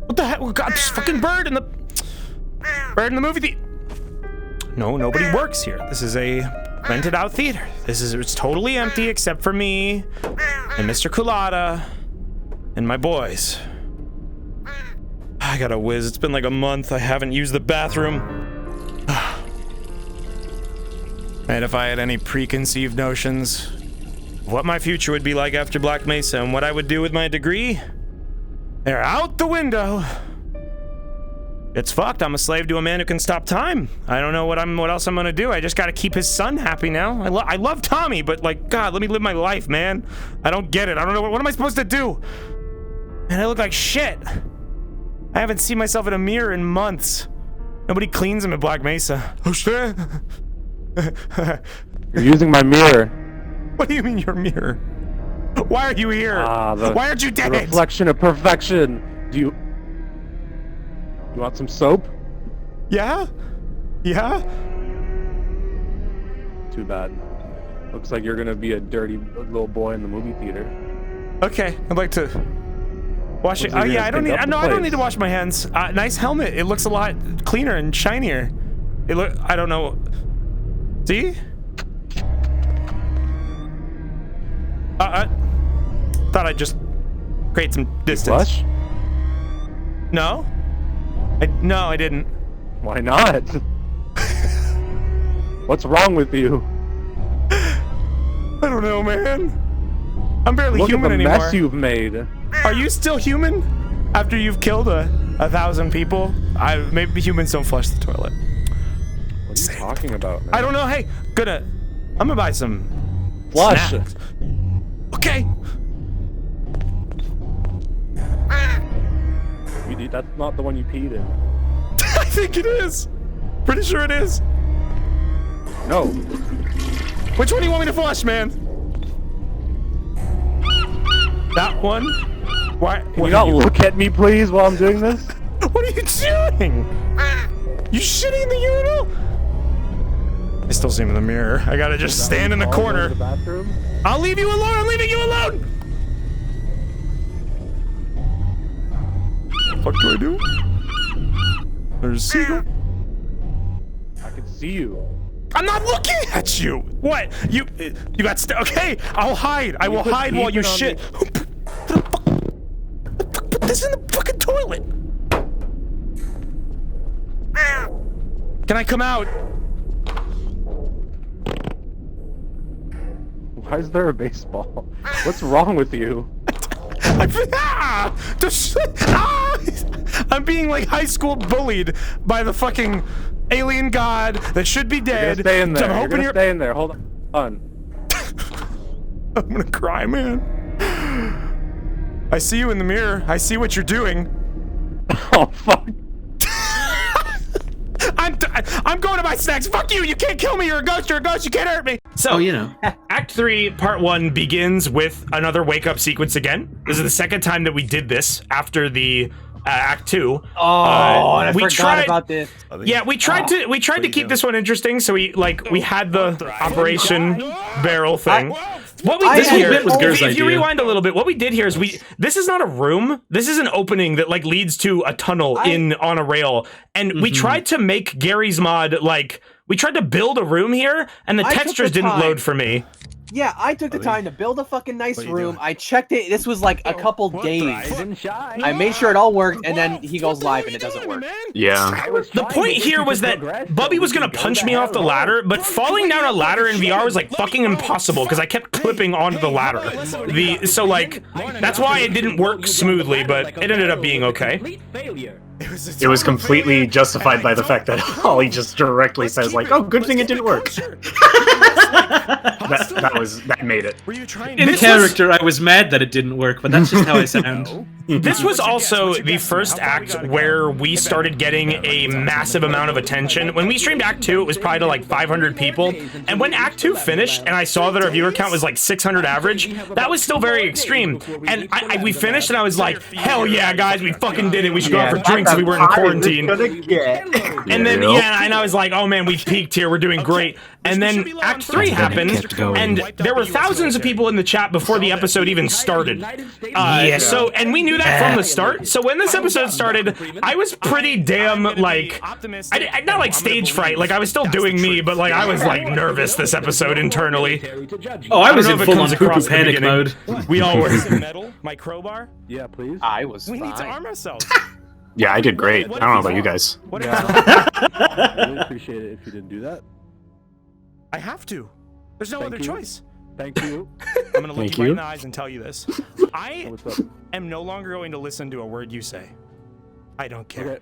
What the heck? Oh, God, this fucking bird in the movie theater. No, nobody works here. This is a rented out theater. It's totally empty except for me and Mr. Culata and my boys. I gotta whiz. It's been like a month. I haven't used the bathroom. And if I had any preconceived notions of what my future would be like after Black Mesa and what I would do with my degree, they're out the window. It's fucked. I'm a slave to a man who can stop time. I don't know what else I'm gonna do. I just gotta keep his son happy now. I love Tommy, but like, God, let me live my life, man. I don't get it. I don't know. What am I supposed to do? And I look like shit. I haven't seen myself in a mirror in months. Nobody cleans them at Black Mesa. Oh shit. You're using my mirror. What do you mean your mirror? Why are you here? Why aren't you dead? The reflection of perfection. Do you want some soap? Yeah? Yeah? Too bad. Looks like you're gonna be a dirty little boy in the movie theater. Okay, I'd like to wash it. Oh yeah, I don't need to wash my hands. Nice helmet. It looks a lot cleaner and shinier. I don't know. See? Thought I'd just create some distance. Flush? No? No, I didn't. Why not? What's wrong with you? I don't know, man. I'm barely human anymore. Look at the mess you've made. Are you still human? After you've killed 1,000 people? Maybe humans don't flush the toilet. What are you talking about, man? I don't know. Hey, I'm gonna buy some flush. Snacks. Okay. That's not the one you peed in. I think it is. Pretty sure it is. No. Which one do you want me to flush, man? That one? Why? Can you not look at me, please, while I'm doing this? What are you doing? You shitting in the urinal? I still see him in the mirror. I gotta just stand in the corner. I'll leave you alone. I'm leaving you alone. What the fuck do I do? There's a seagull. I can see you. I'm not looking at you. What? You got okay. I'll hide. I will hide while you shit. Put this in the fucking toilet. Can I come out? Why is there a baseball? What's wrong with you? I'm being like high school bullied by the fucking alien god that should be dead. You're gonna stay in there. You're gonna stay in there. Hold on. I'm gonna cry, man. I see you in the mirror. I see what you're doing. Oh fuck. I'm going to my snacks. Fuck you. You can't kill me. You're a ghost. You're a ghost. You can't hurt me. So, you know. Act 3, Part 1 begins with another wake-up sequence again. This is the second time that we did this after the Act 2. Oh, I forgot about this. Yeah, we tried to keep this one interesting, so we had the Operation Barrel thing. What we did here, if you rewind a little bit, what we did here is this is not a room. This is an opening that like leads to a tunnel on a rail, and we tried to make Gary's mod we tried to build a room here, and the textures didn't load for me. Yeah, I took the time to build a fucking nice room. I checked it. This was like a couple days. I made sure it all worked, and then he goes live and it doesn't work. Yeah. The point here was that Bubby was gonna punch me off the ladder, but falling down a ladder in VR was like fucking impossible because I kept clipping onto the ladder. So like, that's why it didn't work smoothly, but it ended up being okay. It was completely justified by the fact that Holly just directly says like, "Oh, good thing it didn't work." that made it. In character, I was mad that it didn't work, but that's just how I sound. This was also the first act where we started getting a massive amount of attention. When we streamed Act 2, it was probably to like 500 people. And when Act 2 finished, and I saw that our viewer count was like 600 average, that was still very extreme. And we finished, and I was like, hell yeah, guys, we fucking did it. We should go out for drinks if we weren't in quarantine. And then, and I was like, oh man, we peaked here. We're doing great. And then Act 3 happened, and there were thousands of people in the chat before the episode even started. So, and we knew that from the start. So when this episode started, I was pretty damn, like, not like stage fright, like I was still doing me, but like I was like nervous this episode internally. Oh, I was in full on poo-poo panic mode. We all were. Metal, my crowbar. Yeah, please. I was We fine. need to arm ourselves. Yeah, I did great. I don't know about you guys. I really appreciate it if you didn't do that. I have to. There's no Thank other you. choice. Thank you. I'm gonna look Thank you right you. in the eyes and tell you this. I What's up? am no longer going to listen to a word you say. I don't care. Okay.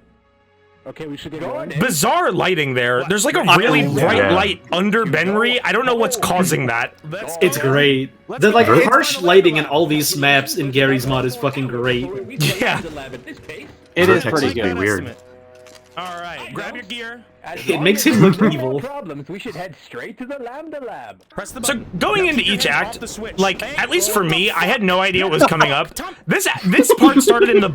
Okay, we should get going. Bizarre lighting there. There's like a really bright Yeah. light under Benry. I don't know what's causing that. It's great. The like harsh lighting in all these maps in Gary's mod is fucking great. Yeah. It is Vertex pretty is good. pretty weird. All right, grab your gear. It makes him look evil. Problems, we should head straight to the Lambda Lab. Press the So button. going into Keep your each hands act, off the switch. like Bang. at least for me, I had no idea what was No. coming up. Tom. This part started in the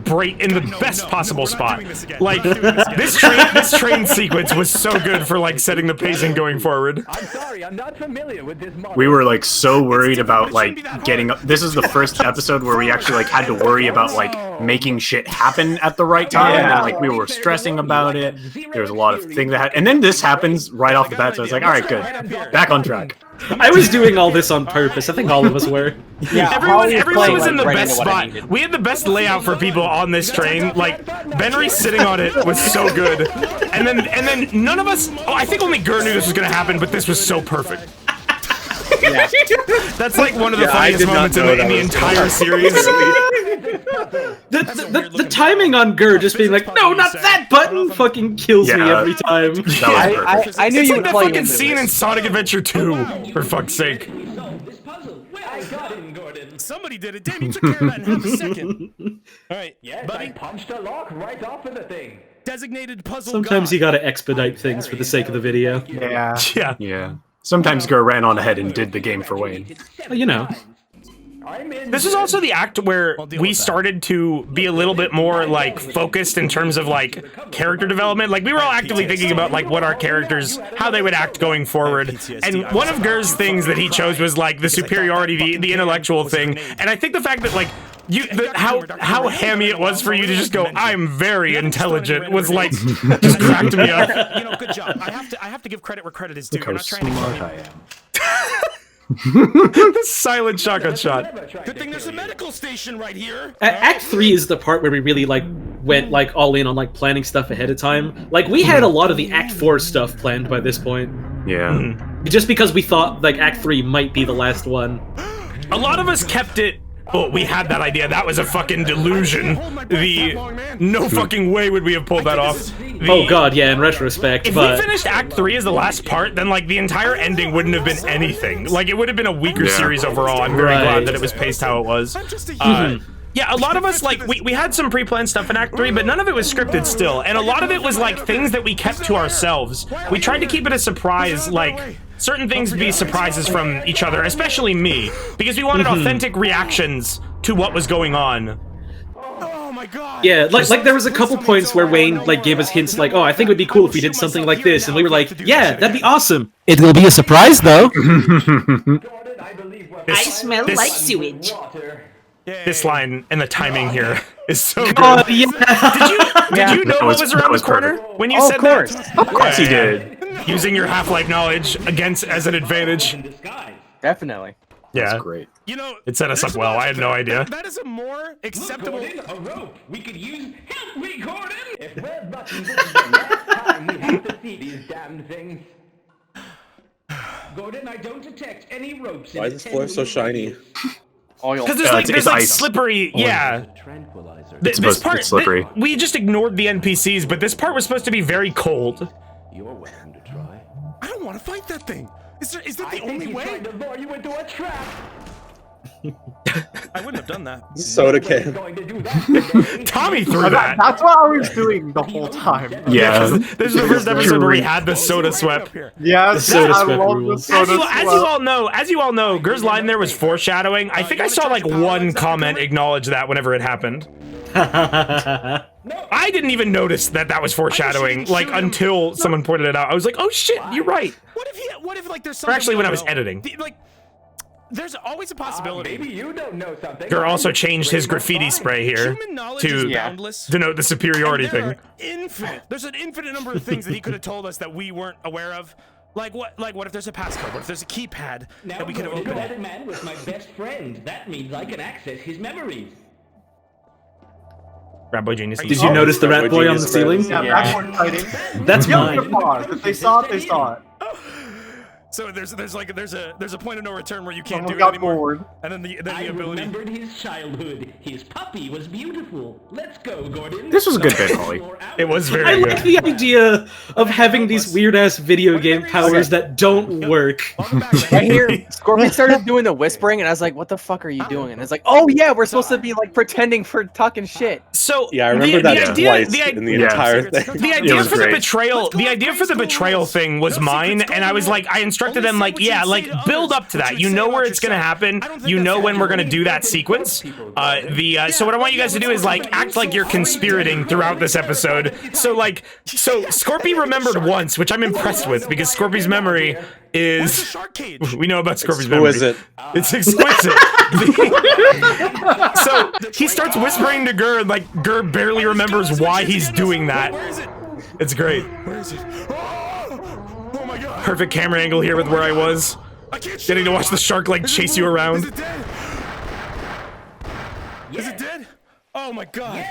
best possible we're not spot. doing this again. Like We're not doing this again. this train sequence was so good for like setting the pacing going forward. I'm sorry, I'm not familiar with this model. We were like so worried about It like shouldn't be that getting. hard. This is the first episode where we actually like had to worry about like making shit happen at the right time, Yeah. and like we were stressing about it. There was a lot of things that had, and then this happens right off the bat. So I was like, all right, good, back on track. I was doing all this on purpose. I think all of us were. Yeah, Everyone Holly's was playing, in the like, right best into what I spot. needed. We had the best layout for people on this train. Like Benry sitting on it was so good. And then none of us. Oh, I think only Gur knew this was gonna happen, but this was so perfect. Yeah. That's like one of the Yeah, I funniest did not moments in know the, that in the was entire series. The timing on Gur just being like, no, not that button, fucking kills me Yeah. every time. That was perfect. I knew It's you like would that play fucking into scene in this. Sonic Adventure 2, for fuck's sake. I got him, Gordon. Somebody did it. Damn, you took care of that in half a second. All right, Yes, I buddy. punched a lock right off of the thing. Designated puzzle. Sometimes god. you gotta expedite things for the sake of the video. Yeah. Yeah. Yeah. Sometimes Gur ran on ahead and did the game for Wayne. Well, you know. I'm in. This is also the act where we started to be a little bit more like focused in terms of like character development. Like we were all actively thinking about like what our characters, how they would act going forward. And one of Gur's things that he chose was like the superiority, the intellectual thing. And I think the fact that like how hammy it was for you to just go, I'm very intelligent, was like just cracked me up. You know, good job. I have to give credit where credit is due. I'm not trying to kill you. The silent shotgun shot. Good thing There's a medical station right here. Act 3 is the part where we really like went like all in on like planning stuff ahead of time. Like we had a lot of the Act 4 stuff planned by this point. Yeah. Just because we thought like Act 3 might be the last one. A lot of us kept it. Oh, we had that idea. That was a fucking delusion. No fucking way would we have pulled that off. Oh god, yeah, in retrospect, If but we finished Act 3 as the last part, then like the entire ending wouldn't have been anything. Like it would have been a weaker Yeah. series overall. I'm very Right. glad that it was paced how it was. Yeah, a lot of us, like, we had some pre-planned stuff in Act 3, but none of it was scripted still. And a lot of it was, like, things that we kept to ourselves. We tried to keep it a surprise, like, certain things be surprises from each other, especially me, because we wanted authentic reactions to what was going on. Oh my god! yeah, like there was a couple points where Wayne like gave us hints like, oh, I think it would be cool if we did something like this, and we were like, yeah, that'd be awesome. It will be a surprise, though. Gordon, I believe we're I smell this- like sewage. water. This line and the timing here is so good. Oh, yeah. Did you know That what was- was that around was the corner perfect. when you Oh, said of course. that? Of course he did. Using your Half-Life knowledge against as an advantage. In disguise. Definitely. Yeah, That's great. you know, it set us up well. I had no idea. That is a more acceptable. Gordon, a rope. We could use. Help me, Gordon! If we're bucking, this is the last time we have to see these damned things. Gordon, I don't detect any ropes. Why is this floor so shiny? Oil. Because there's it's like ice. slippery, yeah. Tranquilizer. This supposed to be part, slippery. we just ignored the NPCs, but this part was supposed to be very cold. You're welcome to try. I don't want to fight that thing. Is that the I think only he's way? trying to lure you into a trap. I wouldn't have done that. Soda He's can. going to do that today. Tommy threw that. That's what I was doing the whole time. Yeah. This is the first episode where we had the soda swept. Yes, soda I swept love the rules. soda As you all know, Gur's line there was foreshadowing. I think I saw like one comment acknowledge that whenever it happened. I I didn't even notice that was foreshadowing, like, until someone pointed it out. I was like, oh shit, you're right. What if like there's Or something? actually, when I was editing. Like, there's always a possibility. Maybe you don't know something. Gur also changed his graffiti spray here Human knowledge is to boundless. denote the superiority And there thing. are infinite. There's an infinite number of things that he could have told us that we weren't aware of. Like what if there's a passcode? What if there's a keypad that we could have opened? That man was my best friend. That means I can access his memories. Rat Boy Genius. Did you notice the rat boy on the ceiling? Yeah, that's more exciting. That's Yeah, mine. if they saw it, they saw it. So there's a point of no return where you can't Someone do it got anymore. bored. And then the I ability. remembered his childhood. His puppy was beautiful. Let's go, Gordon. This was a good bit, Holly. It was I very like good. the idea of having these weird-ass video game powers that don't work. Right here, Scorpion started doing the whispering, and I was like, "What the fuck are you doing?" And it's like, "Oh yeah, we're supposed to be like pretending for talking shit." So Yeah, I remember that idea, twice the, in the yeah. entire thing. The It idea was for the great. betrayal, thing was mine, and I was like, I instructed them like, yeah, like build up to that. You know where it's gonna happen. You know when we're gonna do that sequence. So what I want you guys to do is like act like you're conspirating throughout this episode. So Scorpy remembered once, which I'm impressed with because Scorpy's memory is. Shark cage. We know about Scorpy's memory. Exquisite. It's exquisite. So he starts whispering to Gur, and like Gur barely remembers why he's doing that. Where is it? It's great. Where is it? Oh my god. Perfect camera angle here with where I was. I can't shoot Getting to it. watch the shark like chase you Is around. it dead? Is it dead? Oh my god.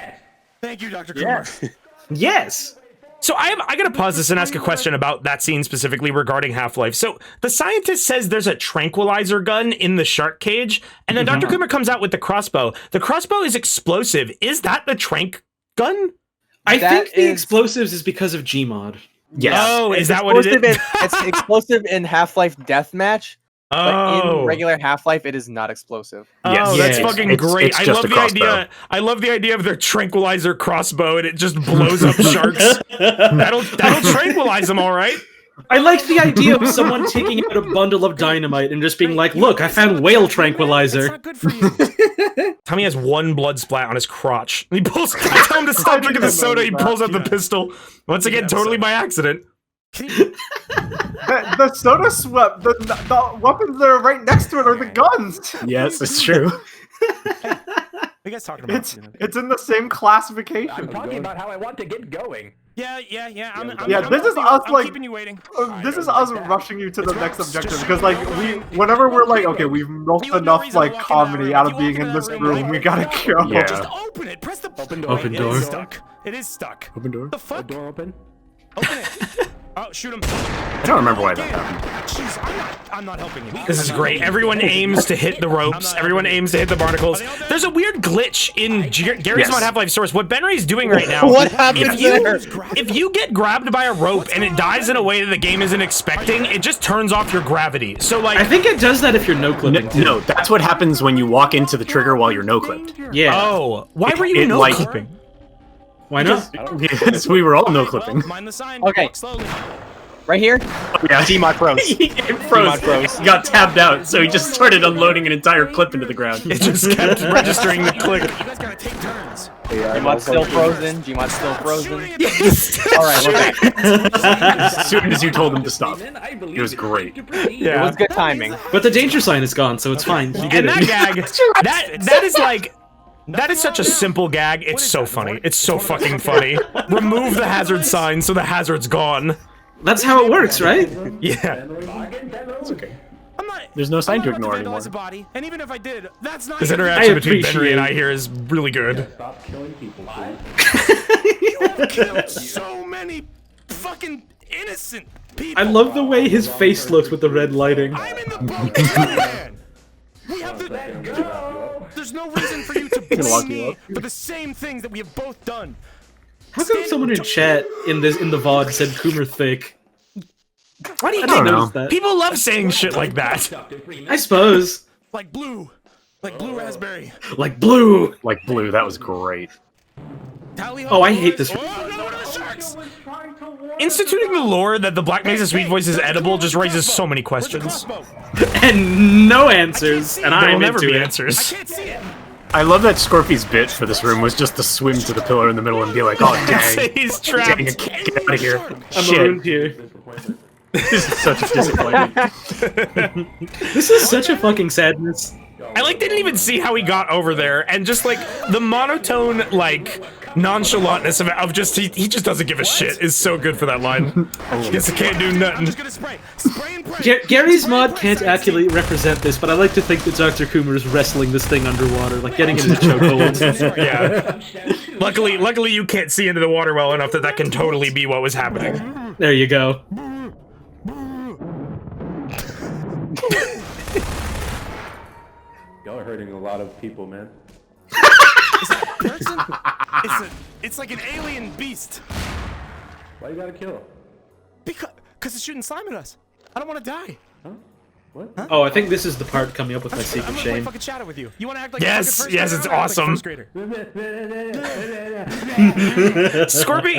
Thank you, Dr. Kumar. Yes. So I gotta pause this and ask a question about that scene specifically regarding Half-Life. So the scientist says there's a tranquilizer gun in the shark cage, and then Dr. Kumar comes out with the crossbow. The crossbow is explosive. Is that the trank gun? I That think the is- explosives is because of Gmod. Yes. Oh, is It's that what it explosive is? It's explosive in Half-Life Deathmatch, but Oh. in regular Half-Life, it is not explosive. Oh, Yes. that's Yes. fucking It's- great. it's I just love a the crossbow. idea. I love the idea of their tranquilizer crossbow and it just blows up sharks. That'll tranquilize them, all right. I like the idea of someone taking out a bundle of dynamite and just being like, "Look, I found whale It's tranquilizer." not good for you. Tommy has one blood splat on his crotch. He pulls. I tell him to stop drinking the soda. He pulls out the pistol. Once again, totally by accident. The soda swept. The weapons that are right next to it are the guns. Yes, it's true. What are you guys talking about? It's in the same classification. I'm talking about how I want to get going. Yeah. This is us, I'm like- keeping you waiting. This is us rushing you to the next objective because, like, whenever we're like, okay, we've milked enough like comedy out of being in this room, we gotta go. Yeah. Just open it. Press the Open door. Open It door. is stuck. It is stuck. Open door. The fuck? Door open. Open it. Oh, shoot him. I don't remember why that happened. Jeez, I'm not helping you. This is great. Everyone aims to hit the ropes. Everyone aims to hit the barnacles. There's a weird glitch in Gary's Yes. Mod Half-Life source. What Benry's doing right now. What happens there? If you get grabbed by a rope and it dies in a way that the game isn't expecting, it just turns off your gravity. So I like, think it does that if you're no-clipping. too. No, that's what happens when you walk into the trigger while you're no-clipped. Yeah. oh, why were you It, no like- clipping? Why not? Yes, we were all no-clipping. Mind the sign. Okay. Walk slowly. Right here, Yeah. Gmod froze. It froze. He got tabbed out, so he just started unloading an entire clip into the ground. It just kept registering the click. You guys gotta take turns. Gmod's still frozen. Gmod's still frozen. Shooting All right, we're back. As soon as you told him to stop. I believe It was you're great. ready to proceed. It Yeah. was good timing. But the danger sign is gone, so it's fine. He did And that it. gag, that is like, that is such a simple gag. It's so funny. It's so fucking funny. Remove the hazard sign so the hazard's gone. That's how it works, right? Yeah. It's okay. I'm not. There's no sign to I'm not ignore vandalize anymore. a body, and even if I did, that's not. This even- interaction I between Benry and I appreciate- here is really good. Stop killing people, please. You killed so many fucking innocent people. I love the way his face looks with the red lighting. I'm in the boat with you, man. We have the. There's no reason for you to lock blame you me up. for the same things that we have both done. How come someone in chat in the VOD said Coomer thick? Why do you I don't know. Noticed that. People love saying shit like that. Dr. Freeman. I suppose. Like blue raspberry. Like blue. Like blue, that was great. Tally Oh, I hate this. Oh, no, the sharks. Instituting the lore that the Black Mesa Sweet Voice is edible just raises so many Where's the questions. crossbow? And no answers. And There will I'm never into be it. I answers. can't see it. I love that Scorpy's bit for this room was just to swim to the pillar in the middle and be like, oh dang, He's trapped. dang, I can't get out of here. I'm Shit. marooned here. This is such a disappointment. This is such a fucking sadness. I like didn't even see how he got over there, and just like the monotone like nonchalantness of just he just doesn't give a shit is so good for that line. Guess I can't do nothing. Gary's mod can't accurately represent this, but I like to think that Dr. Coomer is wrestling this thing underwater, like getting it in a chokehold. Yeah. Luckily you can't see into the water well enough that can totally be what was happening. There you go. Y'all are hurting a lot of people, man. Person? It's like an alien beast. Why you gotta kill him? Because it's shooting slime at us. I don't want to die. Huh? What? Huh? Oh, I think this is the part coming up with my secret I'm gonna play shame. fucking shadow with you. You want to act like Yes, a fucking yes, first it's grader? awesome. Like first grader.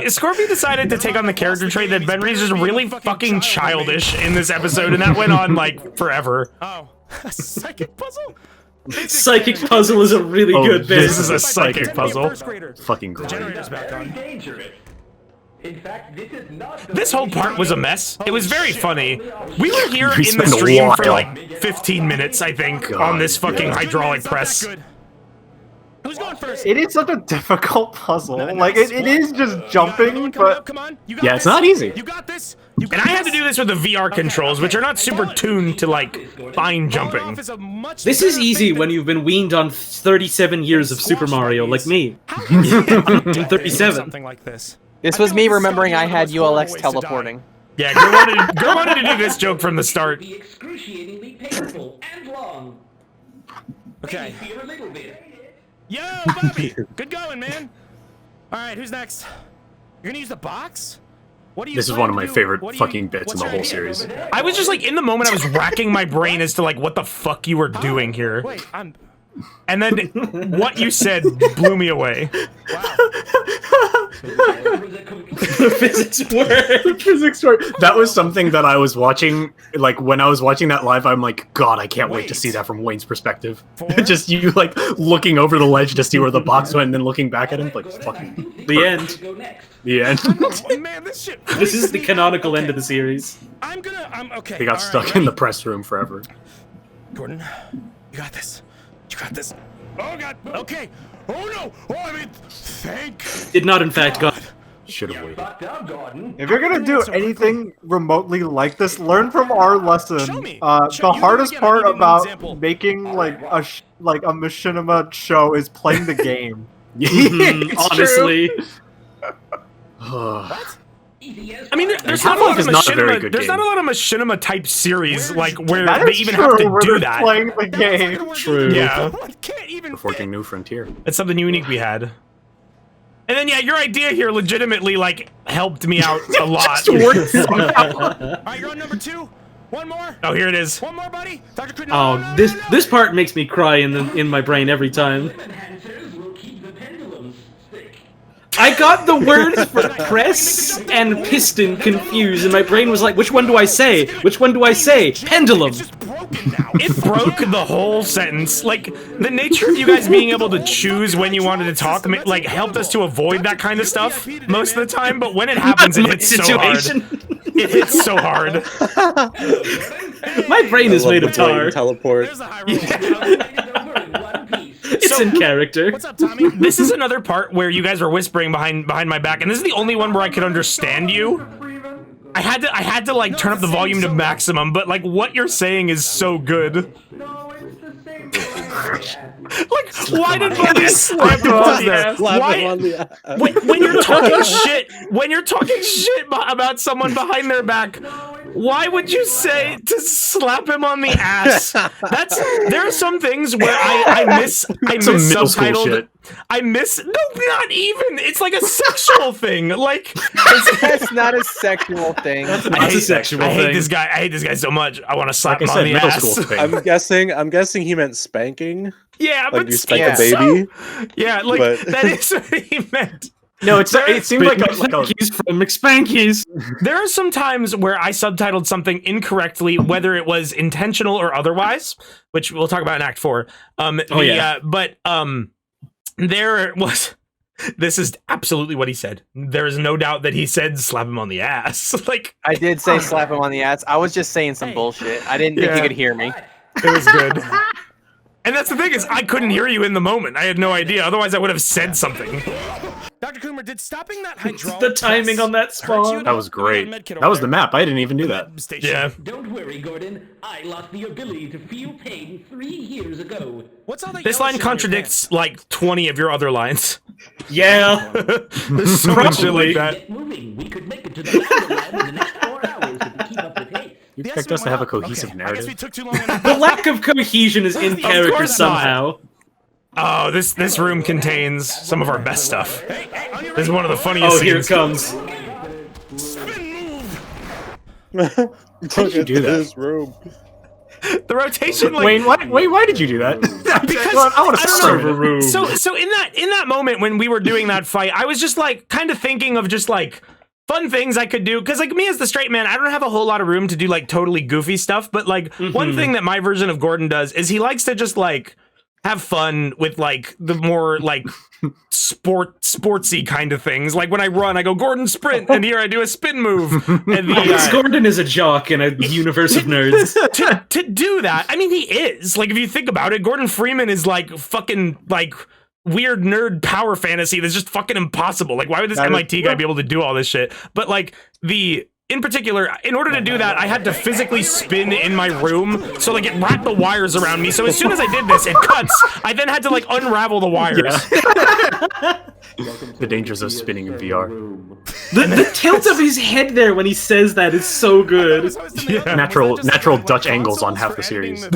Scorpy decided to take on the character trait that Ben Reeves is really fucking childish in this episode, and that went on like forever. Oh, a psychic puzzle? Psychic puzzle is a really good bit. This is a psychic puzzle. Fucking The great. generator's back on. Dangerous. In fact, this is not the This whole part was a mess. It was very funny. We were here We in the spent a stream for while. like 15 minutes, I think, on this fucking hydraulic press. Who's going first? It is such a difficult puzzle. Like it is just jumping, but Come on. You got Yeah, it's this. not easy. You got this. And I had to do this with the VR controls, which are not super tuned to like fine jumping. This is easy when you've been weaned on 37 years of Super Mario, like me. I'm 37. Something like this. This was me remembering I had ULX teleporting. Yeah, Grim wanted to do this joke from the start. be excruciatingly painful and long. Okay. Maybe a little bit. Yo, Bobby. Good going, man. All right, who's next? You're gonna use the box? What do you This is plan one of to my do? favorite What do you- fucking bits in what's the your whole idea? series. I was just like, in the moment, I was racking my brain as to like what the fuck you were doing here. Wait, I'm. And then what you said blew me away. Physics work. Physics work. That was something that I was watching, like when I was watching that live, I'm like, God, I can't wait to see that from Wayne's perspective. Just you like looking over the ledge to see where the box went and then looking back at him, like, fucking The end. the end. Oh, man, this shit. This is the canonical end of the series. I'm okay. He got all right, stuck in the press room forever. Gordon, you got this. You got this. Oh god. Okay. Oh no. Oh, I mean, thank. Did not, in fact, go. Should have waited. Fucked up, Gordon. if you're gonna do anything remotely like this, learn from our lesson. Show me. The Show- you hardest again, I part need an about example. making like a machinima show is playing the game. Honestly. Easy as I mean, there's not a Half-Life lot of is not a very machinima. good There's game. not a lot of machinima type series like where That they is even true, have to where do they're that. playing the game. True. Yeah, What can't even We're forging new frontier. it's something unique we had. And then yeah, your idea here legitimately like helped me out a lot. All right, you're on number 2. One more. Oh, here it is. One more, buddy. Dr. Quinn. Oh, this part makes me cry in my brain every time. enhancers will keep the pendulums thick. I got the words for press and piston confused, and my brain was like, which one do I say? Which one do I say? Pendulum. It's just broken now. It broke the whole sentence. Like the nature of you guys being able to choose when you wanted to talk, like helped us to avoid that kind of stuff most of the time. But when it happens, it hits so hard. It hits so hard. My brain is made of tar. Teleport. There's a high roll. Over in one piece. It's in character. What's up, Tommy? This is another part where you guys were whispering behind my back, and this is the only one where I could understand you. I had to like turn up the volume to maximum, but like what you're saying is so good. No, it's the same. Like, why did Buddy slap him on the ass? Why? When you're talking shit about someone behind their back, why would you say to slap him on the ass? There are some things where I miss Some middle school subtitled. shit. No, not even. It's like a sexual thing. Like That's not a sexual thing. That's a sexual I hate thing. this guy. I hate this guy so much. I want to slap Like I him on said, the middle ass. school thing. I'm guessing he meant spanking. Yeah, Like but you spank a yeah. baby. Yeah, like But- that is what he meant. No, it seemed like a McSpankies from McSpankies. There are some times where I subtitled something incorrectly, whether it was intentional or otherwise, which we'll talk about in Act 4. There was... This is absolutely what he said. There is no doubt that he said slap him on the ass. Like, I did say slap him on the ass. I was just saying some bullshit. I didn't think you could hear me. It was good. And that's the thing is, I couldn't hear you in the moment. I had no idea. Otherwise, I would have said something. Dr. Coomer, did stopping that hydraulic The timing on that spawn. That was great. That was the map. I didn't even do that. Yeah. Don't worry, Gordon. I lost the ability to feel pain 3 years ago. What's all that This yellow line shit on your contradicts like 20 of your other lines. Yeah. There's so much shit like that. Get moving. We could make it to the lab in the next 4 hours if we keep up the pace. You expect us to have a cohesive I guess we narrative? took too long. On The lack of cohesion is in character course somehow. Oh, this room contains some of our best stuff. This is one of the funniest Oh, scenes. here it comes. How did you do that? This room. The rotation, like Wayne, why did you do that? Because I want to I don't serve know. a room. So in that moment when we were doing that fight, I was just like kind of thinking of just like fun things I could do, because like me as the straight man, I don't have a whole lot of room to do like totally goofy stuff, but like one thing that my version of Gordon does is he likes to just like have fun with like the more like sportsy kind of things. Like when I run, I go Gordon sprint, and here I do a spin move. And Gordon is a jock in a universe of nerds. to do that, I mean, he is like, if you think about it, Gordon Freeman is like fucking like weird nerd power fantasy that's just fucking impossible. Like, why would this MIT guy be able to do all this shit? But like in particular, in order to do that, I had to physically spin in my room, so like it wrapped the wires around me. So as soon as I did this, it cuts. I then had to like unravel the wires. The dangers of spinning in VR. The tilt of his head there when he says that is so good. Natural Dutch angles on half the series.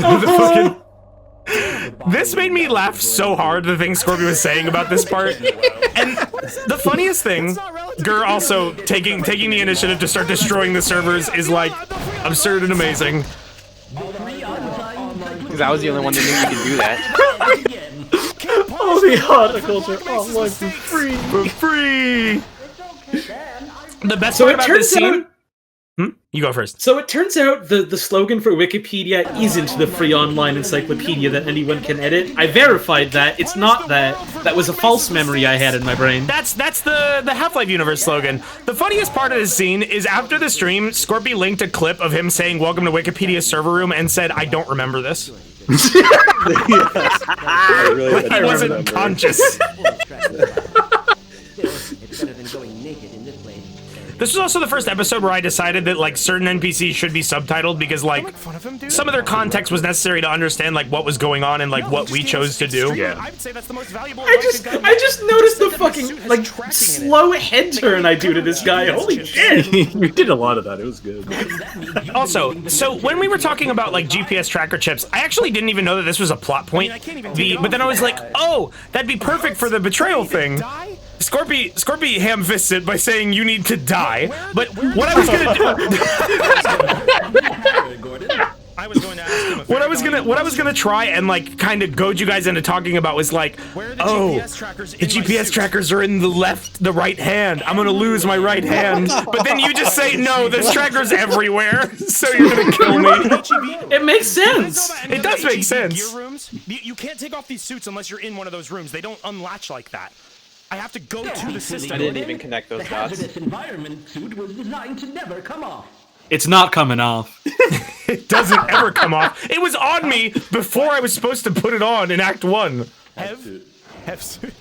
This made me laugh so hard, the thing Scorpio was saying about this part. And the funniest thing, Gur also taking the initiative to start destroying the servers is like absurd and amazing. Because I was the only one that knew you could do that. Oh, the horticulture. Oh, life for free. For free! The best So part it about this turns scene... out... You go first. So it turns out the slogan for Wikipedia isn't the free online encyclopedia that anyone can edit. I verified that. It's not that. That was a false memory I had in my brain. That's the Half-Life universe slogan. The funniest part of this scene is after the stream, Scorpy linked a clip of him saying "Welcome to Wikipedia server room" and said, "I don't remember this." I really Like he wasn't conscious. This was also the first episode where I decided that like certain NPCs should be subtitled because like some of their context was necessary to understand like what was going on and like what we chose to do. Yeah. I would say that's the most valuable. I just noticed the fucking like slow head turn I do to this guy. Holy shit! You did a lot of that. It was good. Also, so when we were talking about like GPS tracker chips, I actually didn't even know that this was a plot point. But then I was like, oh, that'd be perfect for the betrayal thing. Scorpy ham-fisted by saying you need to die. But what I was gonna do, what I was gonna try and like kind of goad you guys into talking about was like, oh, the GPS trackers are in the right hand. I'm gonna lose my right hand. But then you just say no, there's trackers everywhere, so you're gonna kill me. It makes sense. It does make sense. You can't take off these suits unless you're in one of those rooms. They don't unlatch like that. I have to go to the system. I didn't even connect those The dots. hazardous environment suit was designed to never come off. It's not coming off. It doesn't ever come off. It was on me before I was supposed to put it on in Act 1. Hev suit.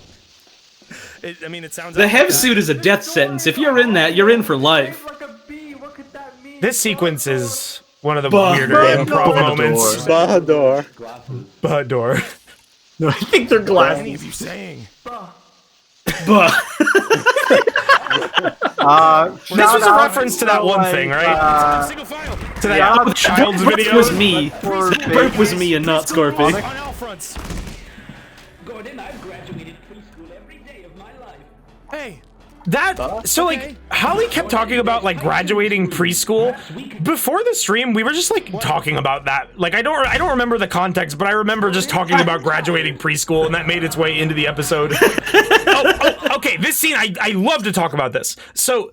I mean, it sounds. The Hev suit is a death sentence. If you're in that, you're in for life. This sequence is one of the weirder improv moments. Bahador. Bahador. No, I think they're What glass. are any of you saying? This was a reference to that one thing, right? Single file. To that child's video. That was me. That burp was me and not Scorpy. On all fronts. Gordon, I've graduated preschool every day of my life. Hey. So like Holly kept talking about like graduating preschool. Before the stream, we were just like talking about that. Like I don't remember the context, but I remember just talking about graduating preschool, and that made its way into the episode. Okay, okay, this scene, I love to talk about this. So,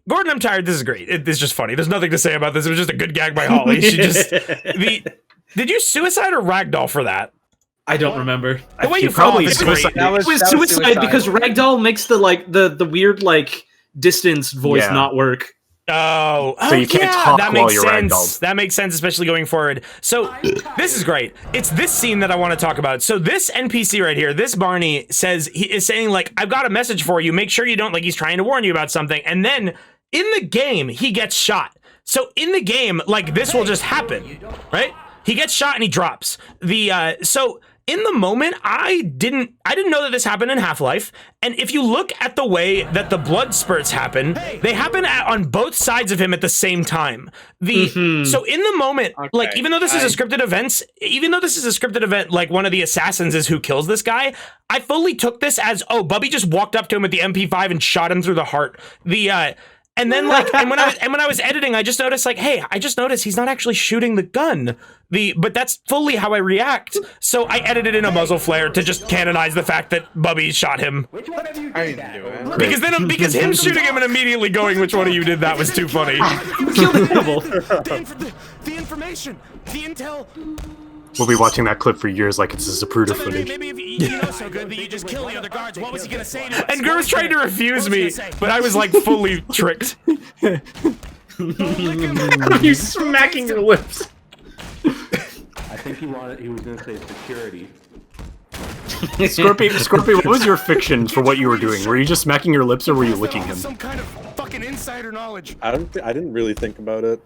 Gordon, I'm tired. This is great. It's just funny. There's nothing to say about this. It was just a good gag by Holly. She just did you suicide or ragdoll for that? I don't remember. The way you probably it was great. That was suicide because Ragdoll makes the weird like distance voice not work. Oh, so you can't talk that while makes you're sense. ragdolled. That makes sense, especially going forward. So this is great. It's this scene that I want to talk about. So this NPC right here, this Barney he is saying like, I've got a message for you. Make sure you don't, like, he's trying to warn you about something. And then in the game, he gets shot. So in the game, like, this will just happen, right? He gets shot and he drops. So in the moment, I didn't know that this happened in Half-Life. And if you look at the way that the blood spurts happen, they happen on both sides of him at the same time. So in the moment, like, even though this is a scripted event, like one of the assassins is who kills this guy, I fully took this as, oh, Bubby just walked up to him with the MP5 and shot him through the heart. And then like, and when I was editing, I just noticed like, hey, I just noticed he's not actually shooting the gun. But that's fully how I react. So I edited in a muzzle flare to just canonize the fact that Bubby shot him. Which one of you did that? Because him shooting him and immediately going, which one of you did that, was too funny. You killed the animal. The information, the intel. We'll be watching that clip for years like it's a Zapruder footage. Maybe if you know so good that you just kill the other guards. What was he gonna say to us? And Gur was trying to refuse me, but I was like fully tricked. Are you smacking your lips? I think he was gonna say security. Scorpio, what was your fiction for what you were doing? Were you just smacking your lips or were you licking him? Some kind of fucking insider knowledge. I didn't really think about it.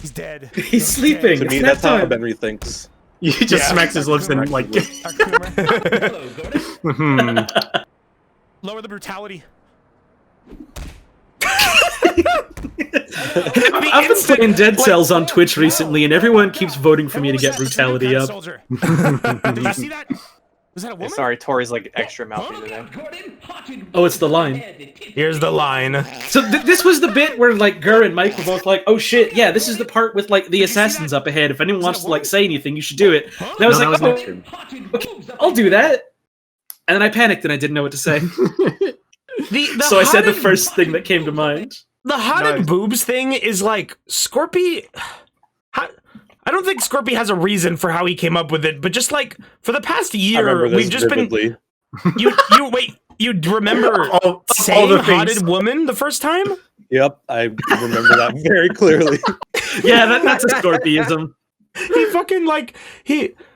He's dead. He's sleeping. To me, that's how Benry thinks. He just smacks his lips and like. Lower the brutality. I've been playing Dead Cells on Twitch recently, and everyone keeps voting for me to get brutality up. Did you see that? Was that a woman? Sorry, Tori's like extra mouthy today. Oh, it's the line. Here's the line. So this was the bit where like Gur and Mike were both like, "Oh shit, yeah, this is the part with like the assassins up ahead. If anyone wants to like say anything, you should do it." And I was like, "Oh, okay, I'll do that." And then I panicked and I didn't know what to say. So I said the first thing that came to mind. The hotted boobs thing is like Scorpy. I don't think Scorpy has a reason for how he came up with it, but just like for the past year, we've just been. You remember saying hotted woman the first time? Yep, I remember that very clearly. Yeah, that's a Scorpyism. He fucking like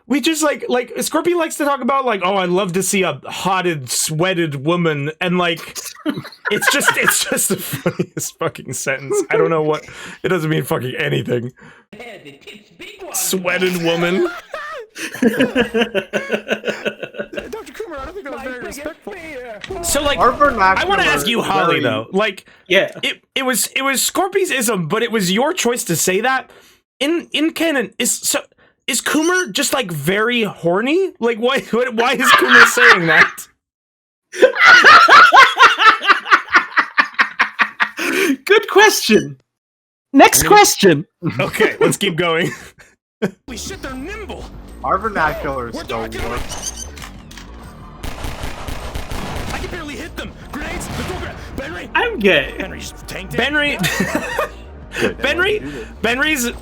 we just like Scorpy likes to talk about like, oh, I'd love to see a hotted, sweated woman, and like it's just the funniest fucking sentence. I don't know what it doesn't mean fucking anything. Sweated woman. Dr. Coomer, I don't think that was very respectful. So like, I want to ask you, Holly, though. Like, yeah, it was Scorpy's ism, but it was your choice to say that. In canon, is Coomer just like very horny? Like, why is Coomer saying that? Good question. Next question. Okay, let's keep going. Holy shit, they're nimble. Our vernacular is still works. I can barely hit them. Grenades. Benry. I'm gay. Benry just tanked it. Benry's.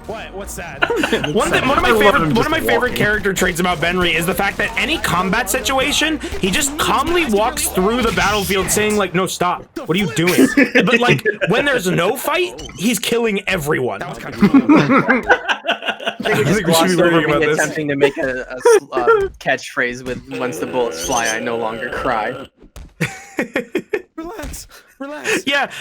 What? What's that? One of my favorite character traits about Benry is the fact that any combat situation, he just calmly walks through the battlefield saying like, no, stop. What are you doing? But like, when there's no fight, he's killing everyone. That was kind of cool. I think we should be worrying about this. Attempting to make a catchphrase with "Once the bullets fly, I no longer cry." Relax. Yeah,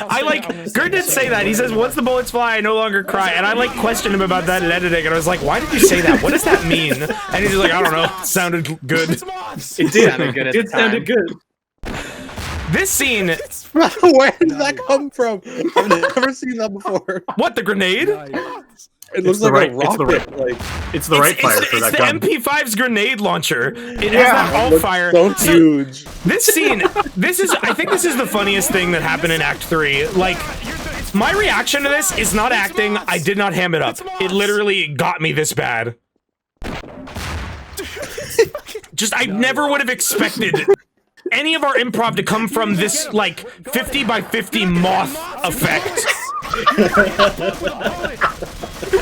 Gur did say that. He says, once the bullets fly, I no longer cry. And I like questioned him about that in editing. And I was like, why did you say that? What does that mean? And he's like, I don't know. It sounded good. It did. It sounded good. This scene. Where did that come from? I've never seen that before. What, the grenade? It looks like a rocket. It's the right fire for that gun. It's the MP5's grenade launcher. It has that alt-fire. So huge. This scene, I think this is the funniest thing that happened in Act 3. Like, my reaction to this is not acting. I did not ham it up. It literally got me this bad. Just, I never would have expected any of our improv to come from this, like, 50 by 50 moth effect.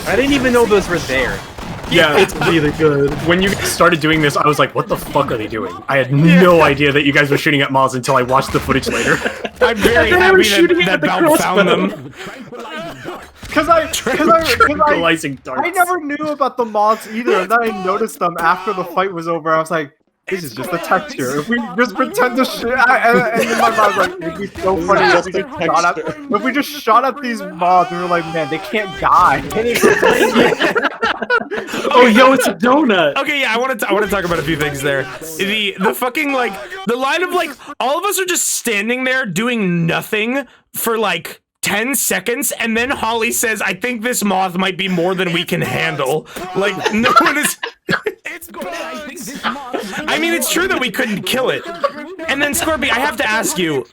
I didn't even know those were there. Yeah, it's really good. When you started doing this, I was like, what the fuck are they doing? I had no idea that you guys were shooting at moths until I watched the footage later. I'm very happy that Valve found them. Because I darts. never knew about the moths either, and then I noticed them after the fight was over. I was like, this is just the texture. If we just pretend to shoot, and in my mind, like, it'd be so funny if we just shot at these moths and we were like, man, they can't die. Oh, yo, it's a donut. Okay, yeah, I want to talk about a few things there. The fucking, like, the line of, like, all of us are just standing there doing nothing for, like, 10 seconds, and then Holly says, I think this moth might be more than we can handle. Like, no one is... I mean, it's true that we couldn't kill it. And then, Scorpy, I have to ask you,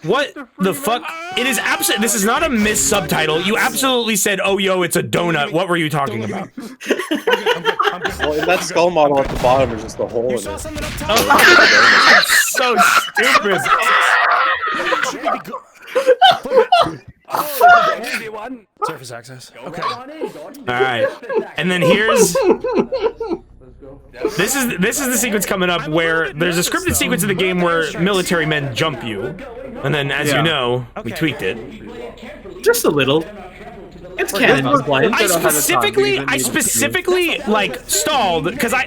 what the fuck? It is absolutely... This is not a mis-subtitle. You absolutely said, oh, yo, it's a donut. What were you talking about? Well, in that skull model at the bottom, there's just a hole in it. That's so stupid. Surface access. Okay. Alright. And then here's... This is the sequence coming up where there's a scripted sequence of the game where military men jump you. And then, as you know, we tweaked it. Just a little. It's canon. I specifically like stalled because I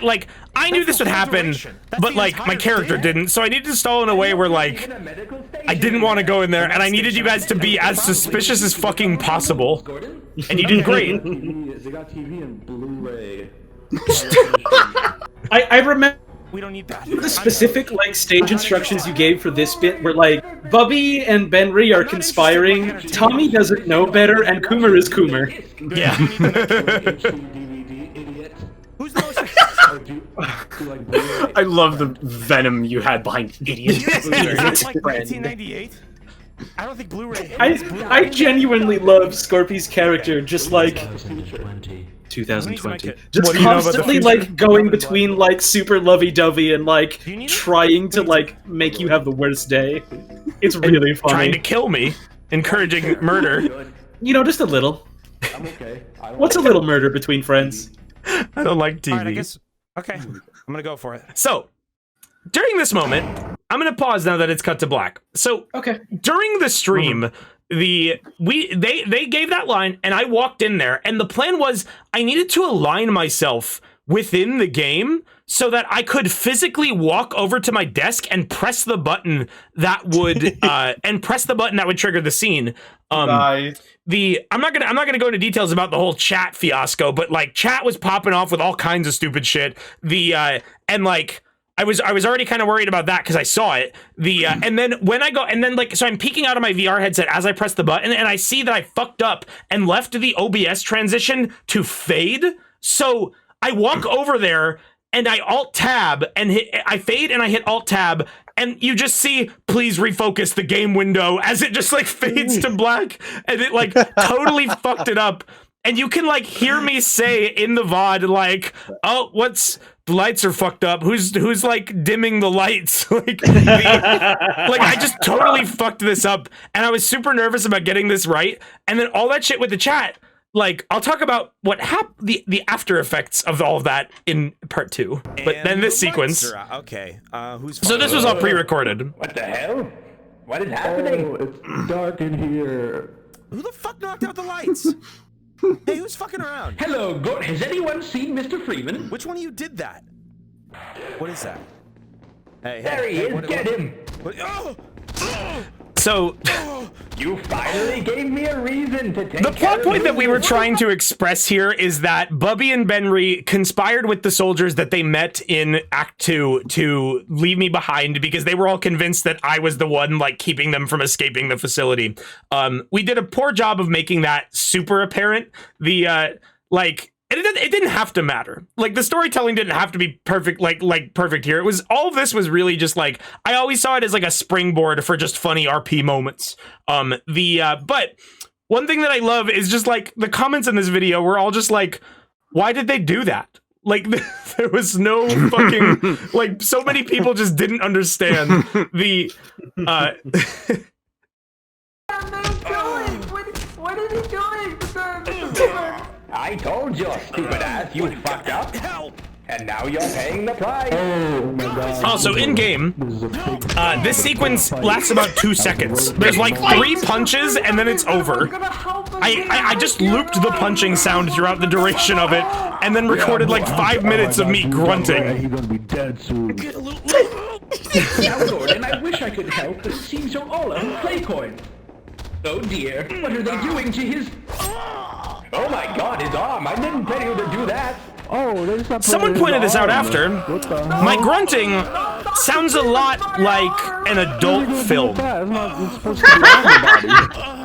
knew this would happen, but like my character didn't, so I needed to stall in a way where like I didn't want to go in there, and I needed you guys to be as suspicious as fucking possible, and you did great. They got TV and Blu-ray. I remember. We don't need that. The specific like stage instructions you gave for this bit were like Bubby and Benry are conspiring, Tommy doesn't know better, and Coomer is Coomer. Yeah. Who's the most... I love the venom you had behind idiot. Is that like 1998? I don't think Blu-ray. I genuinely love Scorpy's character, just like 2020. Just constantly like going between like super lovey-dovey and like trying to like make you have the worst day. It's really funny. Trying to kill me, encouraging murder. You know, just a little. I'm okay. What's a little murder between friends? I don't like TV. All right, I guess. Okay, I'm gonna go for it. So, during this moment, I'm gonna pause now that it's cut to black. So, okay, during the stream, they gave that line, and I walked in there, and the plan was I needed to align myself within the game so that I could physically walk over to my desk and press the button that would trigger the scene. Nice. I'm not gonna go into details about the whole chat fiasco, but like chat was popping off with all kinds of stupid shit. And like I was already kind of worried about that because I saw it. And then when I go and then like so I'm peeking out of my VR headset as I press the button, and I see that I fucked up and left the OBS transition to fade. So I walk over there and I Alt Tab and I fade and I hit Alt Tab, and you just see please refocus the game window as it just like fades to black, and it like totally fucked it up. And you can like hear me say in the VOD like, oh, the lights are fucked up. Who's like dimming the lights? like I just totally fucked this up, and I was super nervous about getting this right. And then all that shit with the chat. Like, I'll talk about what the after effects of all of that in part 2. But then this sequence. Okay. So this was all pre-recorded. What the hell? What is happening? Oh, it's dark in here. Who the fuck knocked out the lights? Hey, who's fucking around? Hello, has anyone seen Mr. Freeman? Which one of you did that? What is that? Hey, there he is. Get him. So, you finally gave me a reason to take the plot point that we were trying to express here is that Bubby and Benry conspired with the soldiers that they met in Act 2 to leave me behind because they were all convinced that I was the one like keeping them from escaping the facility. We did a poor job of making that super apparent. It didn't have to matter. Like, the storytelling didn't have to be perfect, like perfect here. It was, all of this was really just like, I always saw it as like a springboard for just funny RP moments. But one thing that I love is just like the comments in this video were all just like, why did they do that? Like there was no fucking like so many people just didn't understand the What is he doing? I told you, stupid ass, you fucked up. Help! And now you're paying the price. Oh my god. Also, in game, this sequence lasts about 2 seconds. There's like 3 punches and then it's over. I just looped the punching sound throughout the duration of it, and then recorded like 5 minutes of me grunting. He's gonna be dead soon. Now, Gordon, I wish I could help, but it seems you're all out of play coins. Oh dear, what are they doing to his... Oh my god, his arm! I didn't tell you to do that! Oh, they just Someone pointed this out after. My grunting sounds a lot like an adult film.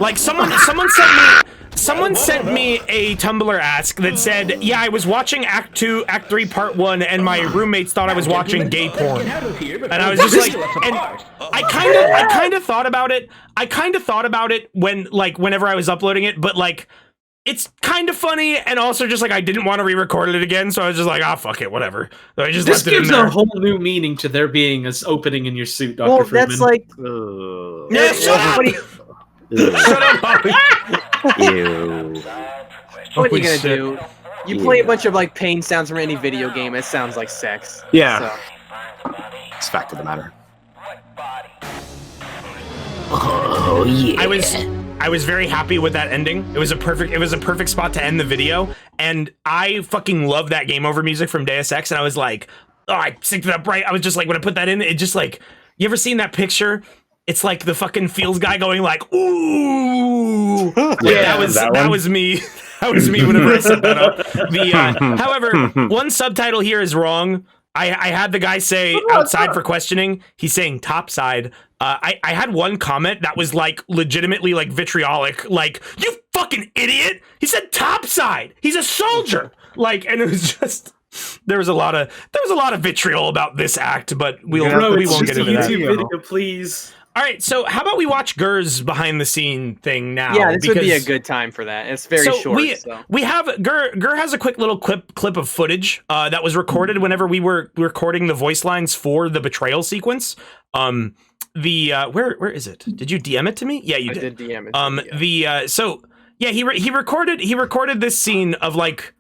Like someone sent me a Tumblr ask that said, yeah, I was watching Act 2, Act 3, Part 1, and my roommates thought I was watching gay porn. And I was just like, and I kind of thought about it. I kind of thought about it when, like, whenever I was uploading it, but like, it's kind of funny, and also just like I didn't want to re-record it again, so I was just like, ah, fuck it, whatever. So I just this left it in gives there. a whole new meaning to there being an opening in your suit, Dr. Well, Friedman. that's like. Yeah, shut up! Shut up, Holly. Ew. What are you gonna do? You play a bunch of like pain sounds from any video game. It sounds like sex. Yeah. So. It's fact of the matter. Oh yeah. I was very happy with that ending. It was a perfect spot to end the video, and I fucking love that game over music from Deus Ex, and I was like, oh, I synced it up right. I was just like, when I put that in, it just like, you ever seen that picture? It's like the fucking feels guy going like, ooh. Yeah, that was me. That was me whenever I set that up. However, one subtitle here is wrong. I had the guy say outside for questioning. He's saying topside. I had one comment that was like legitimately like vitriolic, like, you fucking idiot. He said topside. He's a soldier. Like, and it was just, there was a lot of vitriol about this act, but we won't get into that. YouTube video, please. All right, so how about we watch Gur's behind the scene thing now? Yeah, this would be a good time for that. It's very short. We have Gur has a quick little clip of footage that was recorded whenever we were recording the voice lines for the betrayal sequence. Where is it? Did you DM it to me? Yeah, you did. I did DM it. He recorded this scene of like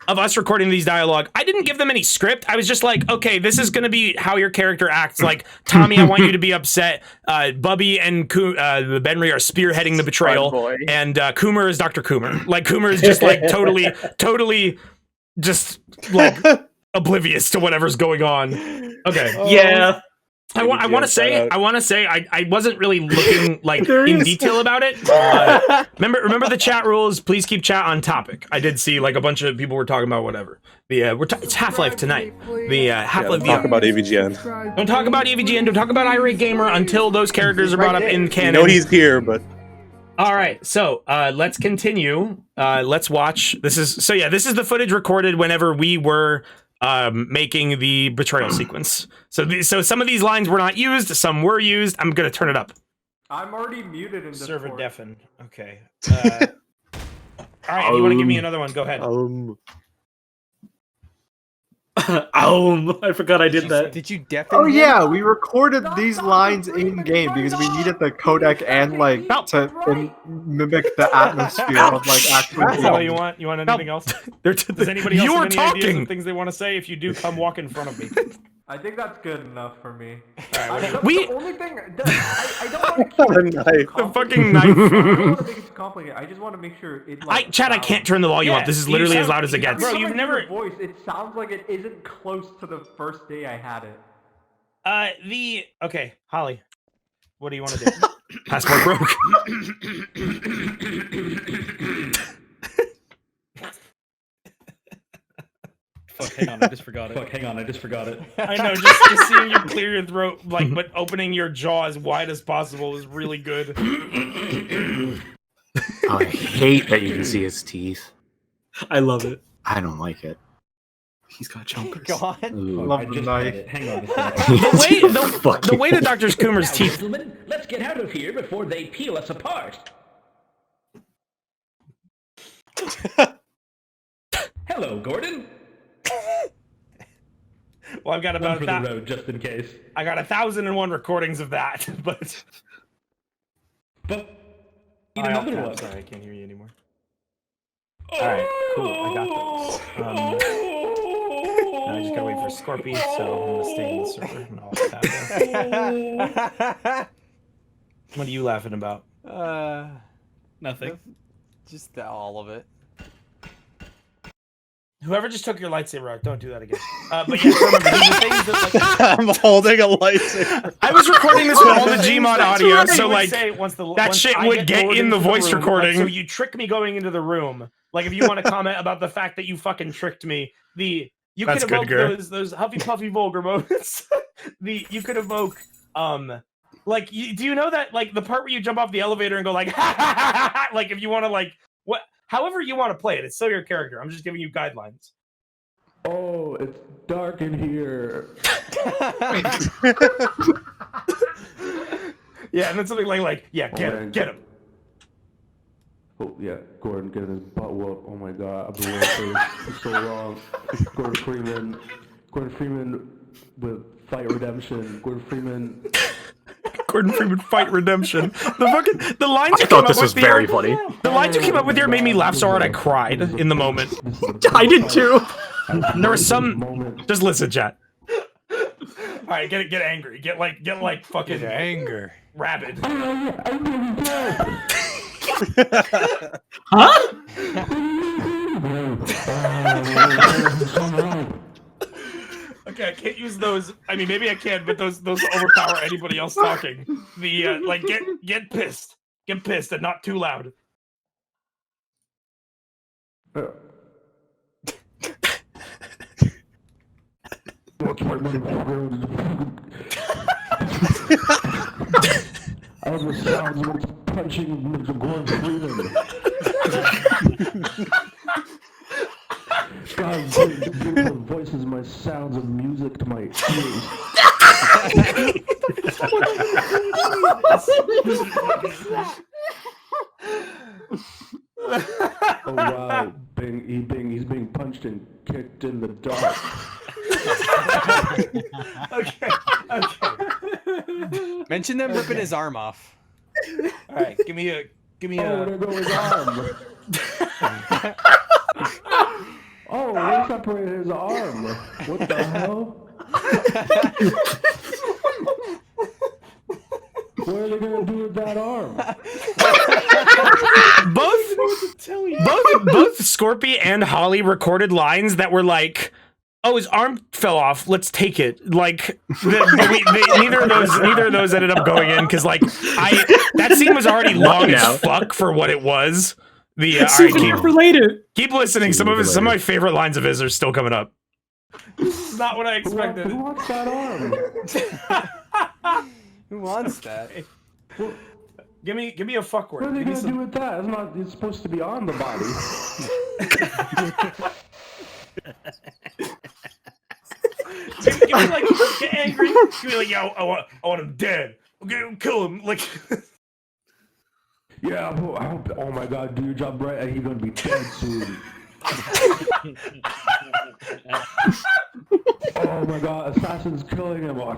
of us recording these dialogue. I didn't give them any script. I was just like, okay, this is gonna be how your character acts. Like, Tommy, I want you to be upset. Bubby and Benry are spearheading the betrayal, and Coomer is Dr. Coomer. Like, Coomer is just like totally just like oblivious to whatever's going on. Okay. Yeah. I want to say I wasn't really looking like in detail about it. Remember the chat rules. Please keep chat on topic. I did see like a bunch of people were talking about whatever. It's Half-Life tonight. The Half-Life. Don't talk about AVGN. Don't talk about AVGN. Don't talk about Irate Gamer until those characters are brought up in canon. You know he's here, but. All right, so let's continue. Let's watch. This is the footage recorded whenever we were making the betrayal sequence. So some of these lines were not used, some were used. I'm gonna turn it up. I'm already muted in Discord. Server deafen. Okay. All right, you want to give me another one? Go ahead. I forgot I did that. Did you deafen? Oh yeah, we recorded these lines in game because we needed the codec and like to mimic the atmosphere of like actual. That's all you want. You want anything else? Does anybody else You have are any talking. ideas of things they want to say? If you do, come walk in front of me. I think that's good enough for me. We- The only thing I don't want to keep it The fucking knife. I don't want to make it complicated. I just want to make sure it. Like, Chad, I can't turn the volume up. This is literally as loud as it gets. Bro, you've never. Voice. It sounds like it isn't close to the first day I had it. Okay, Holly. What do you want to do? Passport broke. Fuck, hang on, I just forgot it. I I know, just seeing you clear your throat, like, but opening your jaw as wide as possible is really good. I hate that you can see his teeth. I love it. I don't like it. He's got jumpers. God. Love the knife. Hang on a second. The way that Dr. Coomer's teeth. Gentlemen, let's get out of here before they peel us apart. Hello, Gordon. Well, I've got One about for the road, just in case. I got 1,001 recordings of that, but But need another one. Sorry, I can't hear you anymore. All right, cool. I got those. Now I just gotta wait for Scorpy, so I'm gonna stay in the server. And I'll tap in. What are you laughing about? Nothing. Just all of it. Whoever just took your lightsaber out, don't do that again. But yeah, remember, these are things that, like, I'm holding a lightsaber. I was recording this with all the Gmod audio, so like once that shit would get in the voice recording. So you trick me going into the room. Like if you want to comment about the fact that you fucking tricked me, you That's could good, evoke Gur. those Huffy Puffy vulgar moments. You could evoke like do you know that like the part where you jump off the elevator and go like ha ha ha ha, ha, like if you want to like what however you want to play it, it's still your character. I'm just giving you guidelines. Oh, it's dark in here. Yeah, and then something like yeah, get him. Oh yeah, Gordon getting his butt whooped. Oh my god, I've been waiting for this for so long. Gordon Freeman with Fight Redemption. Gordon Freeman Fight Redemption. The lines I thought this was very funny. The lines you came up with here made me laugh so hard I cried in the moment. I did too. There was some. Just listen, chat. All right, get angry. Get like fucking anger. Rabid. Huh? Okay, I can't use those. I mean, maybe I can, but those overpower anybody else talking. The like get pissed and not too loud. I was the sounds of punching Gordon Freeman. God, the beautiful voices, my sounds of music to my ears. Oh wow, he's being punched and kicked in the dark. Okay. Mention them ripping his arm off. All right, give me a. Oh, there goes his arm. Oh, they separated his arm. What the hell? What are they gonna do with that arm? Both Scorpy and Holly recorded lines that were like, "Oh, his arm fell off. Let's take it." Like, neither of those ended up going in because, like, that scene was already long as fuck for what it was. All right, related. Keep listening. Some of my favorite lines of his are still coming up. This is not what I expected. Who wants that arm? Who wants that? Give me a fuck word. What are they gonna do with that? It's supposed to be on the body. Give me like get angry. Give me like yo, I want him dead. Okay, kill him. Like. Yeah, oh my god, do your job right and you're gonna be dead soon. Oh my god, Assassin's killing him. Oh,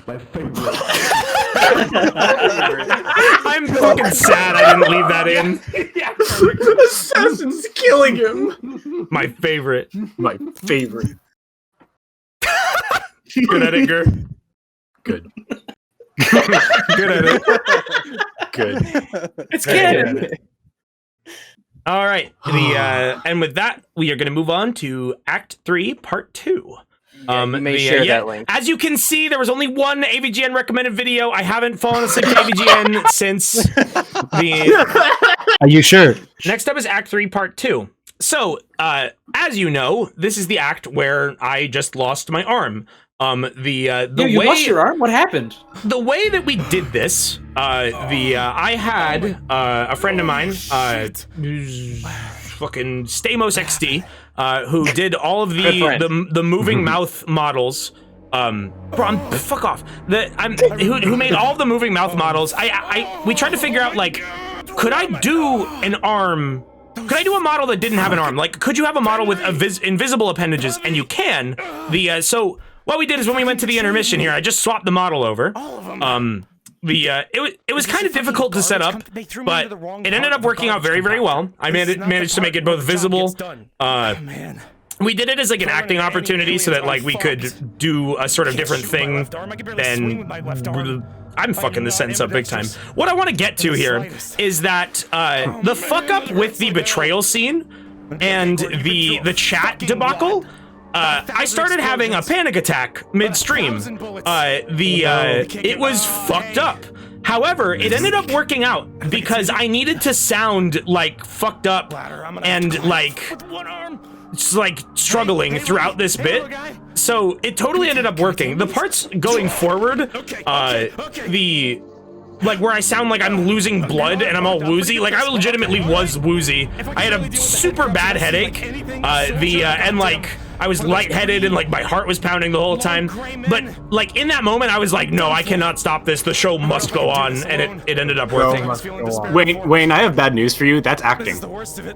my favorite. I'm fucking sad I didn't leave that in. Yeah, Assassin's killing him. My favorite. My favorite. Good edit, Gur. Good. Good edit. Good. It's canon. All right. And with that, we are going to move on to Act 3, Part 2. You may share that link. As you can see, there was only one AVGN recommended video. I haven't fallen asleep to AVGN since the... Are you sure? Next up is Act 3, Part 2. So, as you know, this is the act where I just lost my arm. You lost your arm? What happened? The way that we did this, I had a friend of mine, fucking Stamos XD, who did all of the moving mouth models. Fuck off. Who made all of the moving mouth models. We tried to figure out, like, could I do an arm? Could I do a model that didn't have an arm? Like, could you have a model with invisible appendages? And you can. So what we did is when we went to the intermission here, I just swapped the model over. It was kind of difficult to set up, but it ended up working out very, very well. I managed to make it both visible. We did it as like an acting opportunity so that like we could do a sort of different thing than I'm fucking the sentence up big time. What I want to get to here is that the fuck up with the betrayal scene and the chat debacle. I started having a panic attack midstream. It was fucked up. However, it ended up working out because I needed to sound like fucked up and like struggling throughout this bit. So it totally ended up working. The parts going forward, like where I sound like I'm losing blood and I'm all woozy, like I legitimately was woozy. I had a super bad headache, and like I was lightheaded and like my heart was pounding the whole time. But like in that moment, I was like, no, I cannot stop this. The show must go on, and it ended up working. Wayne, I have bad news for you. That's acting.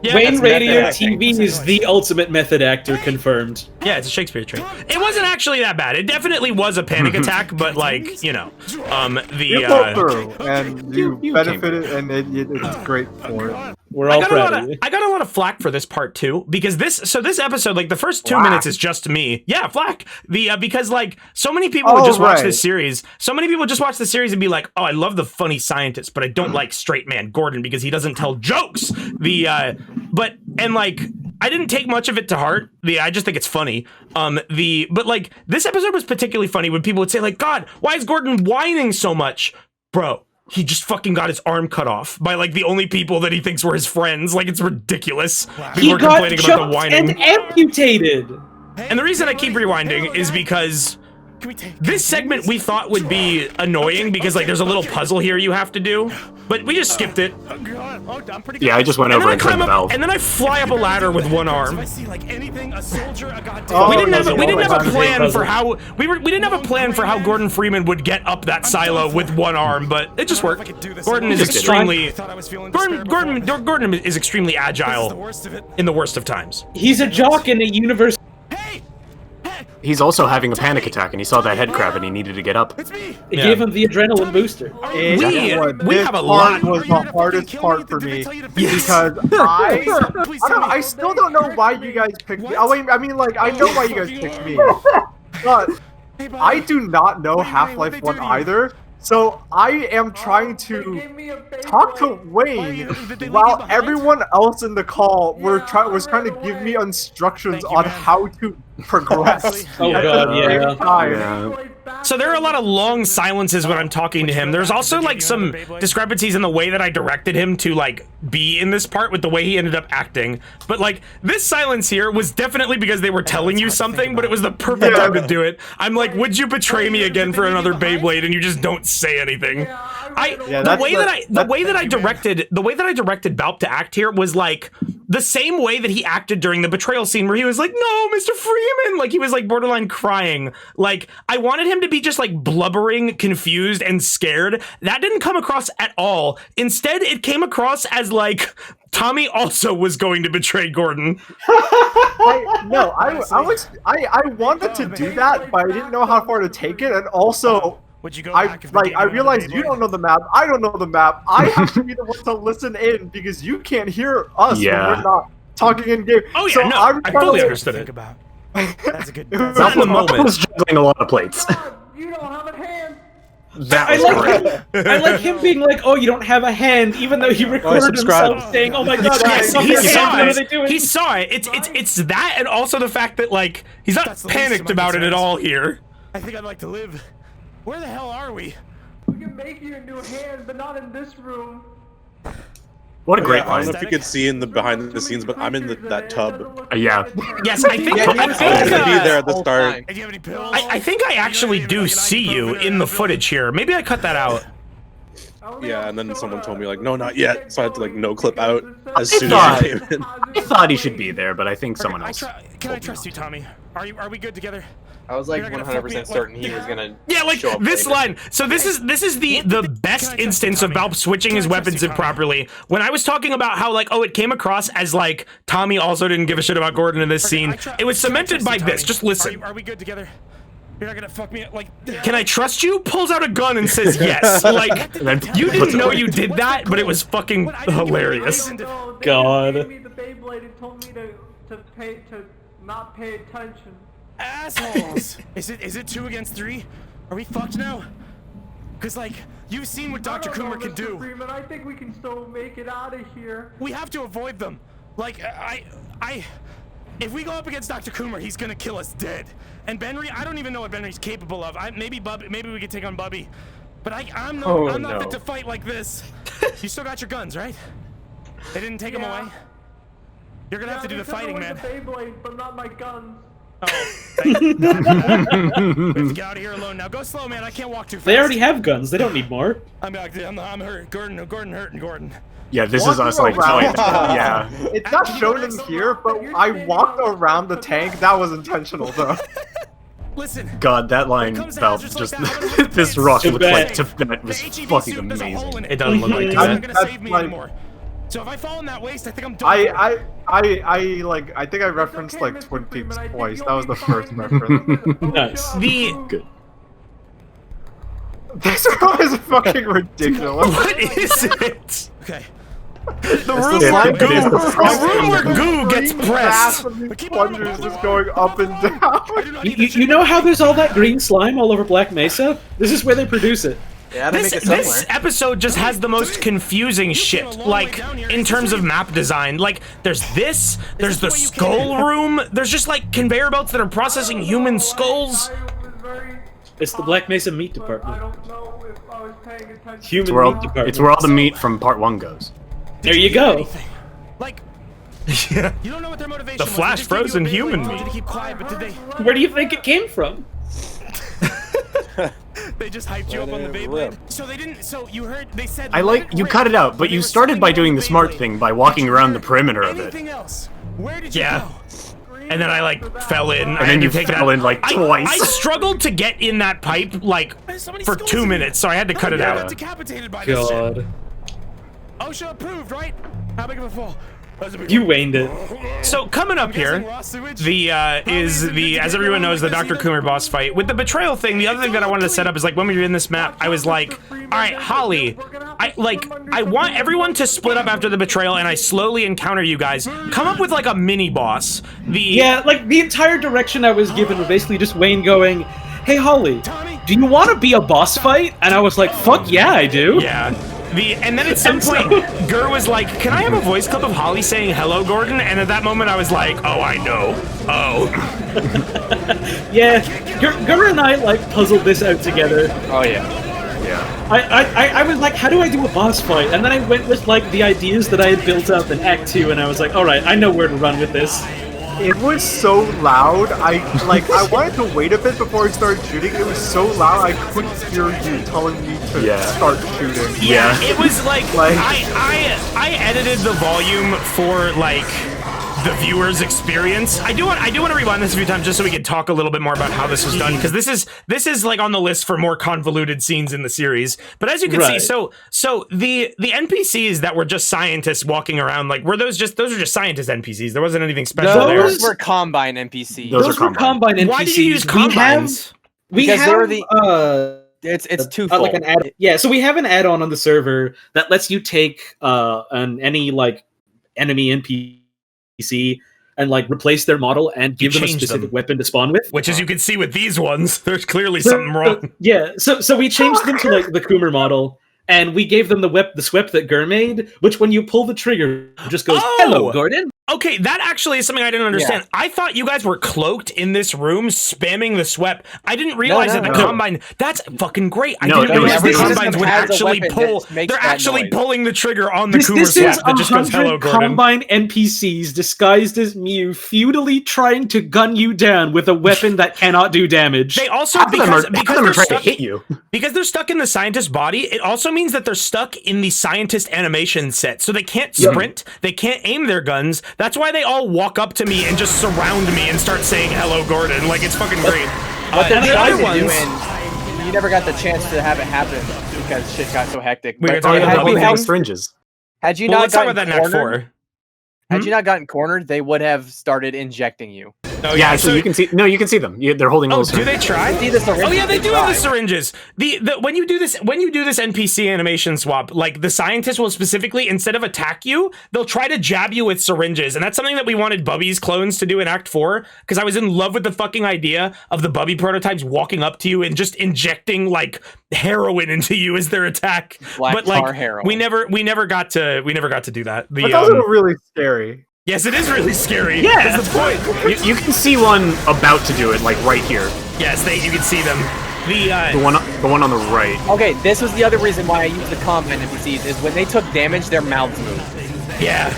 Yeah, Wayne Radio TV is the ultimate method actor, confirmed. Yeah, it's a Shakespeare trick. It wasn't actually that bad. It definitely was a panic attack, but like, you know, you pulled through and you benefited, and it's great for it. We're all proud of you. I got a lot of flack for this part too, because this episode, like the first 2 minutes is just me. Yeah, flack. Because like so many people would just watch this series. So many people just watch the series and be like, oh, I love the funny scientist, but I don't like straight man Gordon because he doesn't tell jokes. But I didn't take much of it to heart. I just think it's funny. But like this episode was particularly funny when people would say like, God, why is Gordon whining so much? Bro, he just fucking got his arm cut off by like the only people that he thinks were his friends. Like it's ridiculous. He got chopped and amputated. And the reason I keep rewinding is because this segment we thought would be annoying because like there's a little puzzle here you have to do, but we just skipped it. Yeah, I just went over and turned the valve. And then I fly up a ladder with one arm. We didn't have a plan for how we didn't have a plan for how Gordon Freeman would get up that silo with one arm, but it just worked. Gordon is extremely Gordon is extremely agile in the worst of times. He's a jock in a universe. He's also having a panic attack, and he saw that head crab, and he needed to get up. It gave him the adrenaline booster. We have a lot. Was the hardest part for me because I still don't know why you guys picked me. I mean, like I know why you guys picked me, but I do not know Half-Life 1 either. So I am trying to talk to Wayne while everyone else in the call was trying to give me instructions on how to progress. Oh god, yeah. So there are a lot of long silences when I'm talking to him. There's also like some discrepancies in the way that I directed him to like be in this part with the way he ended up acting. But like this silence here was definitely because they were telling you something, but it was the perfect time to do it. I'm like, would you betray me again for another Beyblade? And you just don't say anything. The way that I directed Balp to act here was like the same way that he acted during the betrayal scene where he was like, no, Mr. Freeman, like he was like borderline crying. Like I wanted him to be just like blubbering, confused, and scared. That didn't come across at all. Instead, it came across as like Tommy also was going to betray Gordon. I wanted to do that, but I didn't know how far to take it, and also I realized you don't know the map. I don't know the map. I have to be the one to listen in because you can't hear us when we're not talking in game. Oh yeah, so no, I fully understood it. That's a good. Not in the moment. I was juggling a lot of plates. You don't have a hand. I like him being like, oh, you don't have a hand, even though he recorded himself saying, oh my god, he saw it. It's that, and also the fact that like he's not panicked about it at all here. I think I'd like to live. Where the hell are we? We can make you a new hand, but not in this room. What a great I line. don't know if you could see in the behind the scenes, but I'm in that tub. Yeah. Yes, I think I was gonna be there at the start. I think I actually do see you in the footage here. Maybe I cut that out. Yeah, and then someone told me like, no, not yet. So I had to like no clip out as soon as I came in. I thought he should be there, but I think someone else. Can I trust you, Tommy? Are we good together? I was like 100% certain he was gonna. Yeah, like show up this later. line. So this is the best instance of Balp switching his weapons improperly. When I was talking about how like, oh, it came across as like Tommy also didn't give a shit about Gordon in this scene. It was cemented by this. Just listen. Are we good together? You're not gonna fuck me up. Like, can I trust you? Pulls out a gun and says yes. Like, you didn't know you did that, but it was fucking hilarious. God. They gave me the Beyblade and told me to not pay attention. Assholes! Is it 2 against 3? Are we fucked now? Cause like, you've seen what Dr. Coomer can do. Freeman, I think we can still make it out of here. We have to avoid them. Like, if we go up against Dr. Coomer, he's gonna kill us dead. And Benry, I don't even know what Benry's capable of. Maybe we could take on Bubby. But I'm not fit to fight like this. You still got your guns, right? They didn't take them away? You're gonna have to do the fighting, man. The Beyblade, but not my guns. Oh, we have to get out of here alone now. Go slow, man. I can't walk too fast. They already have guns. They don't need more. I'm hurt. Gordon hurting Gordon. Yeah, this is us like telling. Yeah. It's not shown in here, but I walked around the tank. That was intentional, though. Listen. God, that line felt just. This rush looked like Tibet was fucking amazing. It doesn't look like Tibet. It's not gonna save me anymore. So if I fall in that waste, I think I'm done. I think I referenced like Twin Peaks twice. That was the first reference. Nice. Good. This one is fucking ridiculous. What is it? Okay. The room where goo gets pressed. The sponges just going up and down. You know how there's all that green slime all over Black Mesa? This is where they produce it. Yeah, this episode just has the most confusing shit, like, in terms of map design. Like, there's the skull room, there's just, like, conveyor belts that are processing human skulls. It's the Black Mesa meat department. I don't know if I was paying attention. Human meat department. It's where all the meat from part 1 goes. There you go. Like, you don't know what their motivation was. The flash frozen human meat. To keep quiet, but did they? Where do you think it came from? They just hyped you up on the Beyblade. So they didn't. So you heard they said. You cut it out, but you started by doing the smart thing by walking around the perimeter of it. Anything else? Where did you go? And then I like fell in, and then you fell in like twice. I struggled to get in that pipe like for 2 minutes, so I had to cut it out. Decapitated by this shit. God. OSHA approved, right? How big of a fall? You waned it. So coming up here, as everyone knows, the Dr. Coomer boss fight. With the betrayal thing, the other thing that I wanted to set up is like when we were in this map, I was like, all right, Holly, I want everyone to split up after the betrayal, and I slowly encounter you guys. Come up with like a mini boss. Yeah, like the entire direction I was given was basically just Wayne going, "Hey Holly, do you want to be a boss fight?" And I was like, "Fuck yeah, I do." Yeah. And then at some point, Gur was like, "Can I have a voice clip of Holly saying hello, Gordon?" And at that moment, I was like, "Oh, I know. Oh." Yeah, Gur and I like puzzled this out together. Oh yeah. Yeah. I was like, how do I do a boss fight? And then I went with like the ideas that I had built up in Act 2, and I was like, all right, I know where to run with this. It was so loud. I wanted to wait a bit before I started shooting. It was so loud I couldn't hear you telling me to start shooting. Yeah, it was like I edited the volume for like the viewer's experience. I do want to rewind this a few times just so we can talk a little bit more about how this was done, because this is like on the list for more convoluted scenes in the series. But as you can see, so the NPCs that were just scientists walking around, like those are just scientist NPCs. There wasn't anything special there. Those were Combine NPCs. Those were Combine NPCs. Why did you use Combines? Because they were the it's twofold. Like an add yeah, so we have an add-on on the server that lets you take any like enemy NPC and like replace their model and give them a specific weapon to spawn with. Which, as you can see with these ones, there's clearly something wrong. Yeah, so we changed them to like the Coomer model, and we gave them the SWEP that Gur made, which when you pull the trigger, it just goes, "Hello, Gordon." Okay, that actually is something I didn't understand. Yeah. I thought you guys were cloaked in this room spamming the SWEP. I didn't realize that the Combine... That's fucking great. I didn't realize the Combines would actually pull... They're actually pulling the trigger on the Coomer SWEP that just goes, "Hello, Gordon." Combine NPCs disguised as Mew feudally trying to gun you down with a weapon that cannot do damage. They also... Because they're trying to hit you. Because they're stuck in the scientist's body, it also means that they're stuck in the scientist animation set. So they can't sprint, they can't aim their guns. That's why they all walk up to me and just surround me and start saying, "Hello, Gordon." Like, it's fucking great. But then the other ones, you never got the chance to have it happen because shit got so hectic. We're talking about syringes. Had you not gotten cornered, had you not gotten cornered, they would have started injecting you. Oh, yeah, so you can see. No, you can see them. They're holding. Oh, those do they try? See the syringes, Oh yeah, they do try. have the syringes. The when you do this NPC animation swap, like the scientist will specifically, instead of attack you, they'll try to jab you with syringes, and that's something that we wanted Bubby's clones to do in Act 4, because I was in love with the fucking idea of the Bubby prototypes walking up to you and just injecting like heroin into you as their attack. Black but like tar heroin. we never got to do that. But those are really scary. Yes, it is really scary. Yeah. That's the point. You can see one about to do it, like right here. Yes, you can see them. The one on the right. Okay, this was the other reason why I used the combat NPCs, is when they took damage, their mouths moved. Yeah.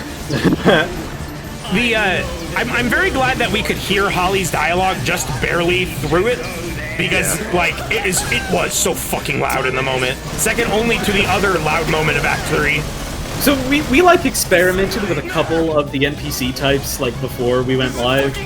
I'm very glad that we could hear Holly's dialogue just barely through it, because like it was so fucking loud in the moment. Second only to the other loud moment of Act 3. So we like experimented with a couple of the NPC types like before we went live,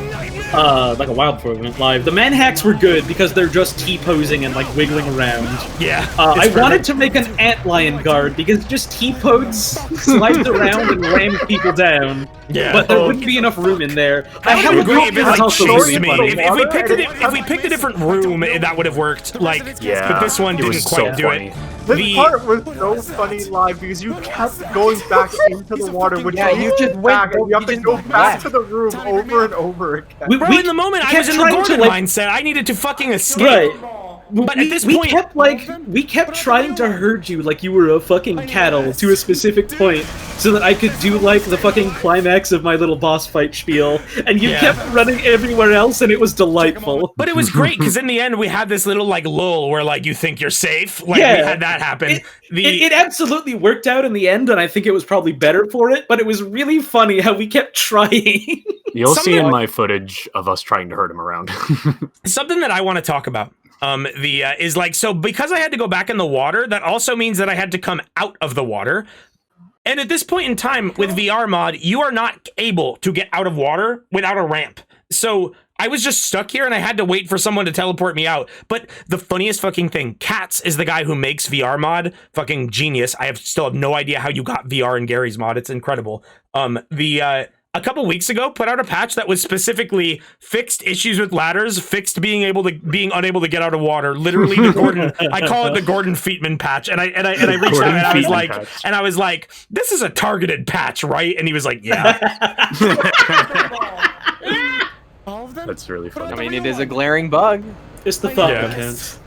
like a while before we went live. The manhacks were good because they're just T-posing and like wiggling around. Yeah. I wanted to make an antlion guard because just T-pose, slides around and rams people down. Yeah. But there wouldn't be enough room in there. I have a great that's also really funny. If we picked a different room, that would have worked. Like, yeah, but this one didn't quite do it. This part was so funny live because you kept going back into the water, which you just back, went. and you have to go back to the room over and over again. Bro, in the moment, I was in the Gordon mindset. I needed to fucking escape. Right. But at this point, we kept trying to herd you like you were a fucking cattle to a specific point, so that I could do like the fucking climax of my little boss fight spiel, and you kept running everywhere else, and it was delightful. But it was great because in the end we had this little like lull where like you think you're safe. Like we had that happen. It absolutely worked out in the end, and I think it was probably better for it. But it was really funny how we kept trying. You'll see in my footage of us trying to herd him around. Something that I want to talk about. Is like, so because I had to go back in the water, that also means that I had to come out of the water. And at this point in time with VR mod, you are not able to get out of water without a ramp. So I was just stuck here and I had to wait for someone to teleport me out. But the funniest fucking thing, Katz is the guy who makes VR mod. Fucking genius. I still have no idea how you got VR in Gary's mod. It's incredible. A couple weeks ago, put out a patch that was specifically fixed issues with ladders, fixed being unable to get out of water. Literally, the Gordon. I call it the Gordon Feetman patch. And I reached out and I was like, this is a targeted patch, right? And he was like, yeah. That's really funny. I mean, it is a glaring bug. It's the thought that counts.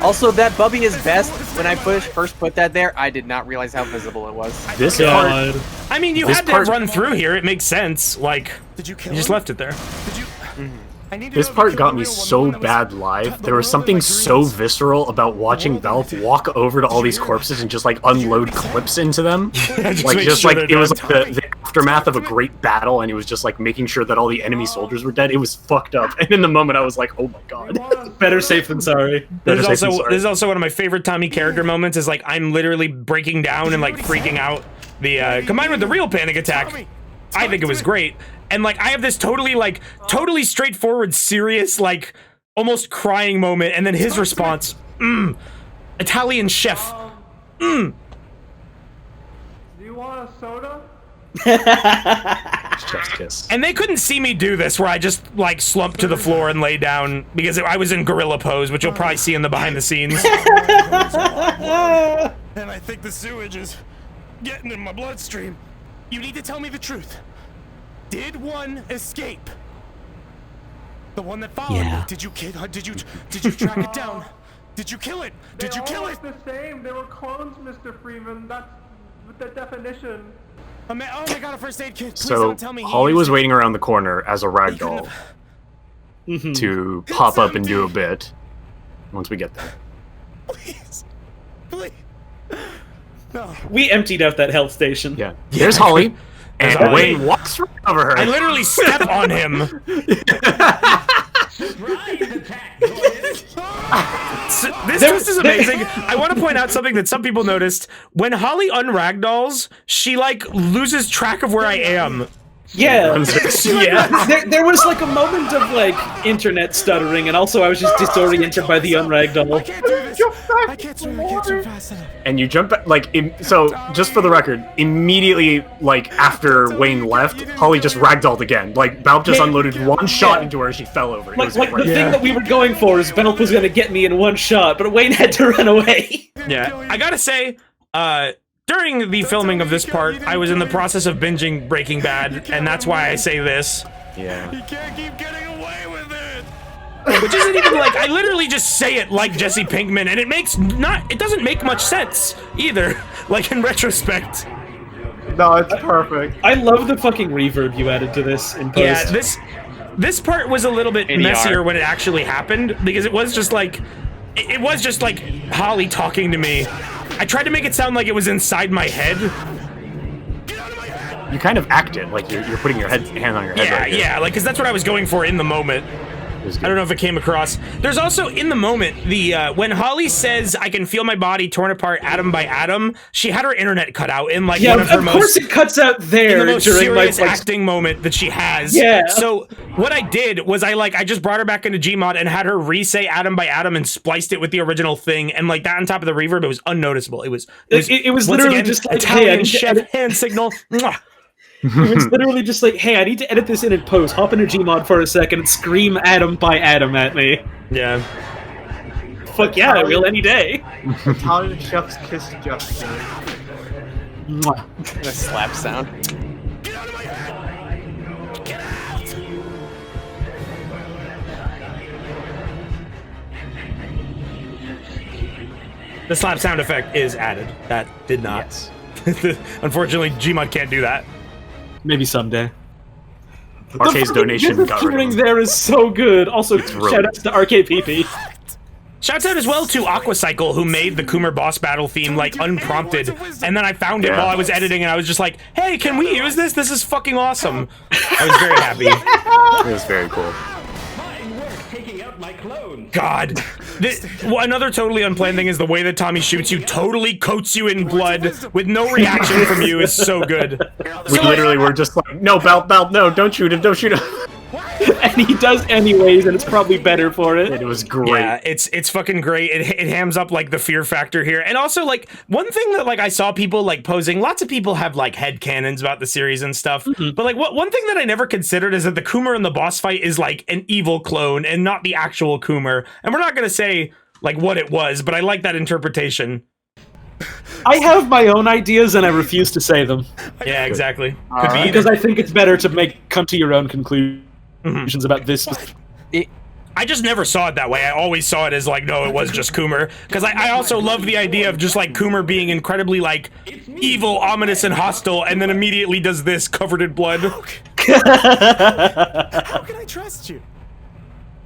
Also, that Bubby is best. When I first put that there, I did not realize how visible it was. This part, I mean, you had to run through here. It makes sense. Like, you just left it there. This part got me so bad live. There was something so visceral about watching Valve walk over to all these corpses and just like unload clips into them. It was like the aftermath of a great battle, and he was just like making sure that all the enemy soldiers were dead. It was fucked up. And in the moment, I was like, "Oh my god!" Better safe than sorry. This is also one of my favorite Tommy character moments. Is like I'm literally breaking down and like freaking out. The combined with the real panic attack, I think it was great. And like I have this totally straightforward, serious, like almost crying moment, and then his response, Italian chef, Do you want a soda? Chef's kiss. And they couldn't see me do this, where I just like slumped to the floor and lay down because I was in gorilla pose, which you'll probably see in the behind the scenes. And I think the sewage is getting in my bloodstream. You need to tell me the truth. Did one escape? The one that followed me. Did you track it down? Did you kill it? Did you kill it? The same. They were clones, Mr. Freeman. That's the definition. Oh my god, a first aid kit. Please So don't tell me Holly was waiting around the corner as a ragdoll to pop up and do a bit. Once we get there. Please. No. We emptied out that health station. Yeah. There's Holly. And Wayne walks right over her. I literally step on him. This is amazing. I want to point out something that some people noticed. When Holly unragdolls, she like loses track of where I am. Yeah. There was like a moment of like internet stuttering, and also I was just disoriented by the unragdoll. I can't swim fast enough. And you jump back, like, so just for the record, immediately, like, after Wayne left, Holly just ragdolled again. Like, Balp just unloaded one shot into her and she fell over. Like the thing that we were going for is Balp was gonna get me in one shot, but Wayne had to run away. Yeah, I gotta say, during the filming of this part, I was in the process of binging Breaking Bad, and that's why I say this. Yeah. You can't keep getting away with it. Which isn't even like, I literally just say it like Jesse Pinkman, and it doesn't make much sense either, like in retrospect. No, it's perfect. I love the fucking reverb you added to this in post. Yeah, this part was a little bit messier when it actually happened, because it was just like Holly talking to me. I tried to make it sound like it was inside my head. You kind of act it, like you're putting your hand on your head. Yeah, right here. yeah, like, because that's what I was going for in the moment. I don't know if it came across. There's also, in the moment, when Holly says, I can feel my body torn apart atom by atom, she had her internet cut out in, like, one of her most... of course it cuts out there in the most during, serious like, acting moment that she has. Yeah. So, what I did was I just brought her back into Gmod and had her re-say atom by atom and spliced it with the original thing, and, like, that on top of the reverb, it was unnoticeable. It was literally again, just like, Italian hey, chef hand signal. Mwah. It was literally just like, hey, I need to edit this in post. Hop into Gmod for a second and scream atom by atom at me. Yeah. Fuck yeah, I will any day. Italian chef's kiss gesture. The slap sound. Get out of my head! Get out! The slap sound effect is added. That did not. Yes. Unfortunately, Gmod can't do that. Maybe someday. RK's donation got rid of him. there is so good. Also, shout outs to RKPP. Shouts out as well to Aquacycle, who made the Coomer boss battle theme, like, unprompted. And then I found it while I was editing, and I was just like, hey, can we use this? This is fucking awesome. I was very happy. It was very cool. God. Another totally unplanned thing is the way that Tommy shoots you, totally coats you in blood with no reaction from you is so good. We literally were just like, no, Balp, no, don't shoot him, don't shoot him. And he does anyways, and it's probably better for it. It was great. Yeah, it's fucking great. It hams up, like, the fear factor here. And also, like, one thing that, like, I saw people, like, posing, lots of people have, like, headcanons about the series and stuff. Mm-hmm. But, like, one thing that I never considered is that the Coomer in the boss fight is, like, an evil clone and not the actual Coomer. And we're not gonna say, like, what it was, but I like that interpretation. I have my own ideas and I refuse to say them. Yeah, exactly. Because I think it's better to come to your own conclusions about this. I just never saw it that way. I always saw it as like, no, it was just Coomer. Because I also love the idea of just like Coomer being incredibly like evil, ominous, and hostile, and then immediately does this covered in blood. How can I trust you?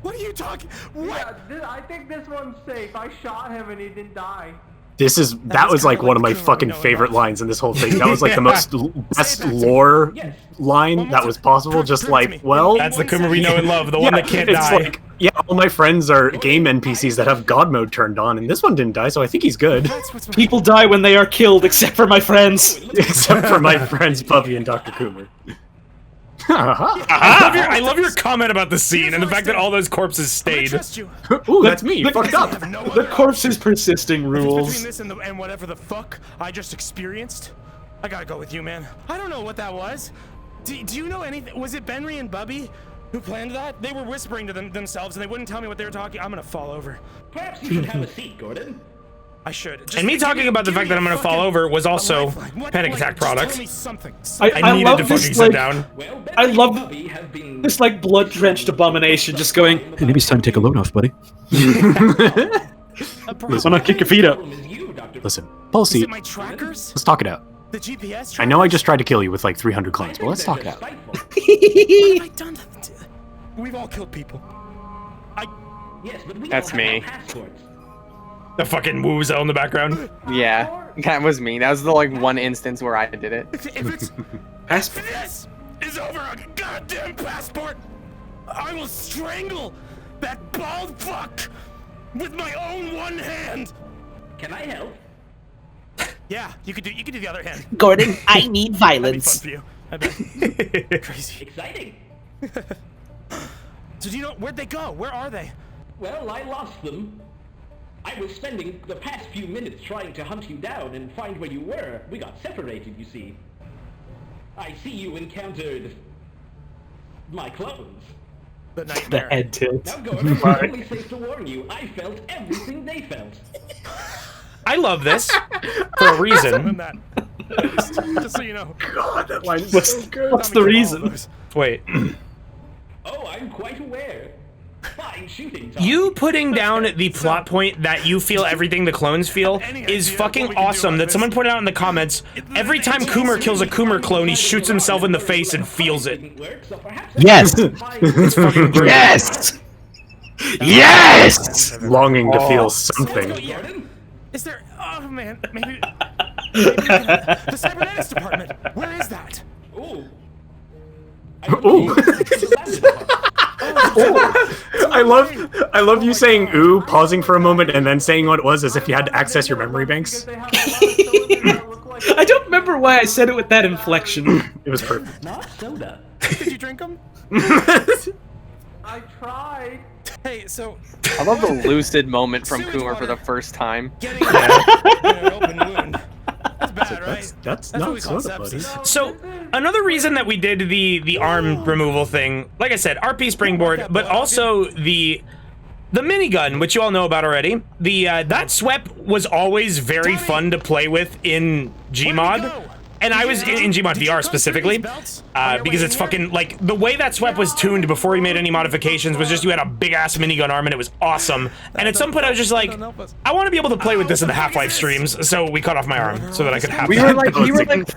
What are you talking? What? Yeah, I think this one's safe. I shot him and he didn't die. That was like one of my fucking favorite lines in this whole thing. That was like the most best lore line that was possible. Just like, well, that's the Coomer we know and love, the one that can't it's die. Like, yeah, all my friends are game NPCs that have God mode turned on, and this one didn't die, so I think he's good. People die when they are killed, except for my friends. Except for my friends Puppy and Dr. Coomer. I love your comment about the scene and the fact that all those corpses stayed. Ooh, that's me. Fucked up. The corpses persisting rules. Between this and whatever the fuck I just experienced, I gotta go with you, man. I don't know what that was. Do you know anything? Was it Benry and Bubby who planned that? They were whispering to themselves and they wouldn't tell me what they were talking. I'm gonna fall over. Perhaps you should have a seat, Gordon. I should. And me talking about the fact that I'm gonna fall over was also Panic Attack product. I needed to love this, fucking like, sit down. I love this like blood-drenched abomination just going, hey, maybe it's time to take a load off, buddy. Why not kick your feet up? Listen, Pulsey, let's talk it out. The GPS I know I just tried to kill you with like 300 clones, but let's talk it out. What have I done? We've all killed people. That's me. The fucking woozo in the background. Yeah, that was me. That was the like one instance where I did it. If it's passport. This is over a goddamn passport, I will strangle that bald fuck with my own one hand. Can I help? Yeah, you could do the other hand. Gordon, I need violence. That'd be fun for you. I bet. Crazy. Exciting. So do you know where'd they go? Where are they? Well, I lost them. I I was spending the past few minutes trying to hunt you down and find where you were. We got separated, you see. I see you encountered my clones. The head tilt. Now, Gordon, it's only safe to warn you, I felt everything they felt. I love this for a reason. Just so you know. God, that line is so good. What's the reason? Wait. Oh, I'm quite aware. Fine shooting, Tommy. You putting down the plot point that you feel everything the clones feel is fucking awesome. That someone pointed out in the comments. Every time Coomer kills a Coomer clone, he shoots himself in the face and feels it. Yes. It's fucking great. Yes. Yes. Longing to feel something. Is there? Oh man, maybe the cybernetics department. Where is that? Ooh. Ooh. I love you saying ooh, pausing for a moment, and then saying what it was as if you had to access your memory banks. I don't remember why I said it with that inflection. It was perfect. Not soda. Did you drink them? I tried. Hey, so I love the lucid moment from Coomer for the first time. getting an open wound. That's bad, right? That's what not we call soda, buddy. sepsis. So another reason that we did the arm removal thing, like I said, RP springboard, but also the minigun, which you all know about already. The that SWEP was always very fun to play with in Gmod. And I was in Gmod VR specifically, because it's fucking, like, the way that SWEP was tuned before we made any modifications was just you had a big-ass minigun arm and it was awesome. And at some point I was just like, I want to be able to play with this in the Half-Life streams, so we cut off my arm so that I could have We that. were like,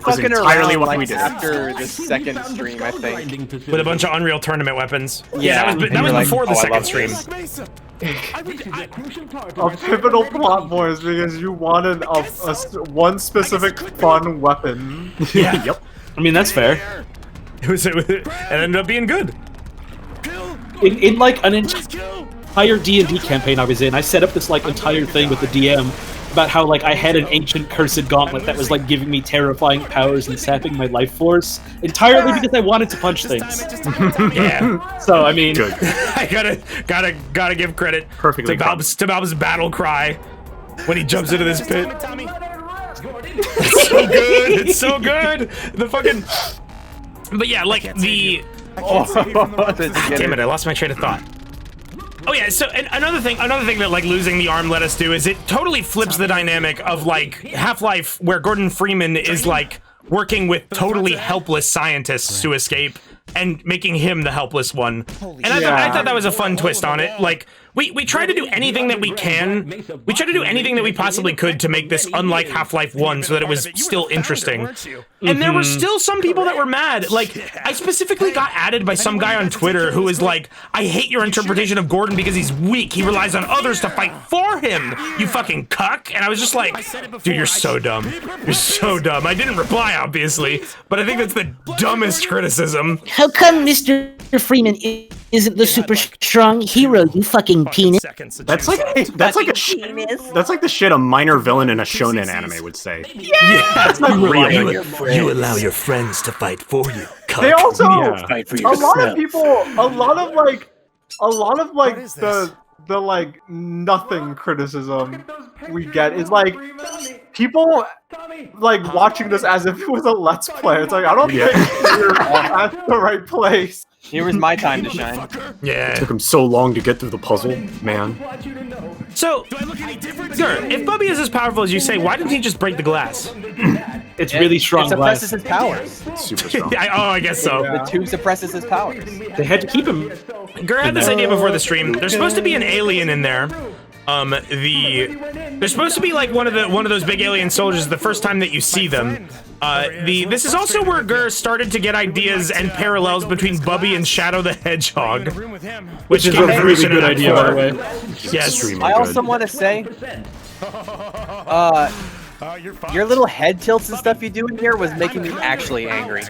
fucking entirely around what like, we did. after the second stream, I think. With a bunch of Unreal Tournament weapons. Yeah, that was like, before the oh, I second love stream. A pivotal plot point is because you wanted one specific fun weapon. Yeah. Yep. I mean, that's fair. It ended up being good. In like an entire D&D campaign I was in, I set up this like entire thing with the DM about how like I had an ancient cursed gauntlet that was like giving me terrifying powers and sapping my life force entirely because I wanted to punch things. Yeah. So I mean, Good. I gotta give credit Perfectly to Balb's battle cry when he jumps into this pit. It's so good. It's so good. The fucking. But yeah, like the. Damn it! I lost my train of thought. Oh yeah, so and another thing that like losing the arm let us do is it totally flips the dynamic of like Half-Life, where Gordon Freeman is like working with totally helpless scientists to escape and making him the helpless one. And I thought that was a fun twist on it. Like we try to do anything that we can. We try to do anything that we possibly could to make this unlike Half-Life 1 so that it was still interesting. And there were still some people that were mad. Like, I specifically got added by some guy on Twitter who was like, I hate your interpretation of Gordon because he's weak. He relies on others to fight for him, you fucking cuck. And I was just like, dude, you're so dumb. You're so dumb. I didn't reply, obviously, but I think that's the dumbest criticism. How come Mr. Freeman isn't the super strong hero, you fucking penis? That's like the shit a minor villain in a shonen anime would say. Yeah. That's not real. You allow your friends to fight for you. Cuck. They also Fight for a lot of yourself. people, a lot of like the like nothing criticism we get is like people like watching this as if it was a let's play. It's like I don't think you're at the right place. Here was my time to shine. Yeah. It took him so long to get through the puzzle, man. So, sir, if Bubby is as powerful as you say, why didn't he just break the glass? It's really strong It suppresses his powers. Super strong. I guess so. The tube suppresses his powers. They had to keep him. Gur had this idea before the stream. There's supposed to be an alien in there. There's supposed to be like one of those big alien soldiers the first time that you see them. This is also where Gur started to get ideas and parallels between Bubby and Shadow the Hedgehog, Which is a really good idea, by the way. Yes. I also want to say, your little head tilts and stuff you do in here was making me actually angry.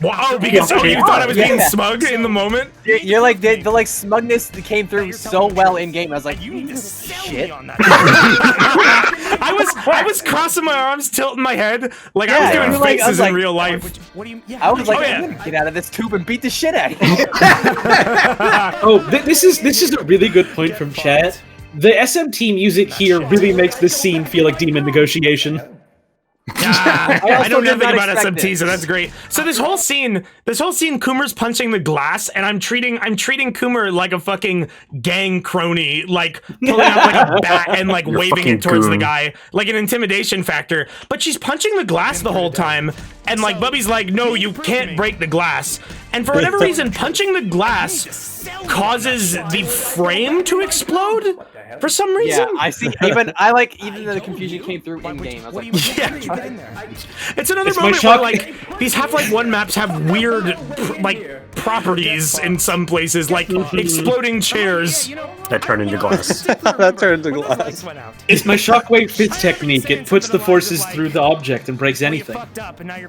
Wow, because you thought I was being smug in the moment? You're like the like smugness that came through so well in game. I was like, you shit. I was crossing my arms, tilting my head, like I was doing faces in real life. I was like, I'm gonna get out of this tube and beat the shit out of you. This is a really good point from chat. The SMT music here really makes this scene feel like demon negotiation. I know nothing about expect SMT, it. so that's great. So this whole scene, Coomer's punching the glass, and I'm treating Coomer like a fucking gang crony, like pulling out like a bat and like waving it towards the guy, like an intimidation factor. But she's punching the glass the whole time, and like Bubby's like, no, you can't break the glass. And for whatever reason, punching the glass causes the frame to explode for some reason. Yeah, I see. Even the confusion came through in game. I was like, It's another moment where like these Half-Life 1 maps have weird properties in some places, like exploding chairs that turn into glass. That turned into glass. It's my shockwave fist technique. It puts the forces through the object and breaks anything.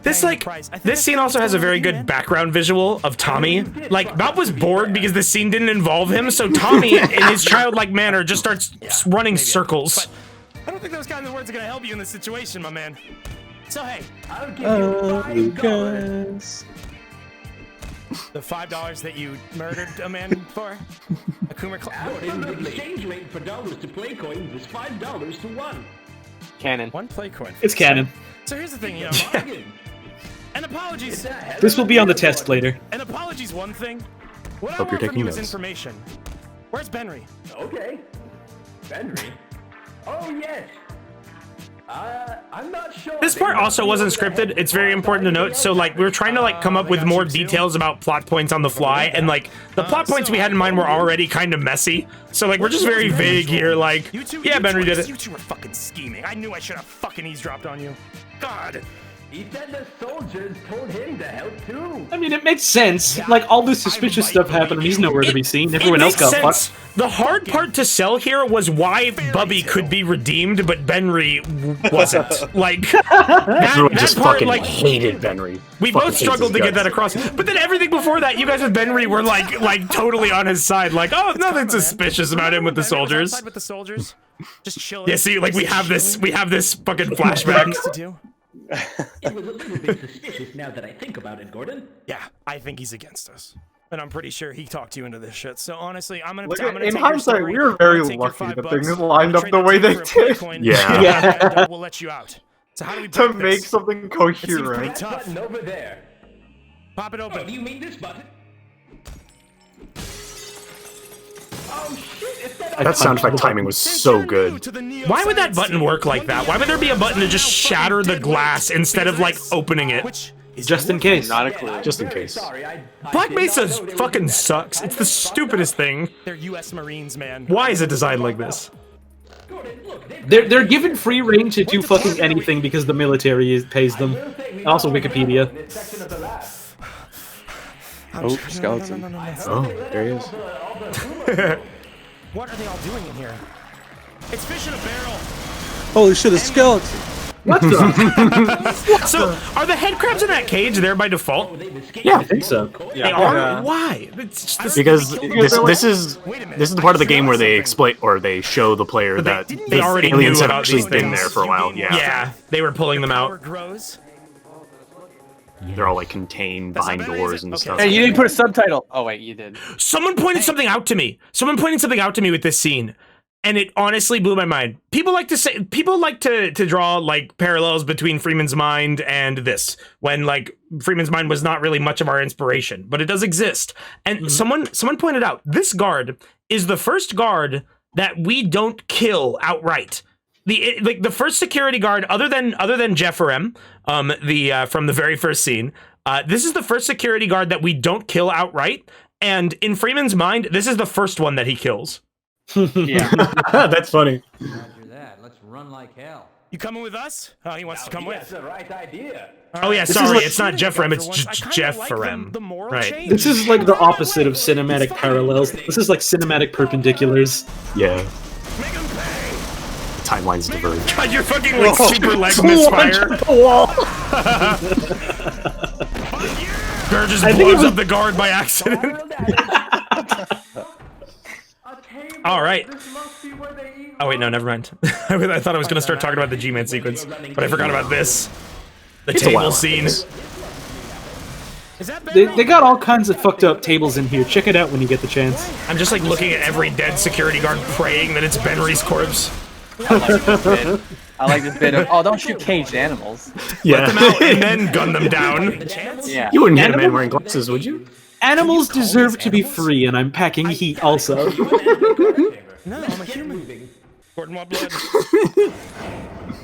This scene also has a very good background visual of Tommy. Like, Bob was bored because the scene didn't involve him, so Tommy, in his childlike manner, just starts running circles. I don't think those kinds of words are gonna help you in this situation, my man. So hey, I'll give you $5. the $5 that you murdered a man for? A Coomer The exchange rate for dollars to play coins is $5 to 1. canon. One play coin. It's canon. So here's the thing, you know. And apologies. This will be on the test later. And apologies, one thing. What Hope I you're want from taking you is notes. information. Where's Benry? Okay. Benry? Oh, yes. I'm not sure. This part also wasn't scripted. It's very important to note. So, like, we were trying to, like, come up with more details about plot points on the fly, and, like, the plot points we had in mind were already kind of messy. So, like, we're just very vague here, like, yeah, Benry did it. You two were fucking scheming. I knew I should have fucking eavesdropped on you. God. He said the soldiers told him to help too. I mean, it makes sense. Like, all this suspicious stuff happened and he's nowhere to be seen. Everyone else makes got sense. fucked. The hard part to sell here was why Bubby could be redeemed, but Benry wasn't. Like, Everyone just part, fucking like, hated Benry. we Fucking both hates struggled his to get guts. that across. But then everything before that, you guys with Benry were like totally on his side. Like, oh, nothing suspicious about him with the soldiers. With the soldiers. Just chilling. Yeah, see, like we have this fucking flashback. to do. It was a little bit suspicious now that I think about it, Gordon. Yeah, I think he's against us. And I'm pretty sure he talked you into this shit. So honestly, I'm gonna Look, take in your hindsight, story, we were very I'm gonna take your lucky that $5, things I'm lined gonna up trade the that way to they you for a play did. coin, Yeah. and we'll let you out. So how do we To break make this? something It seems coherent. pretty tough. Button over there. Pop it Oh, open. do you mean this button? Oh shit! It said That sound effect timing was so good. Why would that button work like that? Why would there be a button to just shatter the glass instead of like opening it? Just in case. Not a clue. Just in case. Sorry, I Black did not Mesa know they were fucking doing that. sucks. It's the stupidest thing. They're U.S. Marines, man. Why is it designed like this? Gordon, look, they've They're given free reign to do fucking anything because the military pays them. And also Wikipedia. in this section of the lab. Oh, skeleton. Oh, there he is. What are they all doing in here? It's fish in a barrel. Holy shit, a skeleton! What the? So, are the head crabs in that cage there by default? Yeah, I think so. They are? Why? It's just this, because this is the part of the game where they exploit or they show the player that they the already aliens knew have about actually these been things. there for a while. Yeah, yeah, they were pulling them Power out. grows. they're all like contained behind doors and stuff. Hey, you didn't put a subtitle. Oh wait, you did. Someone pointed something out to me. Someone pointed something out to me with this scene, and it honestly blew my mind. People like to draw like parallels between Freeman's Mind and this, when like Freeman's Mind was not really much of our inspiration, but it does exist. And someone pointed out this guard is the first guard that we don't kill outright. The first security guard, other than Jefferem, from the very first scene, this is the first security guard that we don't kill outright. And in Freeman's Mind, this is the first one that he kills. Yeah. That's funny. Roger that. Let's run like hell. You coming with us? Oh, he wants to come That's with. the right idea. Oh yeah, This sorry, is it's not Jefferem, it's I kinda like Jefferem. the moral Right. change. This is like the opposite of cinematic parallels. This is like cinematic perpendiculars. Yeah, Make him pay. timelines diverge. God, you're fucking like super leg misfire. Gurr just blows up the guard by accident. All right. Oh wait, no, never mind. I thought I was gonna start talking about the G-Man sequence, but I forgot about this. The It's a table while. scene. They got all kinds of fucked up tables in here. Check it out when you get the chance. I'm just like looking at every dead security guard praying that it's Benry's corpse. I like this bit of, oh, don't shoot caged animals. Let them out and then gun them down. Yeah. You wouldn't hit a man wearing glasses, would you? Animals deserve to be free, and I'm packing heat also. No, I'm a human. Gordon, want blood?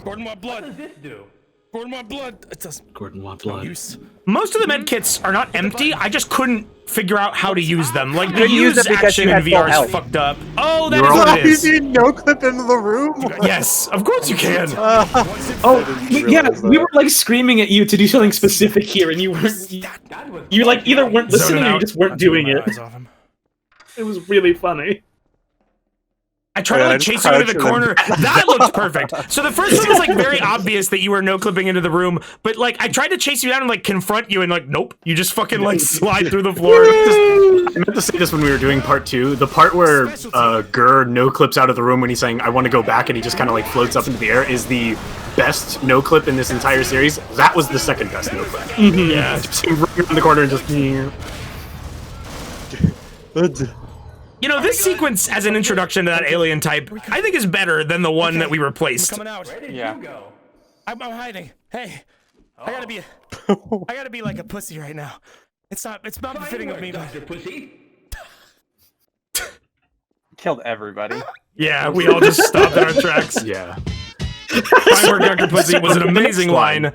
Gordon, want blood? What does this do? Gordon, want blood? It does. Gordon, want blood? Most of the med kits are not empty. I just couldn't figure out how to use them. Like the use use it because action you in had VR full is fucked up. Oh, that is what it is. You no clip into the room? Yes, of course you can. Yeah, we were like screaming at you to do something specific here, and you weren't. You like either weren't listening or you just weren't doing it. It was really funny. I tried to like chase you into the corner. That looked perfect. So the first one was like very obvious that you were no clipping into the room, but like I tried to chase you down and like confront you, and like nope, you just fucking like slide through the floor. I meant to say this when we were doing part 2. The part where Gur no clips out of the room when he's saying I want to go back, and he just kind of like floats up into the air is the best no clip in this entire series. That was the second best no clip. Yeah, just him right in the corner and just. You know, this sequence as an introduction to that alien type, I think is better than the one that we replaced. Coming out. Yeah. I'm hiding. Hey, I gotta be like a pussy right now. It's not befitting of me, but Killed everybody. Yeah, we all just stopped in our tracks. Yeah. Fine work, Dr. Pussy was an amazing line.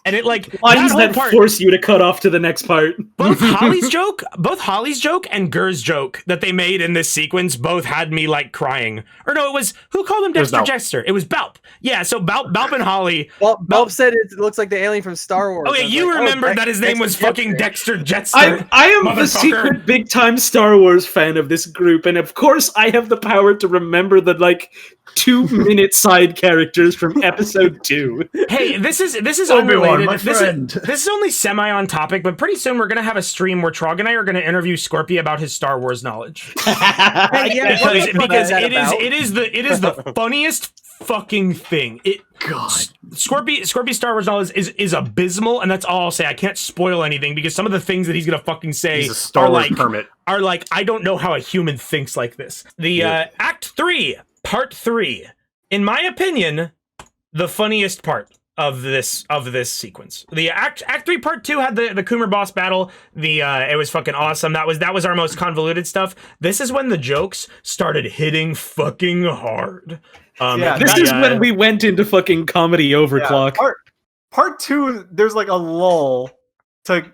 And it like Lines that that part, force you to cut off to the next part. both Holly's joke and Gur's joke that they made in this sequence both had me like crying. Or no, it was who called him Dexter Jester? It was Balp. Yeah, so Balp and Holly. Well, Balp said it looks like the alien from Star Wars. Oh yeah, you remember that his name was fucking Dexter Jester. I am the secret big time Star Wars fan of this group, and of course I have the power to remember the like 2-minute side characters from episode 2. Hey, this is Obi-Wan, unrelated. my friend. This is only semi on topic, but pretty soon we're gonna have a stream where Trog and I are gonna interview Scorpy about his Star Wars knowledge. because it is the funniest fucking thing. Scorpy's Star Wars knowledge is abysmal, and that's all I'll say. I can't spoil anything because some of the things that he's gonna fucking say He's a Star Wars permit. are like I don't know how a human thinks like this. The Act 3, Part 3, in my opinion, the funniest part of this sequence. The Act 3 Part 2 had the Coomer boss battle. It was fucking awesome. That was our most convoluted stuff. This is when the jokes started hitting fucking hard. This is when we went into fucking comedy overclock. Part 2, there's like a lull to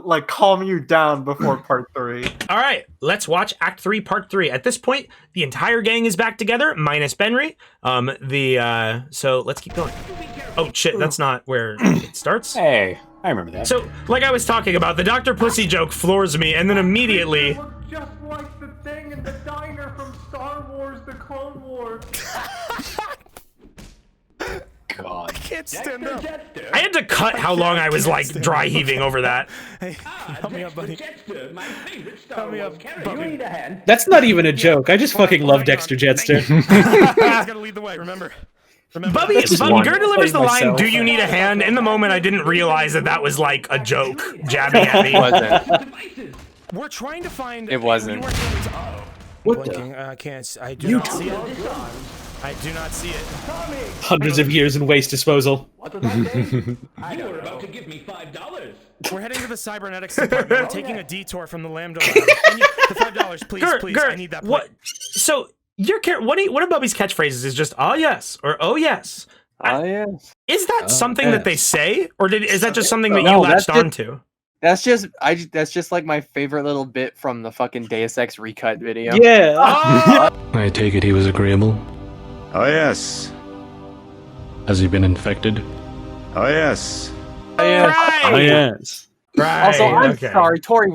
like calm you down before part 3. All right, let's watch Act 3, Part 3. At this point, the entire gang is back together, minus Benry. So let's keep going. Oh shit, that's not where it starts. Hey, I remember that. So, like I was talking about, the Dr. Pussy joke floors me, and then immediately. Just like the thing in the diner from Star Wars: The Clone Wars. God. I can't stand up. I had to cut how long I was like dry heaving over that. Hey, help me up, buddy. Help me up, buddy. That's not even a joke. I just fucking love Dexter Jetster. He's gotta lead the way. Remember. Bubby Gur delivers the line, "Do you need a hand?" In the moment, I didn't realize that was like a joke jabbing at me. It wasn't. We're trying to find. It wasn't. What the? I can't. I do not see it. I do not see it. Hundreds of years in waste disposal. What did I say? You were about to give me $5. We're heading to the cybernetics department. We're taking a detour from the Lambda lab. The $5, please, please. Gur, I need that. What? So one of Bubby's catchphrases is just "oh yes" or "oh yes." Oh yes. Is that something that they say, or is that just something that you latched onto? That's just like my favorite little bit from the fucking Deus Ex recut video. Yeah. I take it he was agreeable. Oh yes. Has he been infected? Oh yes. Oh yes. Right. Also, I'm sorry, Tori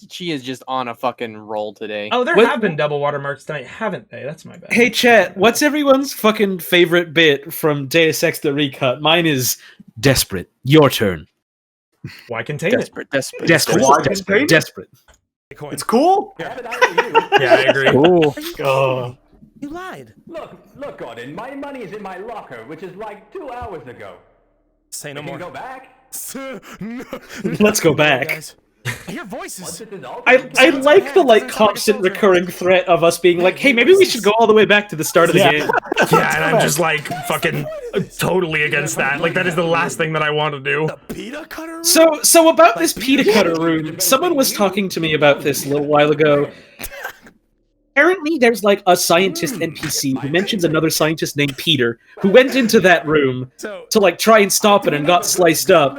she is just on a fucking roll today. Oh, there have been double watermarks tonight, haven't they? That's my bad. Hey chat, what's everyone's fucking favorite bit from Deus Ex the Recut? Mine is desperate. Your turn. Why contain Desperate. Desperate. It's cool. Yeah, I agree. Cool. Oh. You lied. Look, Gordon. My money is in my locker, which is like 2 hours ago. Say no Can more. you go back? Let's go back. I hear voices. I like the like constant recurring threat of us being like, hey, maybe we should go all the way back to the start of the game. Yeah, and I'm just like fucking totally against that. Like that is the last thing that I want to do. So about this pita cutter room, someone was talking to me about this a little while ago. Apparently, there's like a scientist NPC who mentions another scientist named Peter who went into that room to like try and stop it and got sliced up.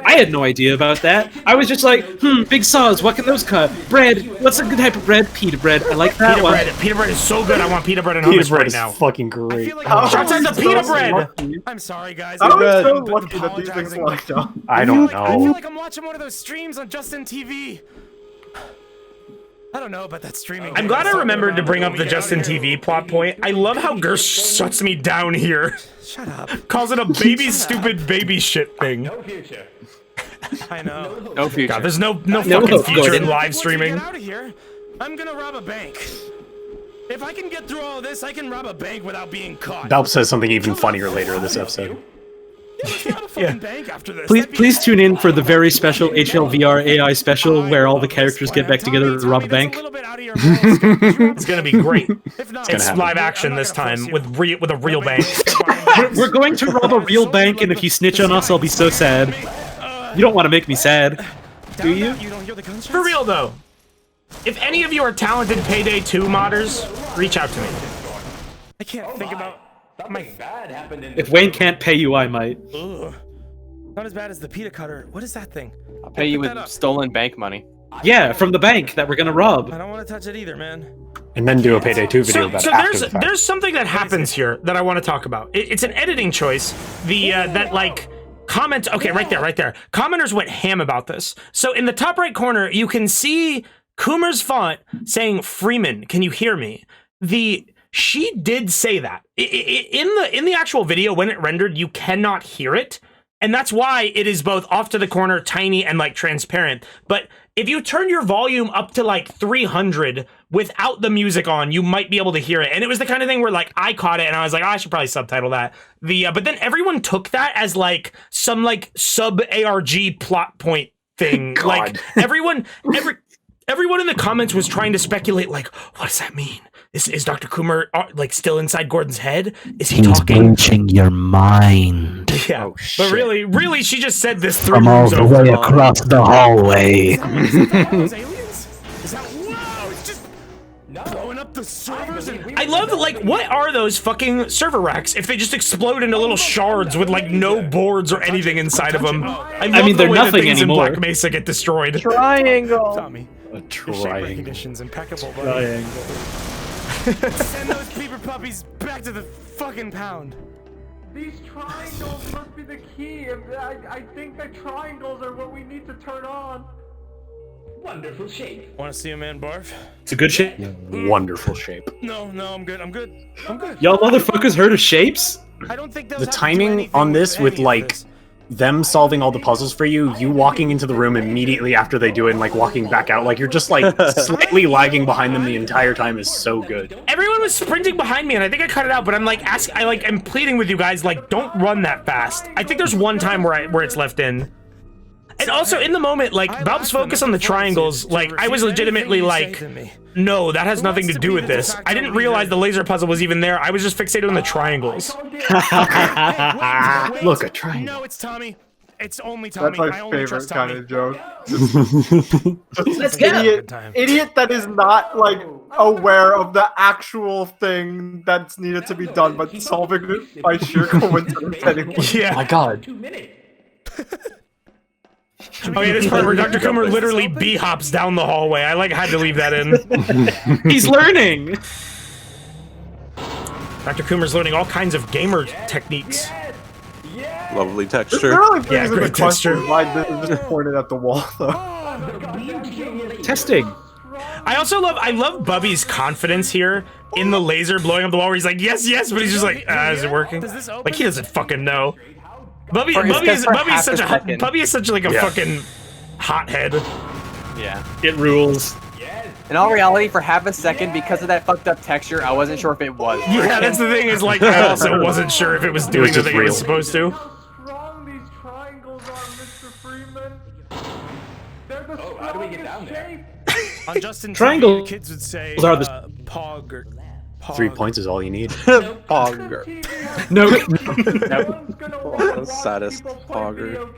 I had no idea about that. I was just like, big saws, what can those cut? Bread, what's a good type of bread? Pita bread. I like that one. Pita bread is so good. I want pita bread and Pita hummus bread right is now. fucking great. Shots out to pita bread. I'm sorry, guys. I was I'm so lucky that these things locked up. I don't I feel know. like I'm watching one of those streams on Justin TV. I don't know about that streaming. I'm glad I remembered to bring up the Justin TV plot point. I love how Gersh shuts me down here. Shut up. Calls it a baby stupid baby shit thing. No future. I know. No future. God, there's no fucking future in live streaming. Get out of here. I'm gonna rob a bank. If I can get through all this, I can rob a bank without being caught. Balp says something even funnier later in this episode. Please tune in for the very special HLVR AI special where all the characters get back together to rob a bank. It's gonna be great. It's live action this time with a real bank. We're going to rob a real bank, and if you snitch on us, I'll be so sad. You don't want to make me sad, do you? For real though, if any of you are talented Payday 2 modders, reach out to me. I can't think about. Something bad happened in If Wayne can't pay you, I might. Ugh. Not as bad as the pita cutter. What is that thing? I'll pay you with stolen bank money. Yeah, from the bank that we're gonna rob. I don't want to touch it either, man. And then do a Payday 2 video about it after the fact. There's something that happens here that I want to talk about. It's an editing choice. The that like comment. Okay, right there. Commenters went ham about this. So in the top right corner, you can see Coomer's font saying Freeman. Can you hear me? She did say that in the actual video when it rendered. You cannot hear it, and that's why it is both off to the corner, tiny, and like transparent. But if you turn your volume up to like 300 without the music on, you might be able to hear it. And it was the kind of thing where like I caught it and I was like, oh, I should probably subtitle that. But then everyone took that as like some like sub ARG plot point thing. Like everyone in the comments was trying to speculate like, what does that mean? Is Dr. Coomer like still inside Gordon's head? Is he talking? Entering your mind. Yeah, but really, she just said this 3 From all rooms the over. way across the hallway. Blowing up the servers and I love like what are those fucking server racks if they just explode into little shards with like no boards or anything inside of them? I mean, they're the way that nothing things anymore. in Black Mesa get destroyed. Triangle. Tommy. A Your shape recognition's impeccable, buddy. Send those peeper puppies back to the fucking pound. These triangles must be the key. I think the triangles are what we need to turn on. wonderful shape. Want to see a man barf? It's a good shape. Wonderful shape. No, I'm good. Y'all motherfuckers heard of shapes? I don't think The timing on this with like them solving all the puzzles for you walking into the room immediately after they do it and like walking back out, like you're just like slightly lagging behind them the entire time is so good. Everyone was sprinting behind me and I think I cut it out, but I'm like I'm pleading with you guys, like don't run that fast. I think there's one time where it's left in. And also in the moment, like Balb's focus on the triangles, like I was legitimately like, no, that has nothing to do with this. I didn't realize the laser puzzle was even there. I was just fixated on the triangles. Look, a triangle. No, it's Tommy. It's only Tommy. That's my I only favorite trust kind Tommy. of joke. Let's get Idiot that is not like aware of the actual thing that's needed to be done, but solving it by sheer coincidence anyway. Yeah. My God. Oh yeah, this part where Dr. Coomer literally bee-hops down the hallway. I like had to leave that in. He's learning! Dr. Coomer's learning all kinds of gamer techniques. Lovely texture. Yeah, great texture. Why this is just pointed at the wall though. Testing. I love Bubby's confidence here in the laser blowing up the wall where he's like, yes, but he's just like, is it working? Like he doesn't fucking know. Bubby is such like a fucking hothead. Yeah. It rules. In all reality, for half a second, because of that fucked up texture, I wasn't sure if it was. Yeah, that's the thing is like I also wasn't sure if it was doing the thing it was supposed to. Wrong these triangles on Mr. Freeman. They're the do we get down there? On Justin Triangle TV, the kids would say are the- pog or 3 points is all you need. Pogger. No. Saddest pogger.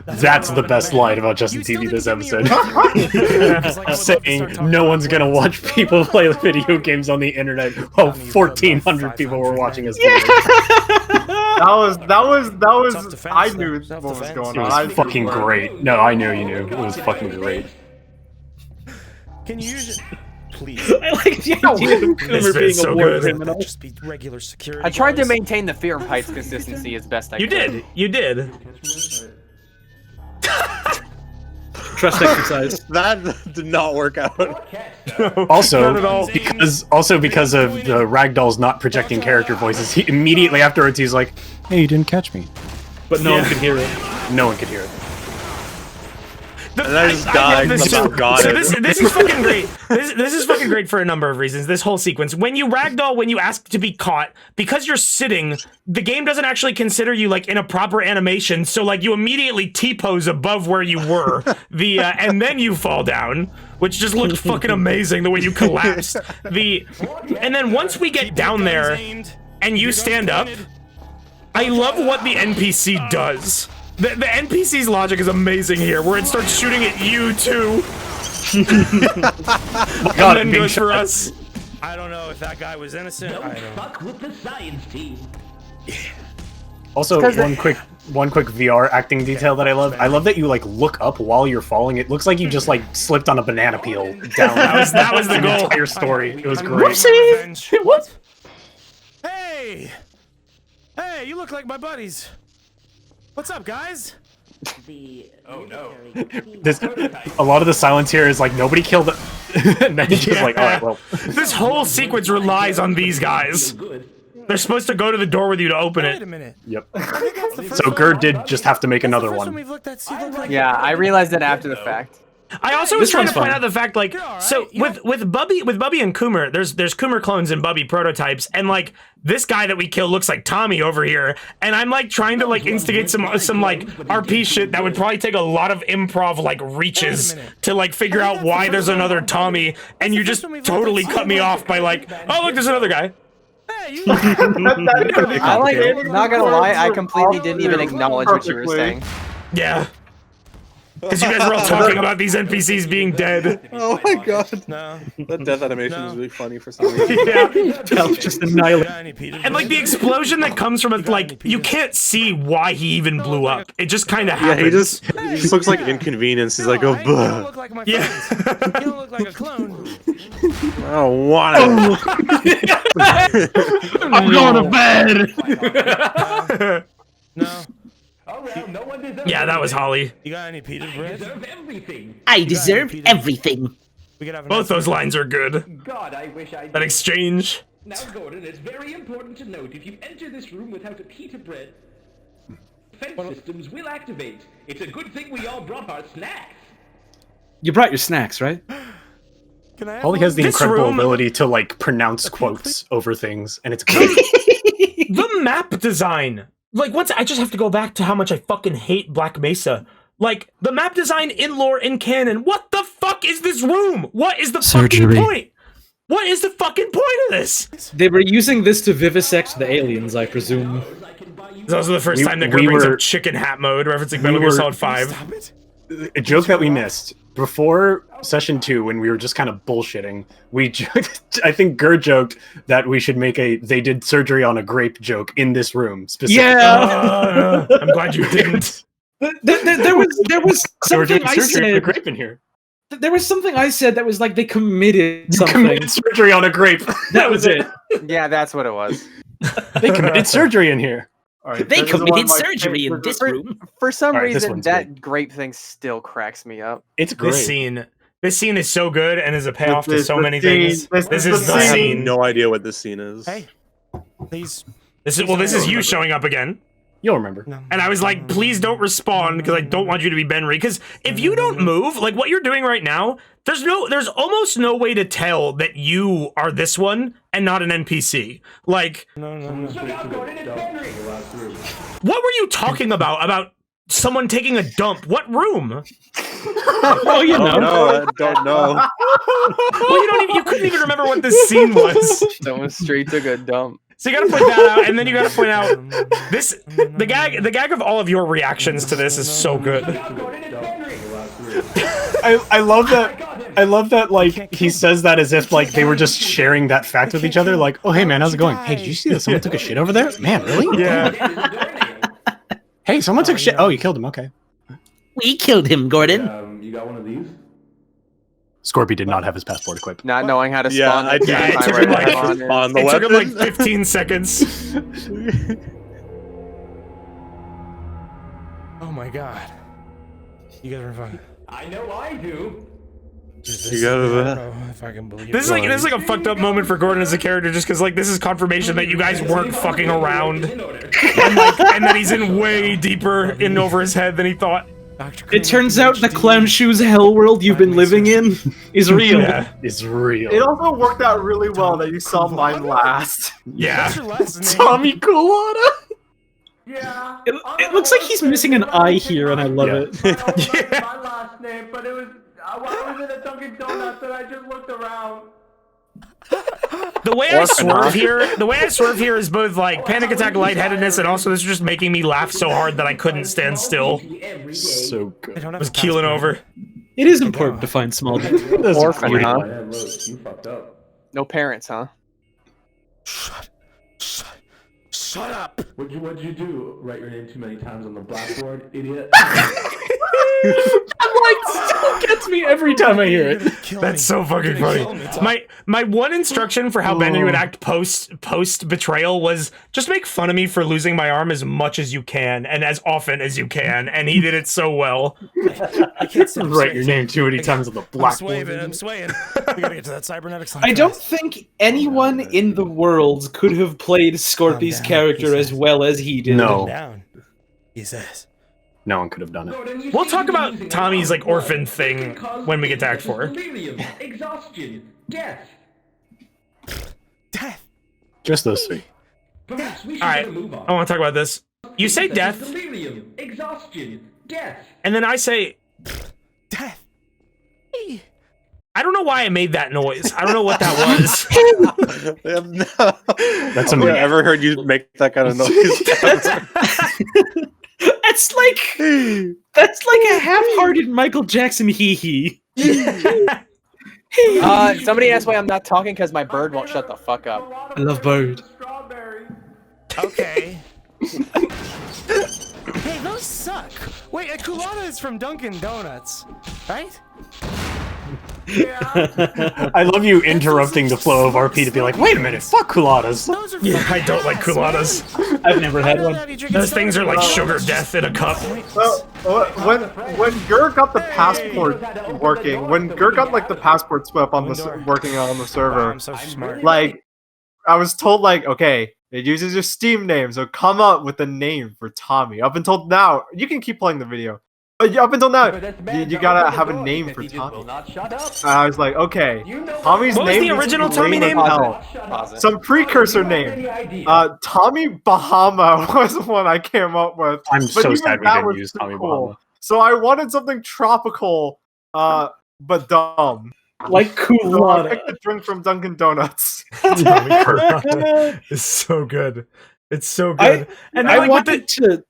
That's the best line about Justin TV this episode. Saying no one's gonna watch people play video games on the internet. Oh, 1,400 people were watching us. That was. I knew what was going It on. was fucking great. No, I knew you knew. It was fucking great. Can you use it? Please. I like the idea of Coomer being a war criminal. Just be regular security. I tried to guards. maintain the Fear of Heights consistency as best I You could. did. You did. Trust exercise. That did not work out. Also, because of the ragdolls not projecting character voices, he immediately afterwards he's like, "Hey, you didn't catch me," but no one could hear it. No one could hear it. And I just died. So this is fucking great. This is fucking great for a number of reasons. This whole sequence, when you ragdoll, when you ask to be caught, because you're sitting, the game doesn't actually consider you like in a proper animation. So like you immediately T-pose above where you were, and then you fall down, which just looked fucking amazing the way you collapsed. And then once we get down there and you stand up, I love what the NPC does. The NPC's logic is amazing here, where it starts shooting at you too. God, and then goes for shot. us. I don't know if that guy was innocent. I don't Fuck with the science team. Also, one quick VR acting detail that I love. I love that you like look up while you're falling. It looks like you just like slipped on a banana peel down. that was the goal. Entire story. It was great. Whoopsie! What? Hey! Hey, you look like my buddies. What's up, guys? Oh no. A lot of the silence here is like nobody killed it. And then it's just like, all right, well. This whole sequence relies on these guys. They're supposed to go to the door with you to open it. Wait a minute. Yep. So Gerd did just have to make another one. Yeah, I realized that after the fact. I also was trying to point out the fact, like, so with Bubby and Coomer, there's Coomer clones and Bubby prototypes, and like this guy that we kill looks like Tommy over here, and I'm like trying to like instigate some like RP shit that would probably take a lot of improv like reaches to like figure out why there's another Tommy, and you just totally cut me off by like, oh look, there's another guy. I like it. Not gonna lie, I completely didn't even acknowledge what you were saying. Yeah. Because you guys were all talking about these NPCs being dead. Oh my god. No. That death animation is really funny for some reason. Yeah. Just annihilate. And like the explosion that comes from it, like you can't see why he even blew up. It just kind of happens. Yeah, he just looks like inconvenience. He's like, oh, buh. Yeah. You don't look like a clone. I don't want it. I'm going to bed. No. Yeah, that was Holly. You got any pita bread? I deserve everything. We could have Both those lines are good. God, I wish I That exchange. Now, Gordon, it's very important to note if you enter this room without a pita bread, defense systems will activate. It's a good thing we all brought our snacks. You brought your snacks, right? Holly has the incredible ability to like pronounce quotes over things, and it's great. The map design. Like, once I just have to go back to how much I fucking hate Black Mesa. Like, the map design in lore, in canon. What the fuck is this room? What is the fucking point? What is the fucking point of this? They were using this to vivisect the aliens, I presume. This is also the first time that Gert brings up chicken hat mode, referencing Metal Gear Solid 5. A joke that we missed. Before Session 2, when we were just kind of bullshitting, we joked, I think Gerd joked that we should make a "they did surgery on a grape" joke in this room specifically. Yeah! I'm glad you didn't. There was something I said. Grape in here. There was something I said that was like they committed something. Committed surgery on a grape. That was it. Yeah, that's what it was. They committed surgery in here. Right, they committed surgery in this room. For some Right, this reason, one's that grape thing still cracks me up. It's great. This scene is so good and is a payoff to so many things. This is the I have scene. no idea what this scene is. Hey, please. This is you showing up again. You'll remember. And I was like, please don't respond because I don't want you to be Benry. Because if you don't move, like what you're doing right now, there's almost no way to tell that you are this one and not an NPC. Like, what were you talking about? About someone taking a dump? What room? Well, you know. No, I don't know. Well, you couldn't even remember what this scene was. Someone straight took a dump. So you got to point that out, and then you got to point out this. The gag of all of your reactions to this is so good. I love that. I love that. Like he says that as if like they were just sharing that fact with each other. Like, oh hey man, how's it going? Hey, did you see that someone took a shit over there? Man, really? Yeah. Hey, someone took a shit. Oh, you killed him. Okay. We killed him, Gordon. You got one of these? Scorpy did not have his passport equipped. Not knowing how to Yeah, spawn. I did. Yeah, it took him like, on the it took him like weapon. 15 seconds. Oh my god. You guys are fun. I know I do. You got I it. don't know if I can believe This is like a fucked up moment for Gordon as a character, just because like this is confirmation that you guys weren't fucking around, and that he's in way deeper in over his head than he thought. It turns out the clown shoes hell world you've been living in is real. Yeah. It's real. It also worked out really well that you saw mine last. Yeah. What's your last name? Tommy Colada. Yeah. It looks like he's missing an eye here, and I love it. My last name, but it was I was in a Dunkin' Donuts and I just looked around. The way I swerve here is both like panic attack, lightheadedness, and also this is just making me laugh so hard that I couldn't stand still. So good. I was keeling over. It is important to find small details. Orphan, huh? Man, look, you fucked up. No parents, huh? Shut up! What'd you do? Write your name too many times on the blackboard, idiot? Still gets me every time I hear it. That's so fucking funny. My one instruction for how Benny would act post betrayal was just make fun of me for losing my arm as much as you can and as often as you can, and he did it so well. I can't stop Write your name too many times on the blackboard. I'm swaying. We gotta get to that cybernetics. I don't think anyone in the world could have played Scorpy's character as well as he did. No. Down. He says. No one could have done it. We'll talk about Tommy's like orphan thing when we get to Act 4. Delirium, exhaustion, death. Death. Just those three. Perhaps we should Alright, move on. I want to talk about this. You say death, Delirium, exhaustion, death. and then I say Death. I don't know why I made that noise. I don't know what that was. That's I've never ever heard you make that kind of noise. That's like a half-hearted Michael Jackson hee-hee. Somebody asked why I'm not talking because my bird won't shut the fuck up. I love bird. Okay. Hey, those suck. Wait, a culotta is from Dunkin' Donuts, right? I love you interrupting the flow of RP to be like, wait a minute, fuck culottes. Yeah, I don't like culottes. I've never had one. Those things are like sugar death in a cup. Well, when Gur got the passport working, when Gur got like the passport swap on the working on the server, I'm so smart. like I was told like, okay, it uses your Steam name, so come up with a name for Tommy. Up until now, you can keep playing the video. But up until now, you gotta have a name for Tommy. I was like, okay, Tommy's What was name the original is Tommy name? Some precursor name. Tommy Bahama was the one I came up with. I'm but so even sad we that didn't was use too Tommy cool. Bahama. So I wanted something tropical, but dumb. Like So I culotta. picked a drink from Dunkin' Donuts. It's so good. It's so good. And then, I like, wanted to.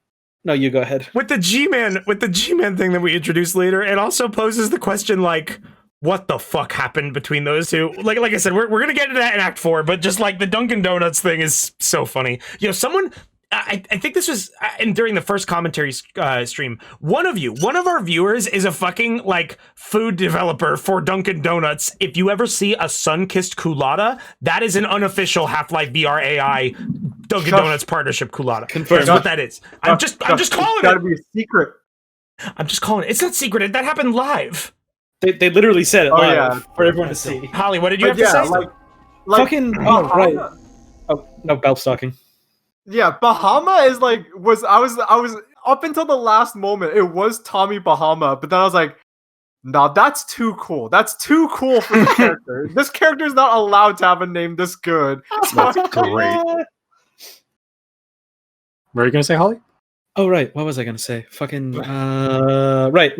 No, you go ahead. with the G-Man thing that we introduced later, it also poses the question like, what the fuck happened between those two? Like I said, we're gonna get into that in Act 4, but just like the Dunkin' Donuts thing is so funny. You know, someone. I think this was during the first commentary stream. One of our viewers is a fucking like food developer for Dunkin' Donuts. If you ever see a sun-kissed culotta, that is an unofficial Half-Life VR AI Dunkin' Donuts partnership culotta. That's what that is. I'm just calling It's gotta it. be a secret. I'm just calling it. It's not secret. That happened live. They literally said it Oh, live yeah. for everyone to see. Holly, what did you But have to say? like Fucking right. Oh no, Belf's talking. Yeah, Bahama is like I was up until the last moment. It was Tommy Bahama, but then I was like, no, that's too cool. That's too cool for the character. This character is not allowed to have a name this good. That's great. What are you gonna say, Holly? Oh right, what was I gonna say? Fucking right.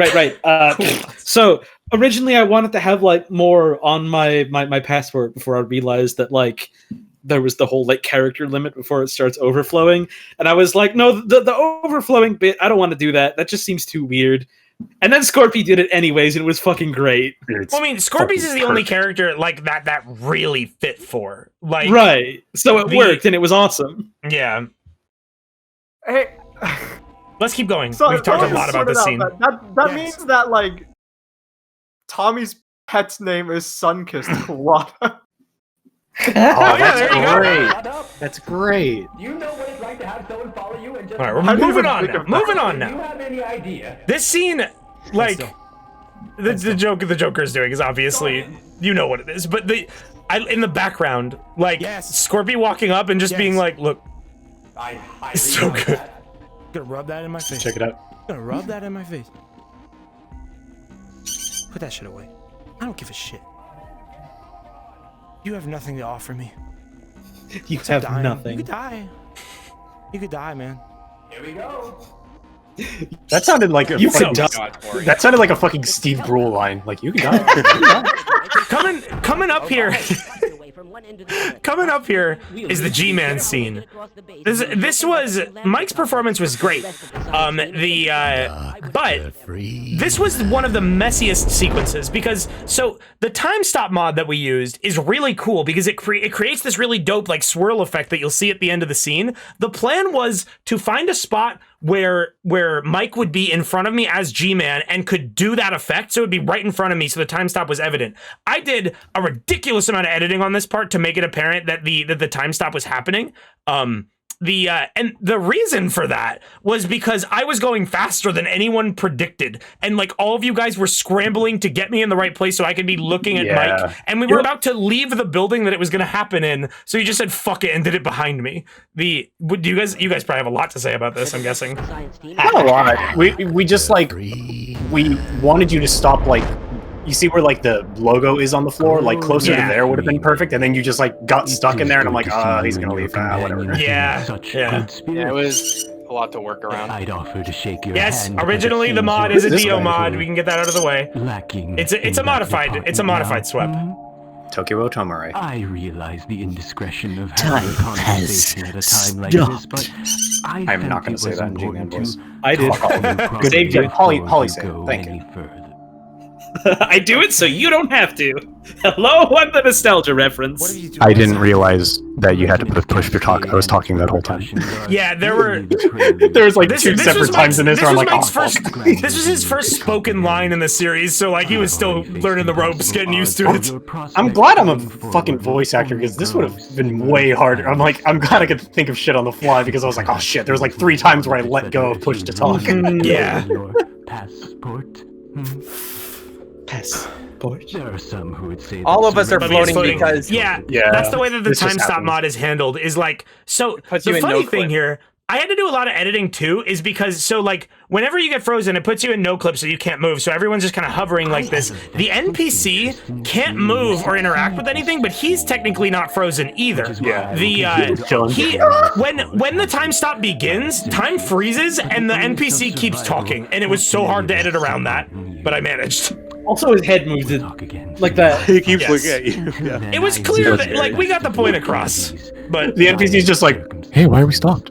So originally I wanted to have like more on my passport before I realized that like there was the whole like character limit before it starts overflowing, and I was like, no, the overflowing bit, I don't want to do that. That just seems too weird. And then Scorpy did it anyways, and it was fucking great. Well, I mean, Scorpius is the only character like that really fit for like right. So it worked, and it was awesome. Yeah. Hey, let's keep going. so We've talked a lot about this scene. That means that like Tommy's pet's name is Sunkissed Kawada. Yeah, there you go. That's great. You know what it's like to have someone follow you and just... All right, we're moving on now. Moving on Do you now. have any idea? This scene, like the joke the Joker's doing is obviously you know what it is, but in the background, like Scorpy walking up and just being like, "Look, it's so good." Gonna rub that in my face. Check it out. Gonna rub that in my face. Put that shit away. I don't give a shit. You have nothing to offer me. You Except have dying. nothing. You could die. You could die, man. Here we go. That sounded like a You fucking, could die. that sounded like a fucking Steve Brule line. Like you can die. Coming up here. Coming up here is the G-Man scene. This was Mike's performance was great. But this was one of the messiest sequences because the time stop mod that we used is really cool because it creates this really dope like swirl effect that you'll see at the end of the scene. The plan was to find a spot where Mike would be in front of me as G-Man and could do that effect, so it would be right in front of me, so the time stop was evident. I did a ridiculous amount of editing on this part to make it apparent that the time stop was happening. And the reason for that was because I was going faster than anyone predicted, and like all of you guys were scrambling to get me in the right place so I could be looking at Mike, and we were about to leave the building that it was going to happen in, so you just said fuck it and did it behind me. You guys probably have a lot to say about this, I'm guessing. Not a lot. We just like we wanted you to stop like. You see where like the logo is on the floor, like closer to there would have been perfect, and then you just like got stuck in there, and I'm like, he's gonna leave. Whatever. Yeah. It was a lot to work around. I'd offer to shake your Yes, hand, originally the mod is a Dio mod. We can get that out of the way. It's a modified swept. Tokyo Otomare. I realize the indiscretion of having a conversation at a time like this, but I'm not going to say that in G-Man voice. I did. Good job. Holly said it. Thank you. I do it so you don't have to. Hello, I'm the nostalgia reference. I didn't realize that you had to put a push to talk. I was talking that whole time. Yeah, there was like two separate times in this where I'm like, this was his first spoken line in the series, so like he was still learning the ropes, getting used to it. I'm glad I'm a fucking voice actor because this would have been way harder. I'm glad I could think of shit on the fly because I was like, oh shit, there was like 3 times where I let go of push to talk. Yeah. Passport. Passport. There are some who would say all of us are floating because that's the way that the time stop mod is handled. Is like the funny thing here. I had to do a lot of editing too, is because like whenever you get frozen, it puts you in no clip so you can't move. So everyone's just kind of hovering like this. The NPC can't move or interact with anything, but he's technically not frozen either. When the time stop begins, time freezes and the NPC keeps talking, and it was so hard to edit around that, but I managed. Also, his head moved like that. He keeps looking at you. Yeah. It was clear that like we got the point across, but the NPC's just like, hey, why are we stopped?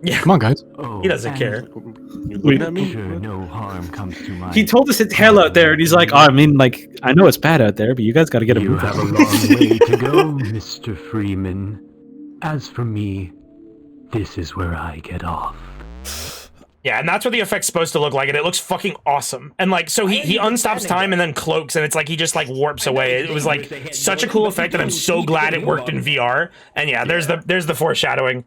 Yeah, come on, guys. He doesn't care. No harm comes to mind. He told us it's hell out there, and he's like, I mean, like, I know it's bad out there, but you guys got to get a move. You have a long way to go, Mr. Freeman. As for me, this is where I get off. Yeah, and that's what the effect's supposed to look like, and it looks fucking awesome. And like, so he unstops time and then cloaks, and it's like he just like warps away. It was like such a cool effect, and I'm so glad it worked in VR. And yeah, there's the foreshadowing.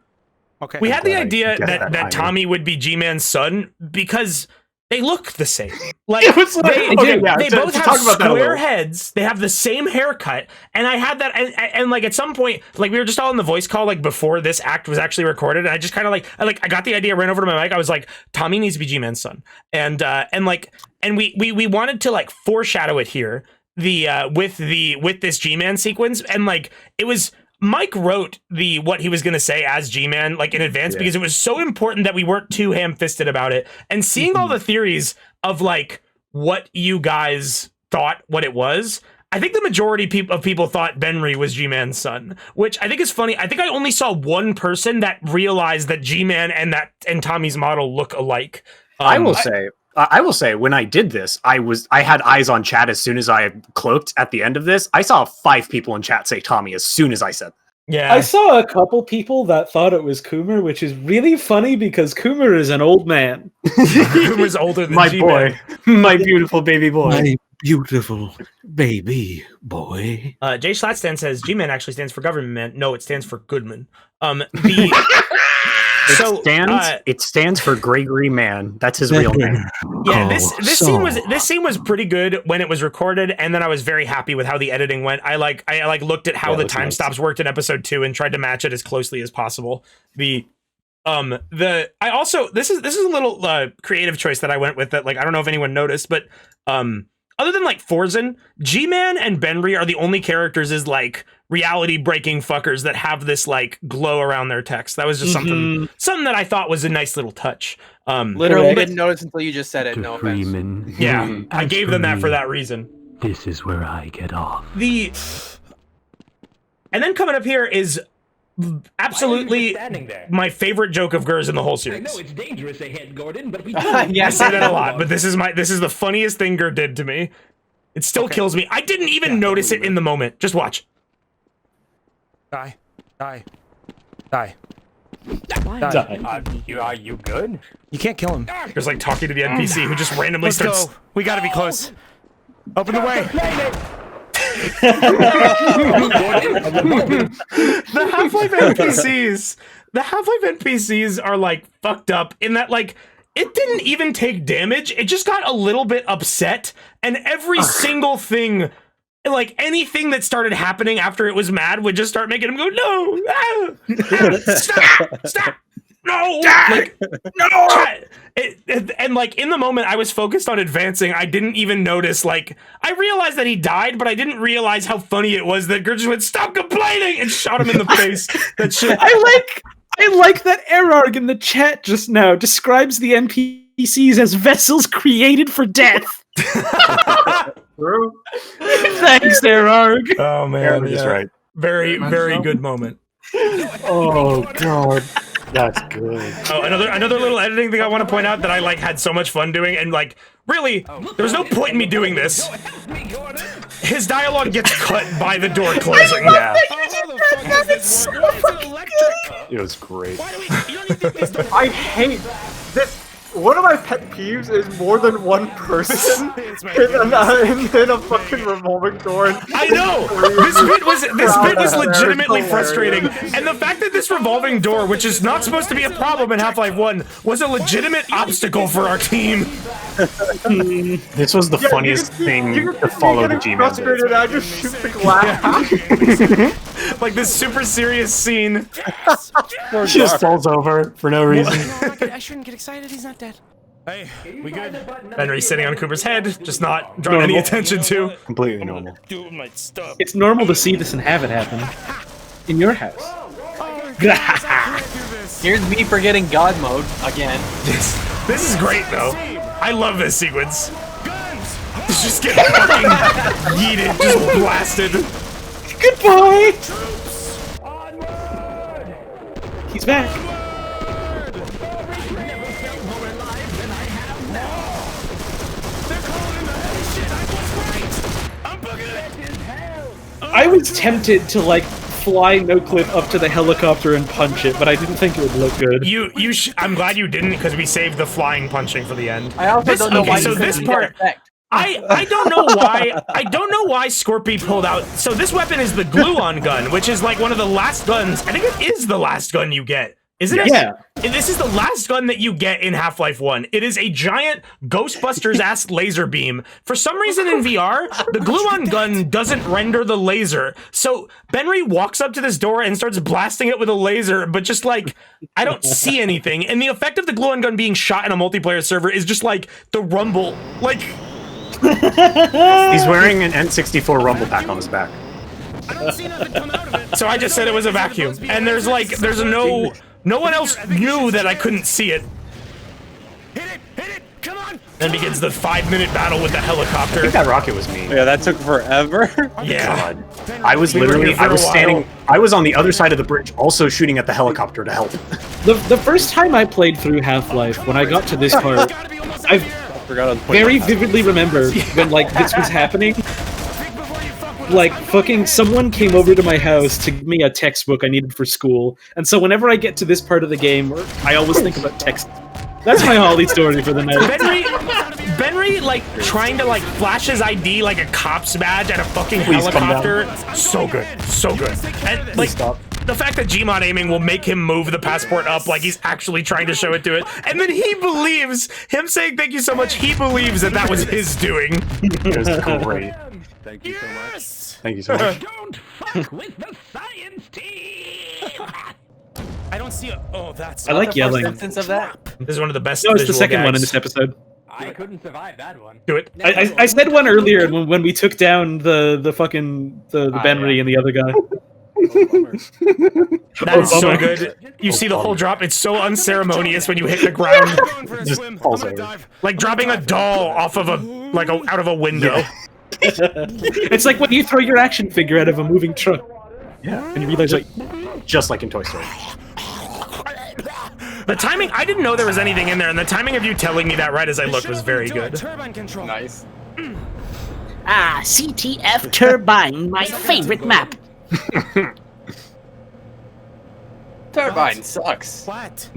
Okay. We had the idea that Tommy would be G-Man's son because they look the same. Like, they both have square heads. They have the same haircut. And I had that, and like at some point, like we were just all in the voice call, like before this act was actually recorded. And I just kind of I got the idea, ran over to my mic. I was like, Tommy needs to be G-Man's son. And we wanted to like foreshadow it here with this G-Man sequence. And like, it was Mike wrote what he was going to say as G-Man like in advance because it was so important that we weren't too ham-fisted about it. And seeing all the theories of like what you guys thought what it was, I think the majority of people thought Benry was G-Man's son, which I think is funny. I think I only saw one person that realized that G-Man and Tommy's model look alike. I will say, when I did this, I had eyes on chat as soon as I cloaked at the end of this. I saw 5 people in chat say Tommy as soon as I said that. Yeah, I saw a couple people that thought it was Coomer, which is really funny because Coomer is an old man. Coomer's older than my G-Man. boy, my beautiful baby boy. My beautiful baby boy. Jay Schlatstan says G-Man actually stands for government man. No, it stands for Goodman. It stands for Gregory Man. That's his real name. Yeah, this scene was pretty good when it was recorded, and then I was very happy with how the editing went. I looked at how the time stops worked in episode 2 and tried to match it as closely as possible. This is a little creative choice that I went with that, like, I don't know if anyone noticed, but other than like Forzen, G-Man and Benry are the only characters as like reality breaking fuckers that have this like glow around their text. That was just something that I thought was a nice little touch. Literally didn't notice until you just said it. No offense. Yeah, I gave them that for that reason. This is where I get off. And then coming up here is absolutely my favorite joke of Gur's in the whole series. I know it's dangerous ahead, Gordon, but we I say that a lot, but this is the funniest thing Gur did to me. It still kills me. I didn't even notice it in the moment. Just watch. Die. Die. Are you good? You can't kill him. There's like talking to the NPC who just randomly starts. Go. We gotta be close. Open the way. The Half-Life NPCs are like fucked up in that like it didn't even take damage. It just got a little bit upset, and every single thing, like anything that started happening after it was mad, would just start making him go, no, stop, no, like, no. And like in the moment I was focused on advancing, I didn't even notice, like, I realized that he died, but I didn't realize how funny it was that Gur just went, stop complaining, and shot him in the face. That shit. I like that Erarg in the chat just now describes the NPCs as vessels created for death. Thanks, Erarg. Oh man, That's right. Very good moment. Oh god. That's good. Oh, another little editing thing I want to point out that I like had so much fun doing, and like really, there was no point in me doing this. His dialogue gets cut by the door closing. Yeah. It's so fucking good. It was great. I hate this. One of my pet peeves is more than one person in a fucking revolving door. I know! This bit was legitimately frustrating. And the fact that this revolving door, which is not supposed to be a problem in Half-Life 1, was a legitimate obstacle for our team. This was the funniest thing to follow the G-Man. Frustrated, I just shoot the glass. Like this super serious scene. She just falls over for no reason. I shouldn't get excited. He's not dead. Hey, we good? Henry's sitting on Cooper's head, just not drawing any attention to. Completely normal. Doing my stuff. It's normal to see this and have it happen in your house. Here's me forgetting God mode again. This is great though. I love this sequence. It's just getting fucking yeeted, just blasted. Goodbye. He's back. I was tempted to like fly no clip up to the helicopter and punch it, but I didn't think it would look good. I'm glad you didn't, because we saved the flying punching for the end. I also don't know why. So this part, I don't know why. I don't know why Scorpy pulled out. So this weapon is the glue-on gun, which is like one of the last guns. I think it is the last gun you get. Isn't it? Yeah. This is the last gun that you get in Half-Life 1. It is a giant Ghostbusters-ass laser beam. For some reason in VR, the glue-on gun doesn't render the laser. So Benry walks up to this door and starts blasting it with a laser, but just like, I don't see anything. And the effect of the glue-on gun being shot in a multiplayer server is just like the rumble. Like... He's wearing an N64 rumble pack on his back. I don't see nothing come out of it. So I just said it was a vacuum, and there's no one else knew that I couldn't see it. Then begins the 5-minute battle with the helicopter. I think that rocket was me. Yeah, that took forever. Yeah. God. I was literally, I was on the other side of the bridge also shooting at the helicopter to help. The first time I played through Half-Life, when I got to this part, I very vividly remember when, like, this was happening. Like, fucking someone came over to my house to give me a textbook I needed for school, and so whenever I get to this part of the game, I always think about text. That's my Holly story for the night. Benry, like, trying to, like, flash his ID like a cop's badge at a fucking helicopter. So good. So good. And, like, the fact that Gmod aiming will make him move the passport up like he's actually trying to show it to it. And then he believes, him saying thank you so much, he believes that was his doing. It was great. Thank you so much. Thank you so much. Don't fuck with the science team! I don't see a. Oh, that's. I like yelling. Instance of that. This is one of the best. No, it's the visual second one gags. in this episode. I couldn't survive that one. Do it. I said one earlier when we took down the fucking the Benry and the other guy. That is so good. You see the whole drop. It's so unceremonious when you hit the ground. Just falls over. Like dropping a doll off of out of a window. Yeah. It's like when you throw your action figure out of a moving truck. Yeah. And you realize, like, just like in Toy Story. The timing, I didn't know there was anything in there, and the timing of you telling me that right as I looked was very good. Nice. Ah, CTF Turbine, my favorite map. Turbine sucks. What?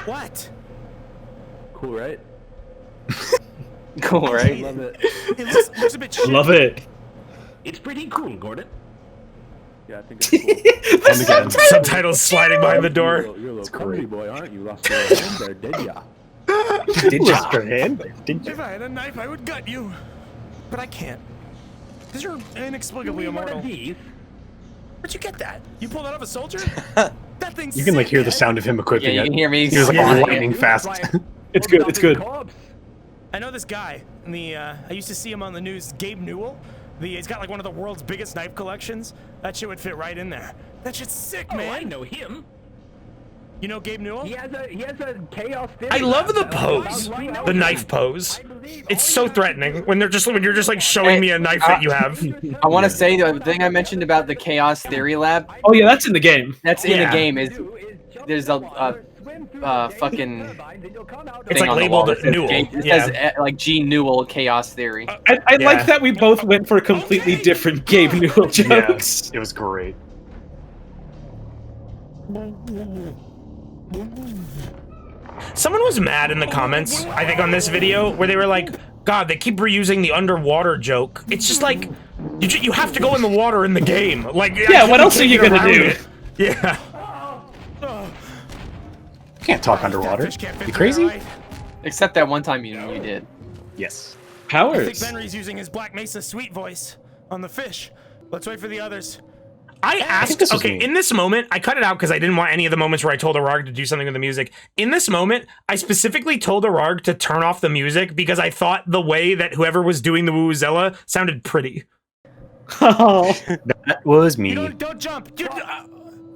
What? Cool, right? Cool, right? Love it. It looks a bit shit. Love it. It's pretty cool, Gordon. Yeah, I think it's cool. And again, Subtitles sliding behind the door. You're a little country boy, aren't you? Lost your hand there, did ya? did you? Lost your hand? Did you? If I had a knife, I would gut you. But I can't. Because you're inexplicably immortal. Where'd you get that? You pulled that off a soldier? That thing's You can like sick, hear the man. sound of him equipping Yeah, you it. can hear me. He was like Yeah. lightning fast. It's good. It's good. I know this guy. In the I used to see him on the news. Gabe Newell. He's got like one of the world's biggest knife collections. That shit would fit right in there. That shit's sick, man. I know him. You know Gabe Newell? He has a chaos theory. I love the pose, the knife pose. It's so threatening when you're just like showing me a knife that you have. I want to say the thing I mentioned about the Chaos Theory Lab. Oh yeah, that's in the game. That's in the game. There's a fucking. It's thing like on the wall labeled that says Newell. It says like G Newell Chaos Theory. I like that we both went for completely different Gabe Newell jokes. It was great. Someone was mad in the comments, I think, on this video, where they were like, God, they keep reusing the underwater joke. It's just like, you have to go in the water in the game. Like, yeah, what else are you gonna do? It. Yeah. You can't talk underwater. You crazy? Except that one time you did. Yes. I think Powers. Benry's using his Black Mesa sweet voice on the fish. Let's wait for the others. I asked, okay, in this moment, I cut it out because I didn't want any of the moments where I told Ararg to do something with the music. In this moment, I specifically told Ararg to turn off the music because I thought the way that whoever was doing the Woo-Zella sounded pretty. Oh. That was me. Don't jump.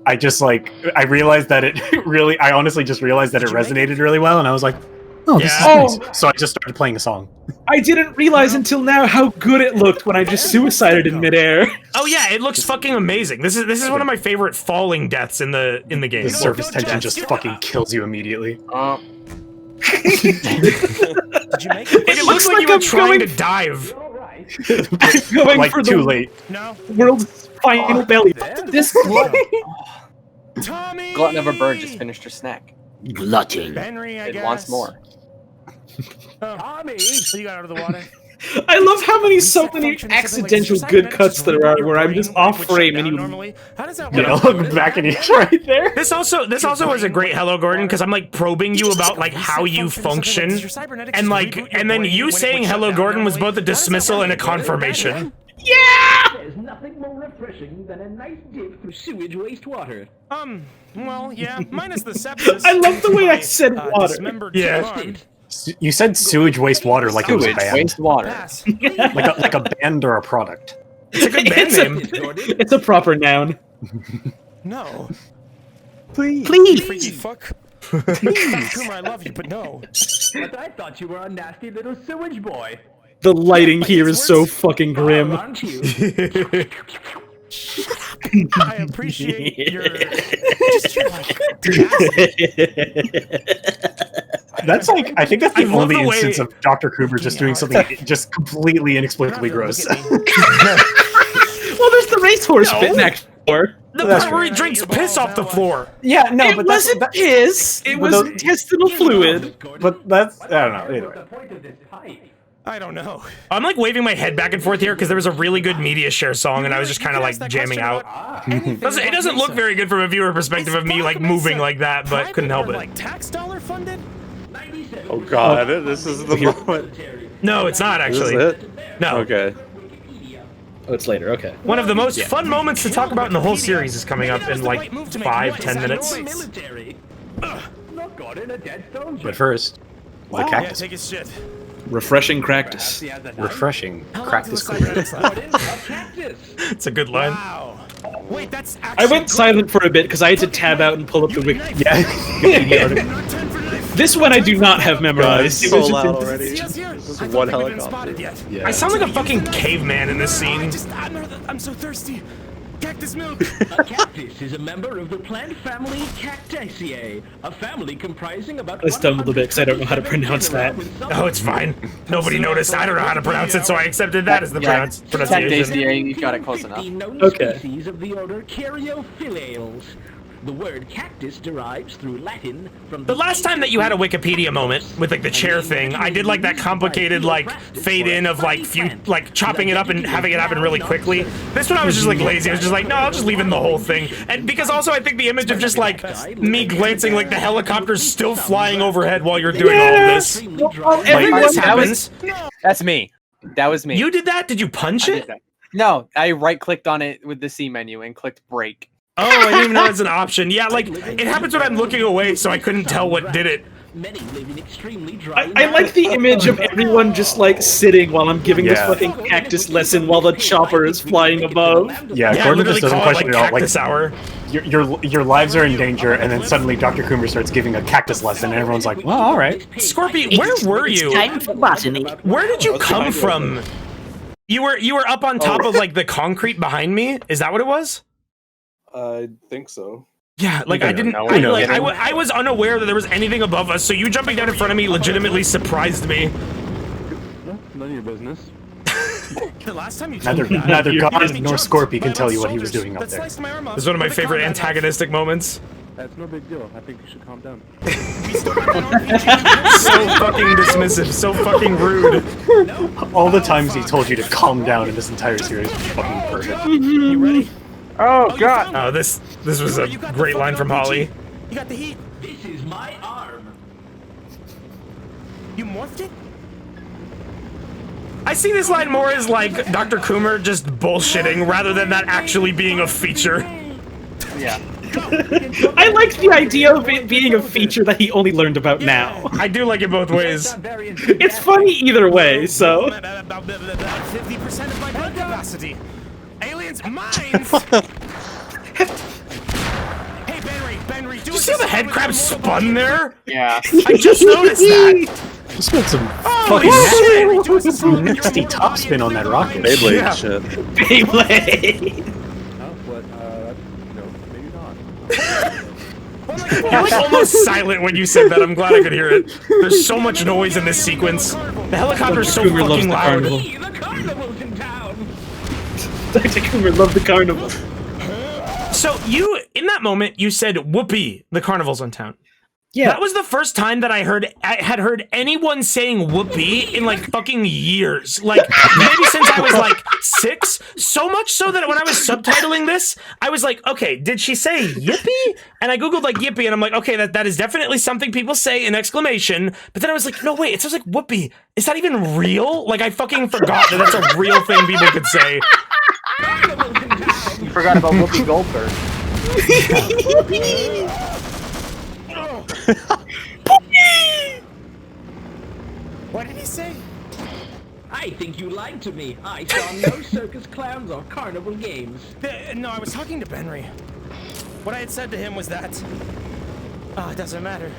I just like, I realized that it really, I honestly just realized that it resonated really well, and I was like, oh, this is nice. So I just started playing a song. I didn't realize until now how good it looked when I just suicided in midair. Oh yeah, it looks fucking amazing. This is one of my favorite falling deaths in the game. The surface tension just fucking kills you immediately. Did you make it? It looks like you were trying to dive. I'm going like for too the late. No. World's final belly. This glutton. Tommy! Glutton of a bird just finished her snack. Glutton. Henry, I It guess. wants more. Tommy! What you got out of the water? I love how so many accidental good cuts there are where I'm just off frame and you. How does that Yeah, work? look back at you right there. This also was a great hello, Gordon, because I'm like probing you about like how you function, and then you saying hello, Gordon was both a dismissal and a confirmation. Yeah! There's nothing more refreshing than a nice dip through sewage wastewater. Well, yeah, minus the sepsis. I love the way I said water. Dismembered Yeah. arm. You said sewage wastewater like it was a Sewage band. wastewater. Pass. Like a band or a product. It's a good band name. It's a proper noun. No. Please. Freaky fuck. Dr. Coomer, I love you, but no. But I thought you were a nasty little sewage boy. The lighting here is so fucking grim. Aren't you? I appreciate your. Just your like. That's like, I think that's the I love only the way- instance of Dr. Cooper just doing something just completely inexplicably gross. Well, there's the racehorse bit next door. The part where he drinks piss off the floor. Yeah, no, It but wasn't piss. It was intestinal fluid. But that's, I don't know. Either way. I don't know. I'm like waving my head back and forth here because there was a really good media share song and I was just kind of like jamming out. It doesn't look very good from a viewer perspective of me like moving like that, but couldn't help it. Like tax dollar funded? Oh god, this is the moment. No, it's not actually. This is it? No. Okay. Oh, it's later. Okay. One of the most fun moments to talk about in the whole series is coming up in like 5-10 minutes. But first, the Yeah, cactus. take his shit. Refreshing practice. Refreshing. How long Practice till clear. this cactus? It's a good line. Wow. Wait, that's I actually went silent for a bit because I had to tab out and pull up the Wikipedia article. This one I do not have memorized. It so was just loud in- already. Yes, here. This I is thought one we hadn't been helicopter. spotted yet. Yeah. I sound like a fucking caveman in this scene. I'm so thirsty. Cactus milk. A cactus is a member of the plant family Cactaceae, a family comprising about I stumbled a bit because I don't know how to pronounce that. Oh, it's fine. Nobody noticed. I don't know how to pronounce it, so I accepted that as the pronunciation. You got it close enough. Okay. Species of the order Caryophyllales. The word cactus derives through Latin from The last time that you had a Wikipedia moment with like the chair thing, I did like that complicated like fade in of like chopping it up and having it happen really quickly. This one I was just like lazy. I was just like, no, I'll just leave in the whole thing. And because also I think the image of just like me glancing like the helicopter's still flying overhead while you're doing all of this. Everyone, that's me. That was me. You did that? Did you punch it? No, I right-clicked on it with the C menu and clicked break. Oh, I didn't even know that's an option. Yeah, like, it happens when I'm looking away, so I couldn't tell what did it. I like the image of everyone just like sitting while I'm giving this fucking cactus lesson while the chopper is flying above. Yeah, Gordon just doesn't question it at all. Like, cactus hour. Your lives are in danger, and then suddenly Dr. Coomer starts giving a cactus lesson, and everyone's like, well, all right. Scorpy, where were you? It's time for botany. Where did you come from? You were up on top of like the concrete behind me? Is that what it was? I think so. Yeah, like I didn't. I was unaware that there was anything above us. So you jumping down in front of me legitimately surprised me. None of your business. The last time you told me that, Neither you God made me nor jump Scorpy by can tell my you what he was shoulders doing up that there. sliced my arm off This is one of my with a favorite combat knife. antagonistic moments. That's no big deal. I think you should calm down. So fucking dismissive, so fucking rude. All the times he told you to calm down in this entire series was fucking perfect. You ready? Oh god! Oh, this was a great line from Holly. You got the heat. This is my arm. You morphed it? I see this line more as like Dr. Coomer just bullshitting rather than that actually being a feature. Yeah. I like the idea of it being a feature that he only learned about now. I do like it both ways. It's funny either way, so. About 50% of my brain capacity. Aliens, mines! Hey, Benry, do Did you see how the head crab spun there? Yeah. I just noticed that. He spent some Holy fucking nasty topspin on that rocket. Beyblade shit. Beyblade. You're like almost silent when you said that. I'm glad I could hear it. There's so much noise in this sequence. The helicopter's so Coomer loves fucking the loud. carnival. The carnival's in town. Dr. Coomer loved the carnival. So you, in that moment, you said, "Whoopee, the carnival's in town." Yeah. That was the first time that I had heard anyone saying whoopee in like fucking years. Like maybe since I was like 6. So much so that when I was subtitling this, I was like, okay, did she say yippee? And I googled like yippee and I'm like, okay, that is definitely something people say in exclamation. But then I was like, no wait, it sounds like whoopee. Is that even real? Like I fucking forgot that that's a real thing people could say. You forgot about Whoopi Goldberg. What did he say? I I think you lied to me. I saw no circus clowns or carnival games. No, I was talking to Benry. What I had said to him was that... it doesn't matter.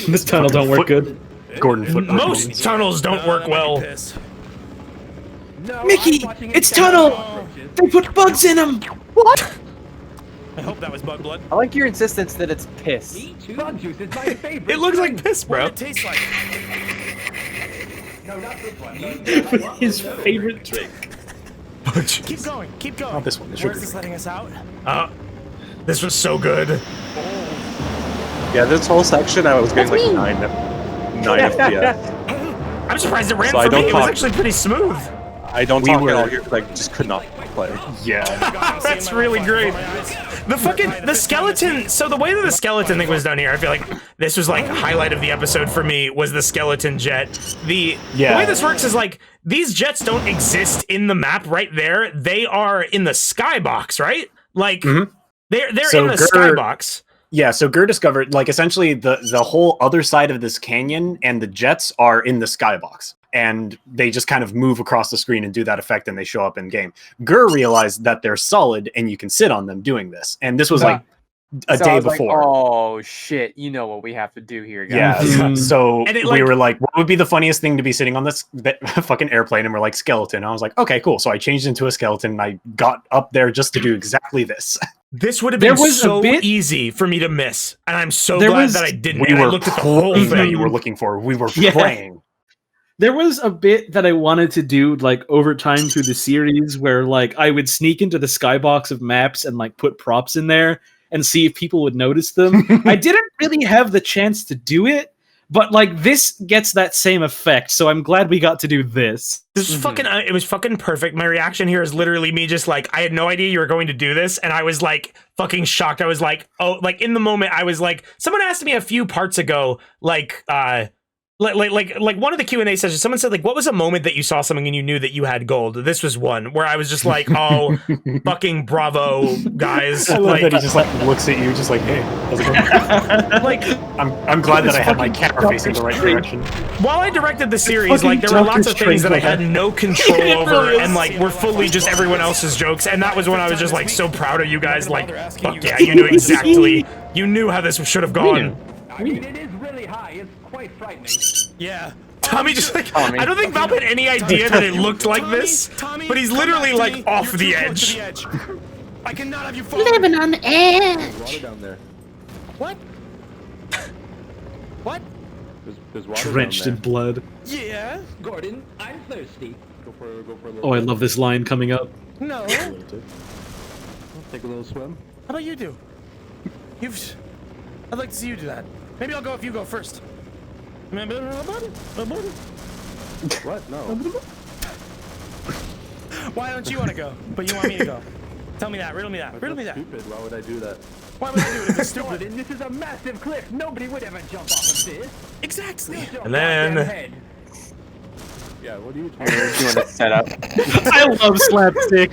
This tunnel don't work good. Gordon Most tunnels don't work well. No, Mickey, it's tunnel! They put bugs in them! What? I hope that was bug blood. I like your insistence that it's piss. Bug juice is my favorite. It looks like piss, bro. What did it taste like? No, not this one. His favorite drink. Keep going, keep going. Not this one. Where's this letting us out? This was so good. Yeah, this whole section I was getting like 9 FPS. I'm surprised it ran So for me. It was actually pretty smooth. I don't talk at all here because I just could not play. Yeah. That's really great. The skeleton. So the way that the skeleton thing was done here, I feel like this was like highlight of the episode for me was the skeleton jet. The way this works is like these jets don't exist in the map right there. They are in the skybox, right? Like they're in the skybox. Yeah, so Gur discovered, like, essentially the whole other side of this canyon and the jets are in the skybox. And they just kind of move across the screen and do that effect, and they show up in game. Gur realized that they're solid, and you can sit on them doing this. And this was, like, a day before. Like, oh, shit, you know what we have to do here, guys. Yeah, so we were like, what would be the funniest thing to be sitting on this fucking airplane? And we're like, skeleton. I was like, okay, cool. So I changed into a skeleton, and I got up there just to do exactly this. This would have been so easy for me to miss, and I'm so glad that I didn't. We were I looked at the whole thing you were looking for. We were praying. There was a bit that I wanted to do, like, over time through the series, where, like, I would sneak into the skybox of maps and, like, put props in there and see if people would notice them. I didn't really have the chance to do it, but, like, this gets that same effect, so I'm glad we got to do this. This was fucking, it was fucking perfect. My reaction here is literally me just like, I had no idea you were going to do this, and I was like, fucking shocked. I was like, oh, like, in the moment, I was like, someone asked me a few parts ago, like one of the Q&A sessions, someone said, like, what was a moment that you saw something and you knew that you had gold? This was one where I was just like, oh, fucking bravo, guys. I love that he just, like, looks at you, just like, hey, how's it going? Like, I'm glad that I had my camera facing the right direction. While I directed the series, like, there were lots of things that I had no control over, and, like, were fully just everyone else's jokes, and that was when I was just, like, so proud of you guys, like, fuck yeah, you knew exactly, you knew how this should have gone. I mean, it is really high. It's quite frightening. Yeah. Tommy just like, I don't think Valve had any idea that it looked like this, but he's literally like off the edge. I cannot have you fall. Living on the edge. Water down there. What? What? There's water Drenched down in blood. Yeah. Gordon, I'm thirsty. Go for a little. Oh, I love this line coming up. No. Take a little swim. How about you do? I'd like to see you do that. Maybe I'll go if you go first. What? No. Why don't you want to go, but you want me to go? Tell me that. Riddle me that. Riddle me that. Stupid. Why would I do that? Why would I do it if it's stupid? Gordon, this is a massive cliff. Nobody would ever jump off of this. Exactly. And then... Yeah, what are you talking about? You want to set up? I love slapstick.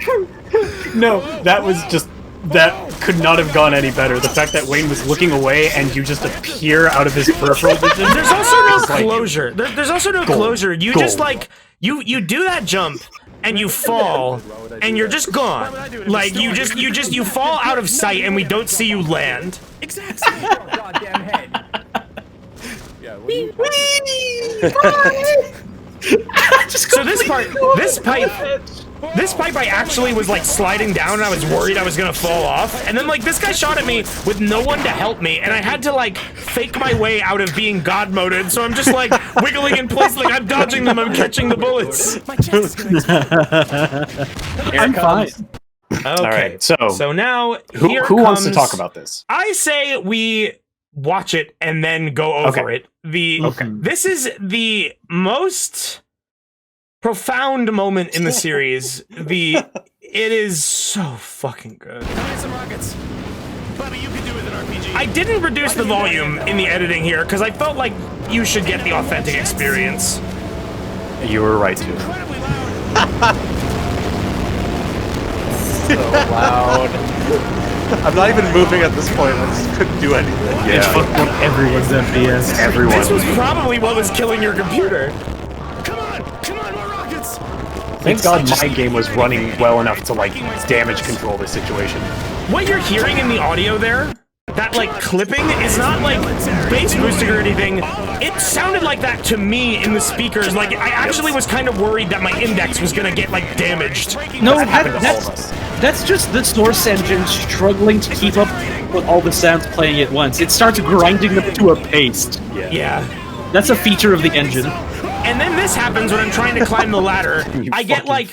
No, that was just... That could not have gone any better. The fact that Wayne was looking away and you just appear out of his peripheral vision. There's also no closure. There's also no closure. You just like you do that jump and you fall and you're just gone. Like you fall out of sight and we don't see you land. Exactly. Goddamn head. Yeah. So this pipe I actually was like sliding down and I was worried I was gonna fall off, and then like this guy shot at me with no one to help me, and I had to like fake my way out of being god moded, so I'm just like wiggling in place like I'm dodging them, I'm catching the bullets. My chest is gonna I'm fine. Okay, All right, so now who wants to talk about this? I say we watch it and then go over it. This is the most profound moment in the series. It is so fucking good. some rockets. Bobby, you can do it with an RPG. I didn't reduce the volume in the editing here because I felt like you should get the authentic experience. You were right too. Incredibly loud. So loud. I'm not even moving at this point. I just couldn't do anything. It fucked up everyone's FPS. Everyone. This was probably what was killing your computer. Come on, more Thank God my game was running well enough to like damage control the situation. What you're hearing in the audio there, that like clipping, is not like bass boosting or anything. It sounded like that to me in the speakers. Like I actually was kind of worried that my index was gonna get like damaged. No, that's just the source engine struggling to keep up with all the sounds playing at once. It starts grinding them to a paste. Yeah. That's a feature of the engine. And then this happens when I'm trying to climb the ladder. I get like,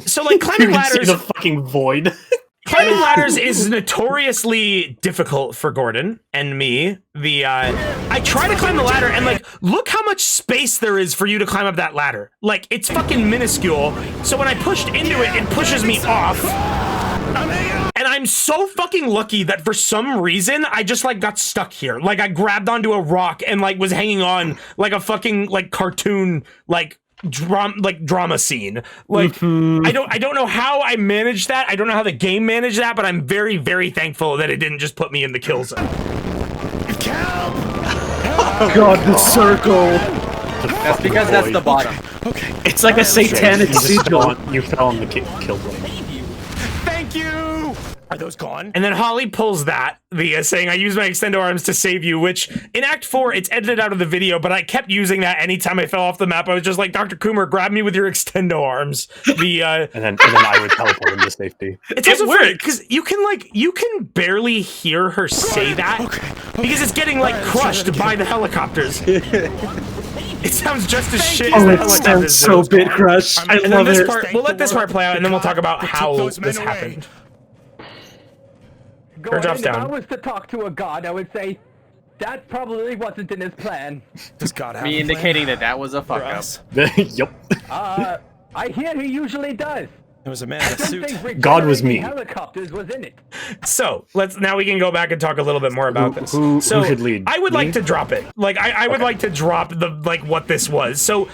so like climbing You can see ladders. the fucking void. Climbing ladders is notoriously difficult for Gordon and me. I try to climb the ladder and like, look how much space there is for you to climb up that ladder. Like, it's fucking minuscule. So when I pushed into it, it pushes me off. And I'm so fucking lucky that for some reason, I just like got stuck here. Like I grabbed onto a rock and like was hanging on like a fucking like cartoon, like drama scene. Like I don't know how I managed that. I don't know how the game managed that, but I'm very, very thankful that it didn't just put me in the kill zone. God, the circle. That's because that's the bottom. Okay. It's like a satanic sigil. You fell on the kill zone. Thank you! Are those gone? And then Holly pulls that, saying, I use my extendo arms to save you, which in Act 4, it's edited out of the video, but I kept using that anytime I fell off the map. I was just like, Dr. Coomer, grab me with your extendo arms. And then I would teleport him to safety. It's also weird, because you can barely hear her say that, because it's getting, like, crushed by the helicopters. It sounds just as shit as the helicopters. It sounds so bit crushed. I love it. We'll let this part play out, and then we'll talk about how this happened. Gordon, if I was to talk to a god, I would say that probably wasn't in his plan. Does God have Me indicating that was a fuck up. Yep. I hear he usually does. It was a man in a suit. God was me. Helicopters was in it. So now we can go back and talk a little bit more about this. Who should lead? I would like to drop it. Like I would like to drop what this was. So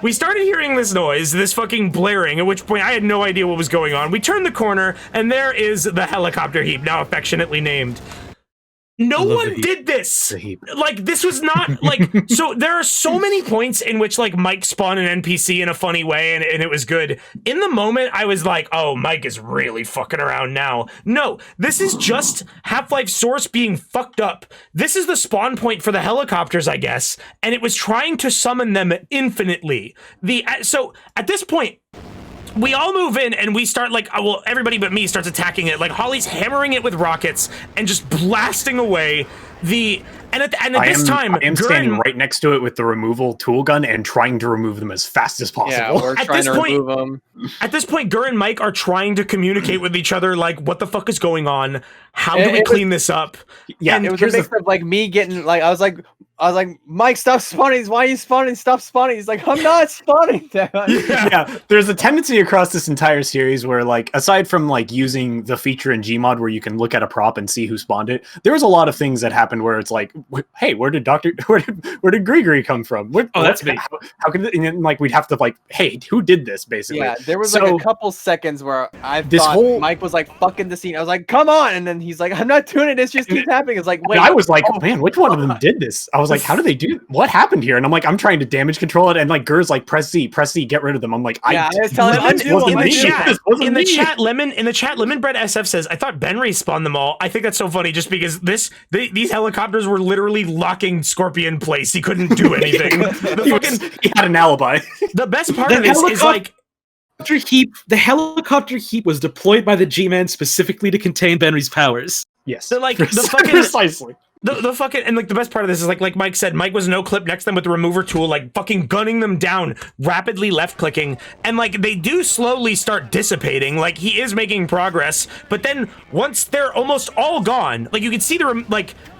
we started hearing this noise, this fucking blaring, at which point I had no idea what was going on. We turned the corner, and there is the helicopter heap, now affectionately named. No one did this. Like, this was not, like, so there are so many points in which, like, Mike spawned an NPC in a funny way, and it was good. In the moment, I was like, oh, Mike is really fucking around now. No, this is just Half-Life Source being fucked up. This is the spawn point for the helicopters, I guess, and it was trying to summon them infinitely. So, at this point, we all move in and we start like, well, everybody but me starts attacking it. Like Holly's hammering it with rockets and just blasting away at this time, I am standing right next to it with the removal tool gun and trying to remove them as fast as possible. Yeah, we're trying to remove them. At this point, Gur and Mike are trying to communicate with each other, like, what the fuck is going on? How do we clean this up? Yeah, and it was a mix of like me getting like I was like, Mike, stop spawning. Why are you spawning? Stop spawning. He's like, I'm not spawning. Yeah, there's a tendency across this entire series where, like, aside from like using the feature in Gmod where you can look at a prop and see who spawned it, there was a lot of things that happened where it's like, hey, where did Grigori come from? That's me. How can and then, like, we'd have to like, hey, who did this? Basically, yeah. There was like a couple seconds where I thought Mike was like fucking the scene. I was like, come on, and then he's like, I'm not doing it. This just keeps happening. It's like, wait. I was like, oh man, which one of them did this? I was like, how do they do? What happened here? And I'm like, I'm trying to damage control it, and like Gur's like, press Z, get rid of them. I'm like, I was telling him in the chat, Lemon Bread SF says, I thought Ben respawned them all. I think that's so funny, just because these helicopters were literally locking Scorpion in place. He couldn't do anything. He had an alibi. The best part of this is like. The helicopter heap was deployed by the G-Man specifically to contain Benry's powers. Yes. So like the fucking precisely. The fucking and like the best part of this is like Mike said, Mike was no clip next to them with the remover tool, like fucking gunning them down, rapidly left clicking, and like they do slowly start dissipating. Like he is making progress, but then once they're almost all gone, like you can see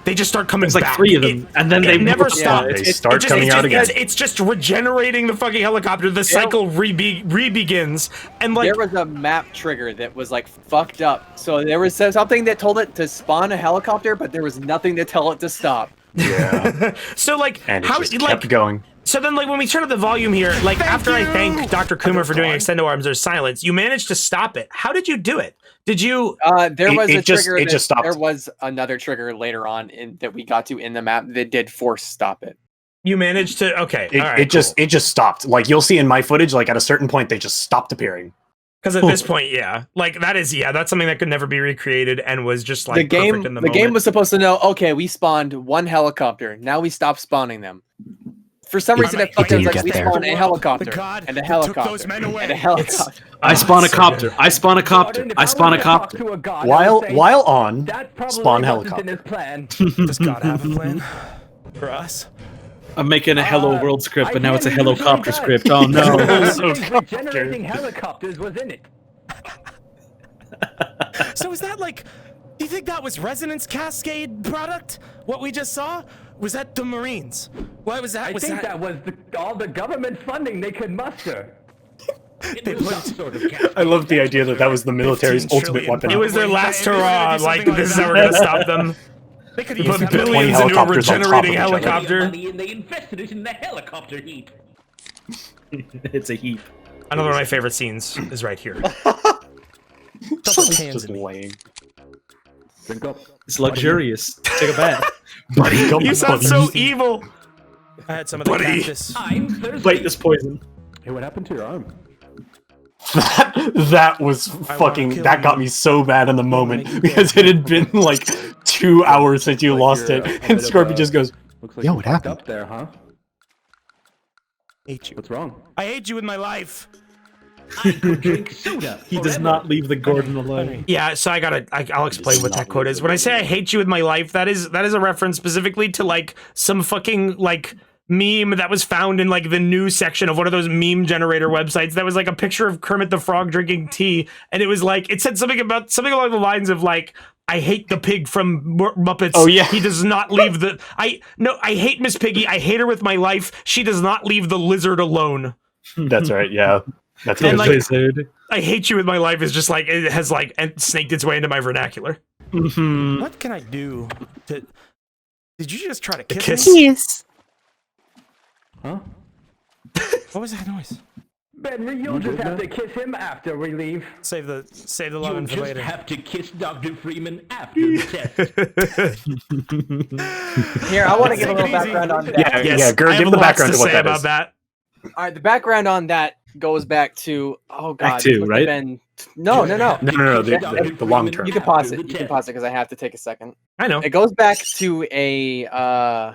they just start coming back. Like 3 of them, and then they never stop. They start coming out again. It's just regenerating the fucking helicopter. The cycle re-begins, and like there was a map trigger that was like fucked up. So there was something that told it to spawn a helicopter, but there was nothing to tell it to stop. Yeah. So like, and how it just kept going. So then, like, when we turn up the volume here, like, after I thank Dr. Coomer for doing extendo arms, there's silence. You managed to stop it. How did you do it? Did you? There was a trigger. It just stopped. There was another trigger later on that we got to in the map that did force stop it. You managed to okay. It just stopped. Like you'll see in my footage, like at a certain point, they just stopped appearing. Because at this point, that's something that could never be recreated and was just like perfect in the moment. The game was supposed to know, okay, we spawned one helicopter. Now we stop spawning them. For some reason, it fucking like we spawned a helicopter and a helicopter and a helicopter. I spawn a copter. I spawn a copter. I spawn a copter. While on, spawn helicopter. Does God have a plan for us? I'm making a Hello World script, but now it's a Helicopter script. Oh no! Generating helicopters was in it. So is that like? Do you think that was Resonance Cascade product? What we just saw? Was that the Marines? What was that? I think that was all the government funding they could muster. I love the idea that was the military's ultimate weapon. It was their last hurrah. Like this is how we're gonna stop them. They could put billions into a regenerating helicopter. And they invested it in the helicopter heap. It's a heap. Another one of my favorite scenes is right here. Just laying. Drink up. It's luxurious. Take a bath. Buddy, you sound so evil. I had some of the cactus. Bite this poison. Hey, what happened to your arm? That was fucking. That got me so bad in the moment because it had been like 2 hours since you lost it, and Scorpion just goes, "Yo, what happened?" Up there, huh? Hate you. What's wrong? I hate you with my life. I could drink soda. He does not leave the Gordon alone. Yeah, so I'll explain what that quote is. When I say I hate you with my life, that is a reference specifically to like some fucking like meme that was found in like the news section of one of those meme generator websites. That was like a picture of Kermit the Frog drinking tea, and it was like it said something along the lines of like, I hate the pig from Muppets. Oh yeah, he does not leave the. I hate Miss Piggy. I hate her with my life. She does not leave the lizard alone. That's right. Yeah, that's and, like, lizard. I hate you with my life is just like it has like snaked its way into my vernacular. What can I do to? Did you just try to kiss me? Yes. Huh? What was that noise? Ben, you'll just have to kiss him after we leave. Save the lemon for later. You just have to kiss Dr. Freeman after the test. Here, I want to give a little background on that. Yeah, Gert, give the background to what that is. That. All right, the background on that goes back to back to, right? No. The long term. You can pause it. You can pause it because I have to take a second. I know. It goes back to a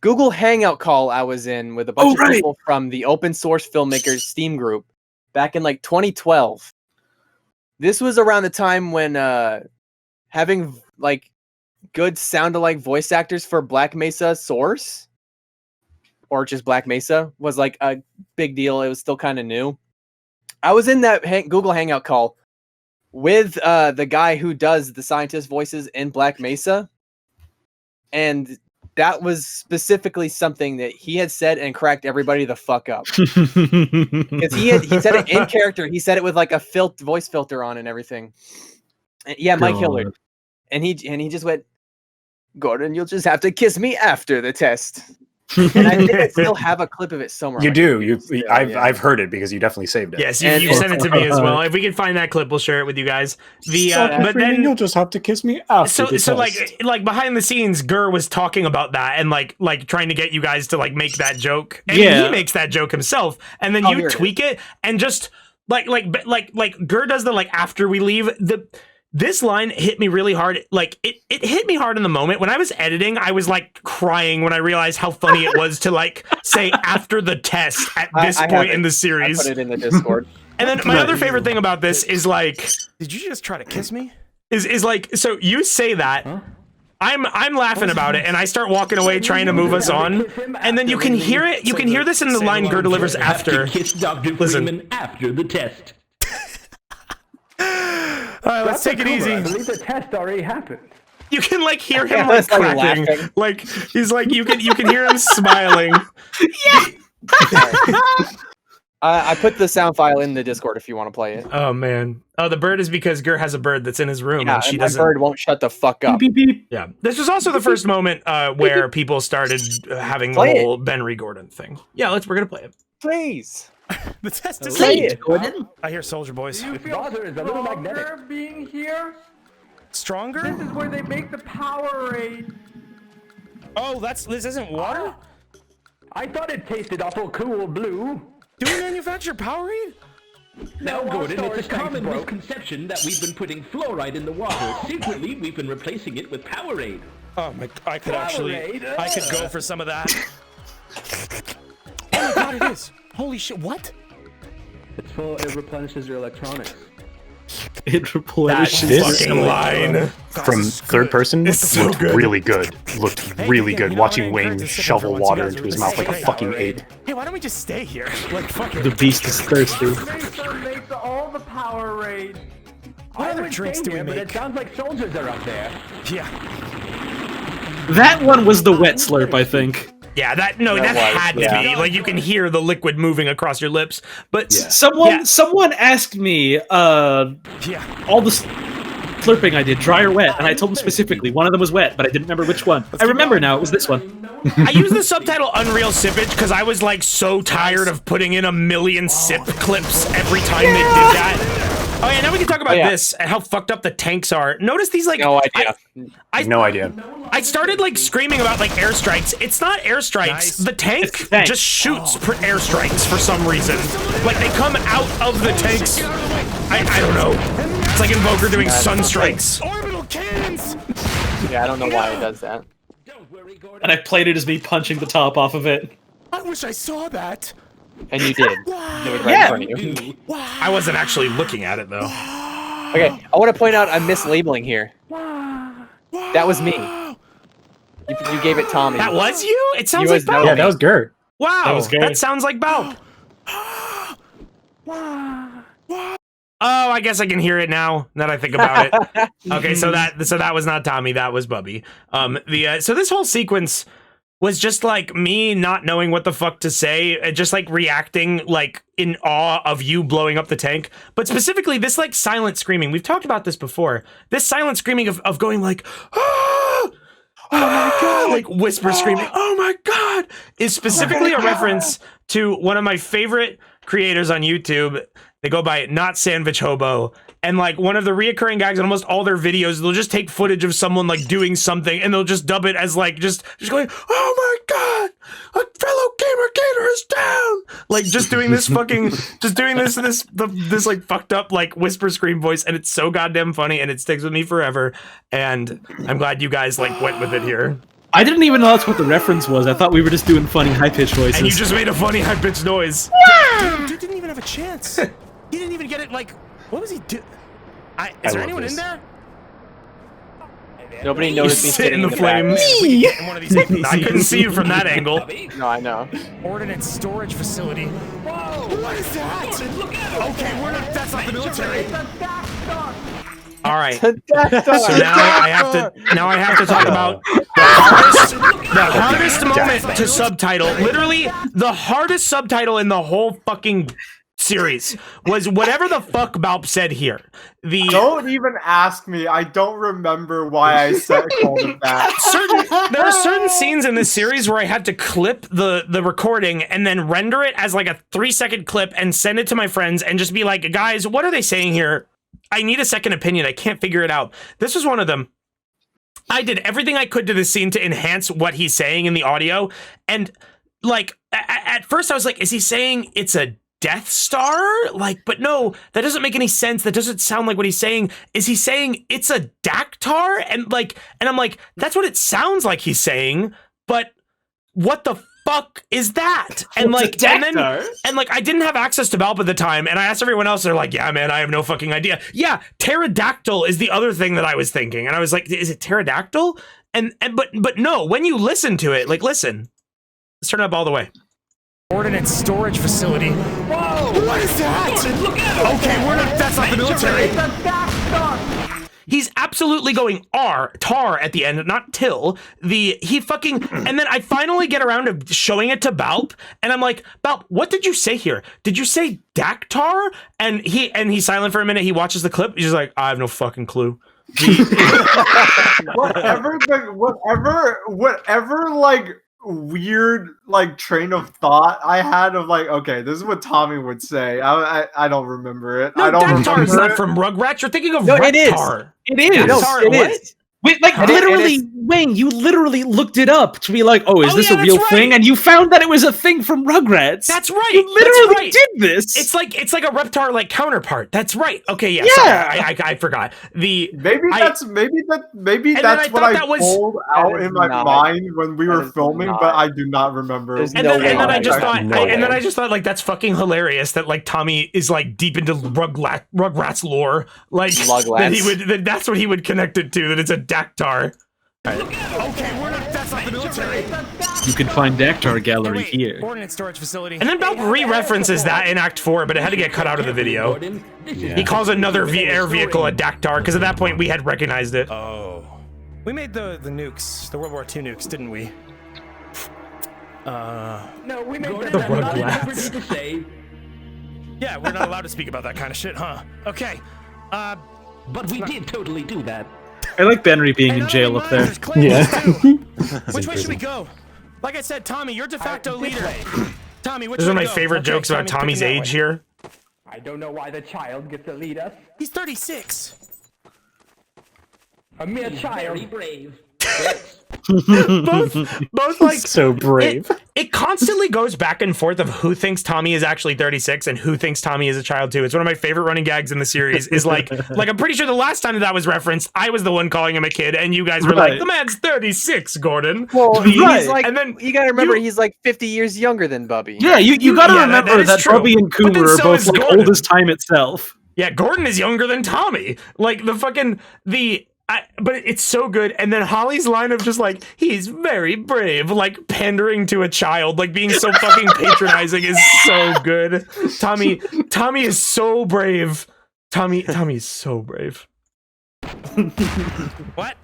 Google Hangout call I was in with a bunch of people from the open source filmmakers Steam group back in like 2012. This was around the time when having like good sound-alike voice actors for Black Mesa Source or just Black Mesa was like a big deal. It was still kind of new. I was in that Google Hangout call with the guy who does the scientist voices in Black Mesa, and that was specifically something that he had said and cracked everybody the fuck up. Because he said it in character. He said it with like a voice filter on and everything. And, yeah, Mike Hillard. And he just went, Gordon, you'll just have to kiss me after the test. And I think I still have a clip of it somewhere. You do. I've heard it because you definitely saved it. Yes, you sent it to me as well. If we can find that clip, we'll share it with you guys. But then you'll just have to kiss me after. So like behind the scenes, Gur was talking about that and like trying to get you guys to like make that joke. And he makes that joke himself, and then you tweak it and just like Gur does the like after we leave the. This line hit me really hard. Like it hit me hard in the moment. When I was editing, I was like crying when I realized how funny it was to like say after the test at this point in the series. I put it in the Discord. And then my other favorite thing about this is like, did you just try to kiss me? Is like, so you say that, I'm laughing about it, and I start walking away trying to move us on, and then you can hear it. You can hear this in the line Gur delivers after. Kiss Dr. Freeman after the test. All right, let's take it easy. I believe the test already happened. You can like hear him like cracking. Like he's like you can hear him smiling. Yeah. I put the sound file in the Discord if you want to play it. Oh man. Oh, the bird is because Gur has a bird that's in his room and she doesn't. My bird won't shut the fuck up. Beep, beep, beep. Yeah. This was also the first moment where people started having the whole Ben Gordon thing. Yeah, we're gonna play it. Please. The test is Say Gordon. I hear Soldier Boys. Do you feel stronger being here? Stronger? This is where they make the Powerade. Oh, this isn't water? I thought it tasted awful cool, Blue. Do we manufacture Powerade? Now, Gordon, it's a common misconception that we've been putting fluoride in the water. Secretly, we've been replacing it with Powerade. Oh my! I could go for some of that. Oh my god, it is! Holy shit! What? It's full. It replenishes your electronics. It replenishes. This line from third person looked really good. Looked really good. Watching Wayne shovel water into his mouth like a fucking ape. Hey, why don't we just stay here? Like, fuck it. The beast is thirsty. Makes all the Powerade. What other drinks do we But it make? sounds like soldiers are up there. Yeah. That one was the wet slurp, I think. Yeah, that had to be. Like, you can hear the liquid moving across your lips. But Someone asked me all the slurping I did, dry or wet, and I told them specifically one of them was wet, but I didn't remember which one. I remember now, it was this one. I used the subtitle Unreal Sippage because I was like so tired of putting in a million sip clips every time they did that. Oh yeah, now we can talk about this and how fucked up the tanks are. Notice these like no idea. No idea. I started like screaming about like airstrikes. It's not airstrikes. Nice. The tank just shoots airstrikes for some reason. Like they come out of the tanks. I don't know. It's like Invoker doing sunstrikes. Orbital cannons. Yeah, I don't know why it does that. And I played it as me punching the top off of it. I wish I saw that. And you did. It was right in front of you. I wasn't actually looking at it though. Okay, I want to point out I'm mislabeling here. That was me. You gave it Tommy. That was you? It sounds like no, Balp. Yeah, that was Gert. Wow, That was that sounds like Balp. Oh, I guess I can hear it now that I think about it. Okay, so that was not Tommy, that was Bubby. So this whole sequence was just like me not knowing what the fuck to say, just like reacting like in awe of you blowing up the tank. But specifically this like silent screaming. We've talked about this before. This silent screaming of going like, oh my god, like whisper screaming, oh my god, is specifically a reference to one of my favorite creators on YouTube. They go by Not Sandwich Hobo. And like one of the reoccurring gags in almost all their videos, they'll just take footage of someone like doing something and they'll just dub it as like just going, oh my god, a fellow gamer gator is down. Like just doing this fucking, just doing this like fucked up like whisper scream voice, and it's so goddamn funny and it sticks with me forever. And I'm glad you guys like went with it here. I didn't even know that's what the reference was. I thought we were just doing funny high-pitched voices. And you just made a funny high-pitched noise. Dude didn't even have a chance. He didn't even get it. Like, what was he do? Is there anyone in there? Nobody noticed me sitting in the flames. I couldn't see you from that angle. No, I know. Ordnance storage facility. Whoa! What is that? Okay, that's not the military. All right. So now I have to talk about the hardest moment to subtitle. Literally, the hardest subtitle in the whole fucking series was whatever the fuck Balp said here. Don't even ask me. I don't remember why I called it that. There are certain scenes in this series where I had to clip the recording and then render it as like a 3-second clip and send it to my friends and just be like, guys, what are they saying here? I need a second opinion. I can't figure it out. This was one of them. I did everything I could to this scene to enhance what he's saying in the audio. And like, at first I was like, is he saying it's a Death Star? Like, but no, that doesn't make any sense. That doesn't sound like what he's saying. Is he saying it's a Dactar? And I'm like, that's what it sounds like he's saying, but what the fuck is that? And like, and I didn't have access to Balp at the time, and I asked everyone else, they're like, yeah, man, I have no fucking idea. Yeah, pterodactyl is the other thing that I was thinking, and I was like, is it pterodactyl? But no, when you listen to it, like, listen, let's turn it up all the way. Ordnance storage facility. Whoa! What is that? Okay, that's not the military. He's absolutely going tar at the end, not till. He fucking, and then I finally get around to showing it to Balp, and I'm like, Balp, what did you say here? Did you say Dactar? And he's silent for a minute. He watches the clip. He's just like, I have no fucking clue. whatever like weird like train of thought I had of like, okay, this is what Tommy would say. I don't remember it. No, I don't Dactar is remember not from Rugrats. You're thinking of no, Reptar. It is. Dactar, No, it is. Wait, like literally Wayne, you literally looked it up to be like, oh, is this yeah, a real that's thing? right. And you found that it was a thing from Rugrats. That's right. You literally That's right. did this. It's like a Reptar like counterpart. That's right. Okay, yeah. Yeah. Sorry, I forgot. Maybe that's what I pulled out in my mind when we were filming, but I do not remember. And then I just thought like that's fucking hilarious that like Tommy is like deep into Rugrats lore, like that's what he would connect it to, that it's a Dactar. Okay, that's not the military. You can find Dactar Gallery here. Ordnance storage facility. And then Belk re-references that in Act 4, but it had to get cut out of the video. Yeah. He calls another air vehicle a Dactar, because at that point we had recognized it. Oh. We made the nukes, the World War II nukes, didn't we? No, we made The Rugrats. to say. Yeah, we're not allowed to speak about that kind of shit, huh? Okay. But we did totally do that. I like Benry being in jail up there. Which way should we go? Like I said, Tommy, you're de facto leader. Tommy, which Those way are my to go? favorite Okay, jokes about Tommy's picking that age way. here. I don't know why the child gets to lead us. He's 36. A mere child. Very brave. both like so brave. It constantly goes back and forth of who thinks Tommy is actually 36 and who thinks Tommy is a child too. It's one of my favorite running gags in the series. Is like I'm pretty sure the last time that was referenced, I was the one calling him a kid, and you guys were like, "The man's 36, Gordon." Well, he's like, and then you gotta remember, he's like 50 years younger than Bubby. Yeah, you gotta remember that true. Bubby and But then Coomer are so both is like Gordon. old as time itself. Yeah, Gordon is younger than Tommy. Like the fucking but it's so good. And then Holly's line of just like, he's very brave, like pandering to a child, like being so fucking patronizing is so good. Tommy is so brave. Tommy's so brave. What?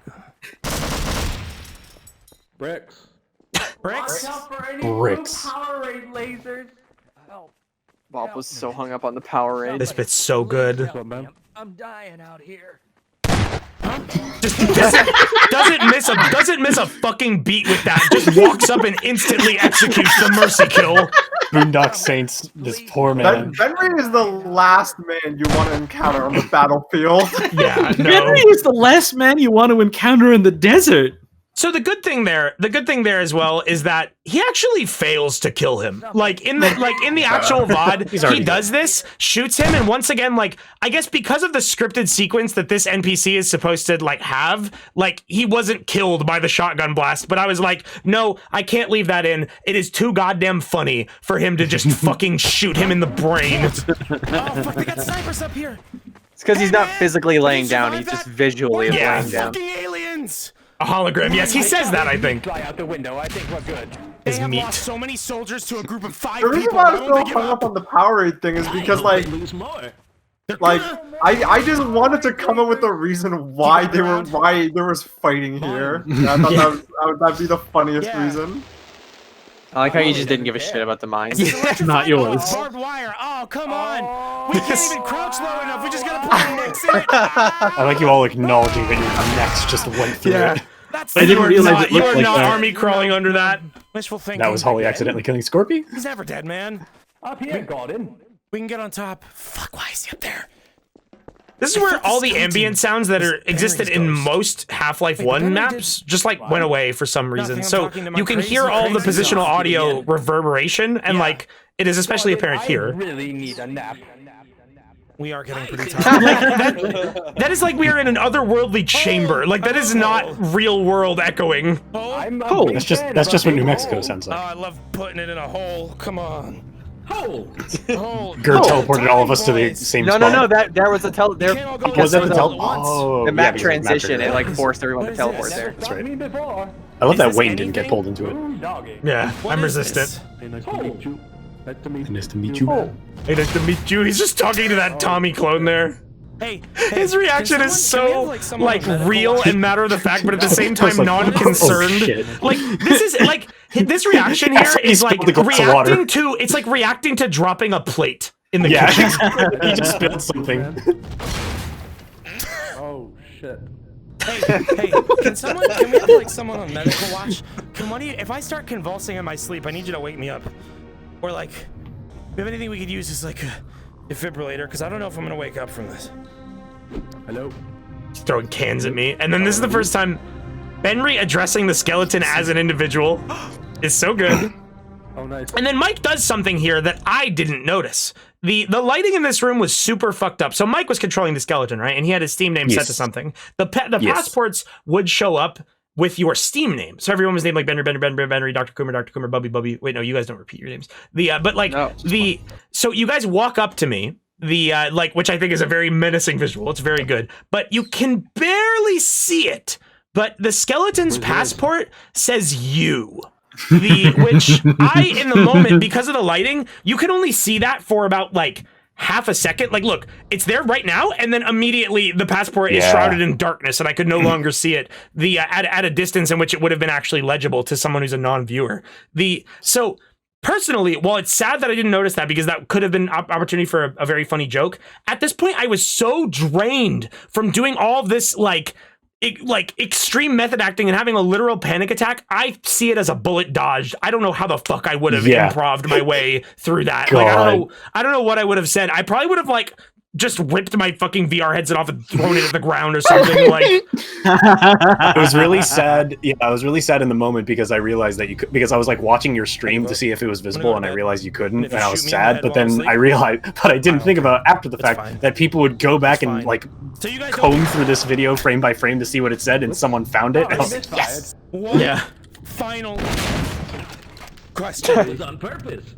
Bricks. Bricks? Bricks. Powerade lasers. Bob was so hung up on the Powerade. This bit's so good. I'm dying out here. Just doesn't miss a fucking beat with that. Just walks up and instantly executes the mercy kill. Boondock Saints, this poor man. Benry is the last man you want to encounter on the battlefield. Yeah, no. Benry is the last man you want to encounter in the desert. So the good thing there as well is that he actually fails to kill him. Like in the actual VOD, he does this, shoots him, and once again, like I guess because of the scripted sequence that this NPC is supposed to like have, like he wasn't killed by the shotgun blast. But I was like, no, I can't leave that in. It is too goddamn funny for him to just fucking shoot him in the brain. Oh fuck, they got snipers up here. It's because he's not physically laying down; he's just visually laying down. Fucking aliens. A hologram. Yes, he says that, I think. Fly out the window. I think we're good. They have lost so many soldiers to a group of 5 The reason people. why Why I'm don't so they give hung up? up on the Powerade thing is because I just wanted to come up with a reason why there was fighting here. And I thought that'd be the funniest reason. I like how you just didn't give a shit about the mines. Not yours. Barbed wire. Oh, come on. We can't even crouch low enough. We just gotta put our necks in it. I like you all acknowledging that your necks just went through it. I didn't realize it You looked are like not that. army crawling under that. Wishful thinking. That was Holly accidentally killing Scorpy. He's never dead, man. Up here, Gordon. We can get on top. Fuck, why is he up there? This is where all the ambient sounds that existed in most Half-Life 1 maps just like went away for some reason. So you can hear all the positional audio reverberation, and like it is especially apparent here. I really need a nap. We are getting pretty tired. That is like we are in an otherworldly chamber. Like that is not real world echoing. Oh, that's just what New Mexico sounds Oh, like. I love putting it in a hole. Come on. Hole. Gert teleported all of us to the same No, spot. there was a Was that the the yeah, map because transition. It like transition. forced everyone to teleport there. That's right. I love that Wayne didn't get pulled into it. Yeah, I'm resistant. Hey, nice to meet you. Nice to meet you. Nice to meet you. Hey, nice to meet you. He's just talking to that Tommy clone there. Hey, his reaction is so like real and matter of the fact, but at the same time like, non-concerned. oh, shit. Like this is like this reaction here is like reacting to it's like reacting to dropping a plate in the kitchen. He just spilled something. Oh shit. Hey, can we have like someone on medical watch? If I start convulsing in my sleep, I need you to wake me up. Or like, if we have anything we could use as like a defibrillator, because I don't know if I'm gonna wake up from this. Hello. He's throwing cans at me, and then this is the first time. Benry addressing the skeleton as an individual is so good. Oh, nice. And then Mike does something here that I didn't notice. The lighting in this room was super fucked up. So Mike was controlling the skeleton, right? And he had his Steam name set to something. The passports would show up with your Steam name. So everyone was named like Benry, Dr. Coomer, Bubby. Wait, no, you guys don't repeat your names. So you guys walk up to me, which I think is a very menacing visual. It's very good, but you can barely see it. But the skeleton's passport says you. Which I, in the moment, because of the lighting, you can only see that for about like half a second. Like, look, it's there right now, and then immediately the passport is shrouded in darkness, and I could no longer see it. At a distance in which it would have been actually legible to someone who's a non-viewer. So personally, while it's sad that I didn't notice that because that could have been opportunity for a very funny joke, at this point I was so drained from doing all of this extreme method acting and having a literal panic attack. I see it as a bullet dodged. I don't know how the fuck I would have improv'd my way through that. Like, I don't know what I would have said. I probably would have just ripped my fucking VR headset off and thrown it at the ground or something. It was really sad. Yeah, I was really sad in the moment because I realized that because I was watching your stream to see if it was visible, and I realized you couldn't, and I was sad. But then I realized, but I didn't think about after the fact that people would go back and comb through this video frame by frame to see what it said, and someone found it. And I was like, yes. Yeah. Final question. It was on purpose.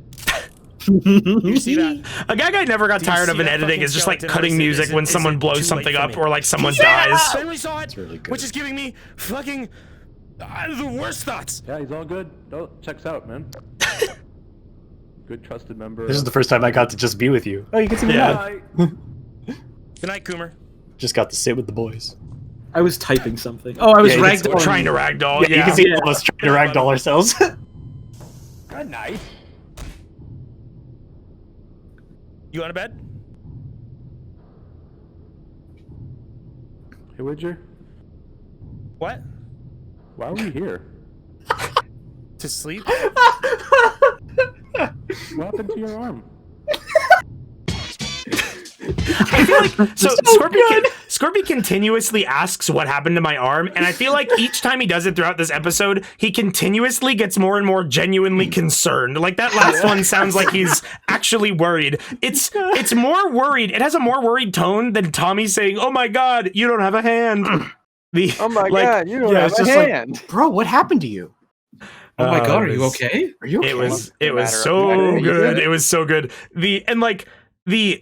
You see that? A gag I never got tired of in editing is just cutting music when someone blows something up or someone dies. Henry saw it, which is giving me fucking the worst thoughts. Yeah, he's all good. Oh, checks out, man. Good trusted member. This is the first time I got to just be with you. Oh, you can see me now. Good night, Coomer. Just got to sit with the boys. I was typing something. Oh, I was trying to ragdoll. Yeah, you can see us trying to ragdoll ourselves. Good night. You going to bed? Hey, Widger. What? Why are we here? To sleep? What happened to your arm? I feel like Scorpy continuously asks what happened to my arm, and I feel like each time he does it throughout this episode, he continuously gets more and more genuinely concerned. Like that last one sounds like he's actually worried. It's more worried. It has a more worried tone than Tommy saying, "Oh my God, you don't have a hand." Oh my God, you don't have a hand. Bro, what happened to you? Oh my God, are you okay? Are you okay? It was so good. It was so good.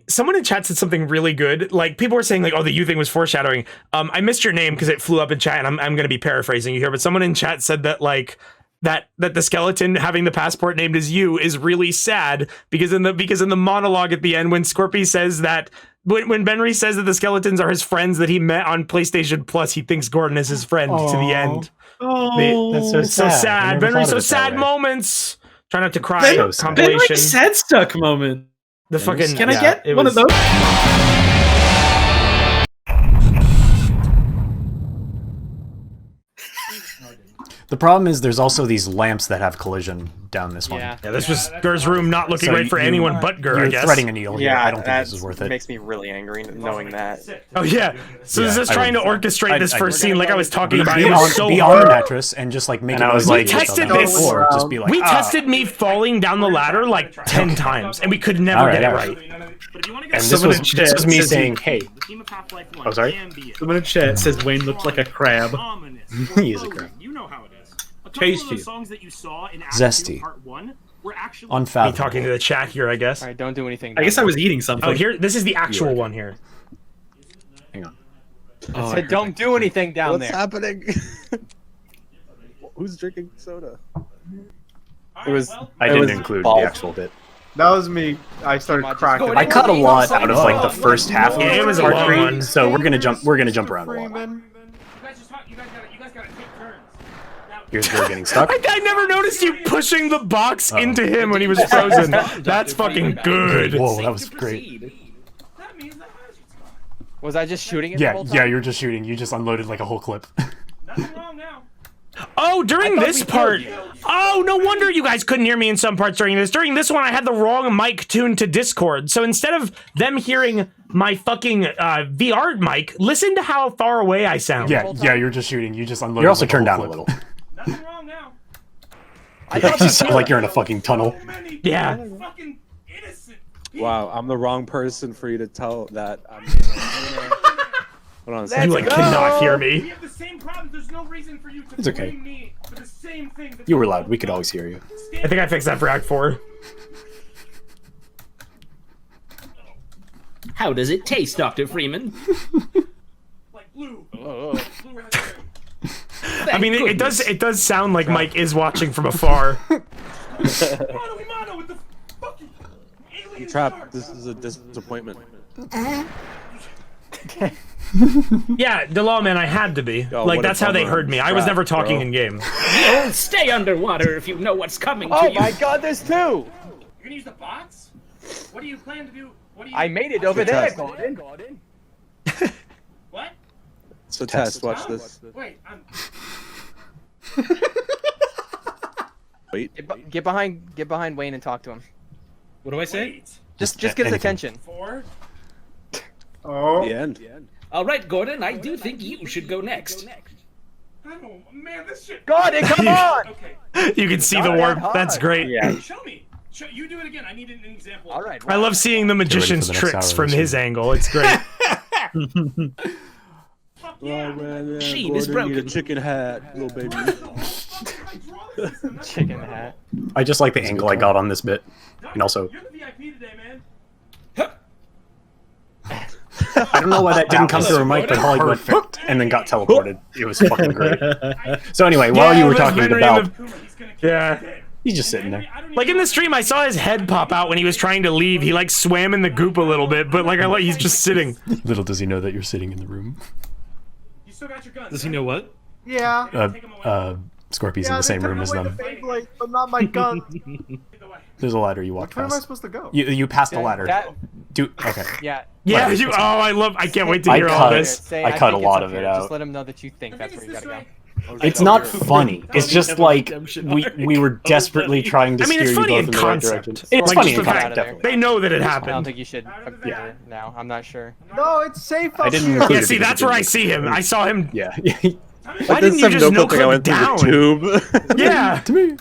Someone in chat said something really good. Like, people were saying, oh, the you thing was foreshadowing. I missed your name because it flew up in chat, and I'm going to be paraphrasing you here, but someone in chat said that, that the skeleton having the passport named as you is really sad because in the monologue at the end, when Scorpy says that, when Benry says that the skeletons are his friends that he met on PlayStation Plus, he thinks Gordon is his friend to the end. Oh, that's so sad. Benry, so sad moments. Try not to cry. Benry sad stuck moment. The fucking. Can I get one of those? The problem is there's also these lamps that have collision down this one. Yeah, this was Gur's room not looking right for anyone but Gur, I guess. You're threading a needle here. Yeah, I don't think this is worth it. Makes me really angry knowing that. Oh yeah, so is this trying to orchestrate this first scene like I was talking about? Be on the mattress and just make it. We tested this. We tested me falling down the ladder 10 times, and we could never get it right. And this was me saying, "Hey." Oh, sorry. Someone in chat says Wayne looks like a crab. He is a crab. You know how it is. Tasty. Zesty. Unfathomable. Me talking to the chat here, I guess. All right, don't do anything. I guess I was eating something. Oh, here. This is the actual one here. Hang on. I said, don't do anything down there. What's happening? Who's drinking soda? It was. I didn't include the actual bit. That was me. I started cracking. I cut a lot out of the first half of it was a part long 3, one. so we're gonna jump around a lot. Here's Gur getting stuck. I never noticed you pushing the box into him when he was frozen. That's fucking good. Whoa, that was great. Was I just shooting it? Yeah, you're just shooting. You just unloaded a whole clip. Nothing wrong now. Oh, during this part. Oh, no wonder you guys couldn't hear me in some parts during this. During this one, I had the wrong mic tuned to Discord. So instead of them hearing my fucking VR mic, listen to how far away I sound. Yeah, you're just shooting. You just unloaded. You're also turned down a little. Nothing wrong now. You sound like you're in a fucking tunnel. Yeah. Fucking innocent. Wow, I'm the wrong person for you to tell that. Hold on a You second. like cannot hear We me. have the same problem. There's no reason for you to It's okay. blame me for the same thing. You were loud. We could always hear you. I think I fixed that for Act 4. How does it taste, Dr. Freeman? Like blue. I mean, it does sound like Mike is watching from afar. Trap, this is a disappointment. Yeah, the lawman, I had to be. Oh, like, what a that's how they bummer. heard me. I was Trap, never talking bro. in game. You'll stay underwater if you know what's coming to Oh you. my god, there's 2! You're gonna use the box? What do you plan to do? What do you? I made it over there, test. Gordon. What? It's a test, watch this. Wait, I'm. Wait. Get behind Wayne and talk to him. What do I say? Wait. Just get his attention. 4. Oh. The end. All right, Gordon, I do think you should go next. I don't. Man, this shit. Gordon, come on! Okay. You can see Not the that warp. hard. That's great. Yeah. Show me. You do it again. I need an example. All right. I love seeing the magician's the next tricks hour from or his angle. It's great. Machine is broken. Need a chicken hat, little baby. Chicken hat. I just like the angle I got on this bit, and also You're the VIP today, man. I don't know why that didn't come through a mic, but Holly went "Hooked," and then got teleported. It was fucking great. So anyway, while you were talking about, Yeah. he's just sitting there. Like in the stream, I saw his head pop out when he was trying to leave. He like swam in the goop a little bit, but like he's just sitting. Little does he know that you're sitting in the room. You still got your guns. Does he know what? Yeah. Scorpion's in Yeah, the same they room took as away them. the Beyblade, but not my gun. There's a ladder you walk Which way am I past. supposed to go? You passed the ladder. That, Dude, okay. yeah. Yeah, Right. you. Oh, I can't wait to I hear all cut this. Say, I cut a think it's lot up of it here. out. Just let him know that you think that's where you gotta go. It's not funny. It's just like we were desperately trying to I mean, steer it's you funny both in in the right concept. direction. Like, It's funny just in the concept, fact definitely. They know that it I don't happened. think you should appear now. I'm not sure. No, it's safe I up didn't here. include Yeah, it see, because that's it where I didn't see him. I saw him. Yeah. Why didn't you just no click down? Tube. Yeah. To me.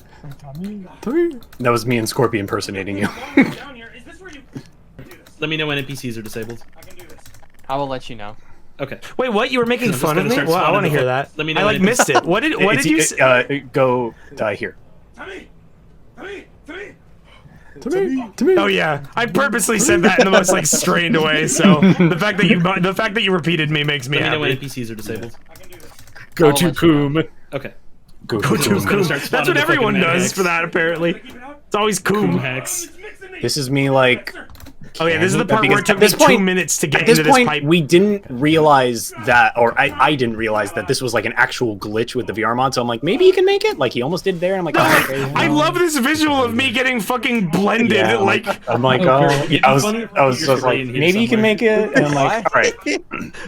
That was me and Scorpion impersonating you. Down here. Is this where you? Let me know when NPCs are disabled. I can do this. I will let you know. Okay. Wait, what? You were making I'm just fun of gonna me? start Well, I spawning want to the hear whole- that. Let me know I like when missed it. What did you say? Go here. Tommy. Oh yeah, I purposely said that in the most like strained way. So the fact that you repeated me makes me Let me know when happy. NPCs are disabled. Go to Coom. Okay. Go Go to Coom. Coom. start That's spawning what the everyone fucking does Hex. for that. Apparently, it's always Coom. Hex. This is me like. Oh yeah, this is the part where it took me 2 minutes to get At this into this point, pipe. we didn't realize that, or I didn't realize that this was like an actual glitch with the VR mod. So I'm like, maybe you can make it. Like he almost did there. And I'm like, oh, okay. I love this visual of me getting fucking blended. Yeah, like I'm like, oh, yeah, I was just like, maybe you can make it. And I'm like, all right.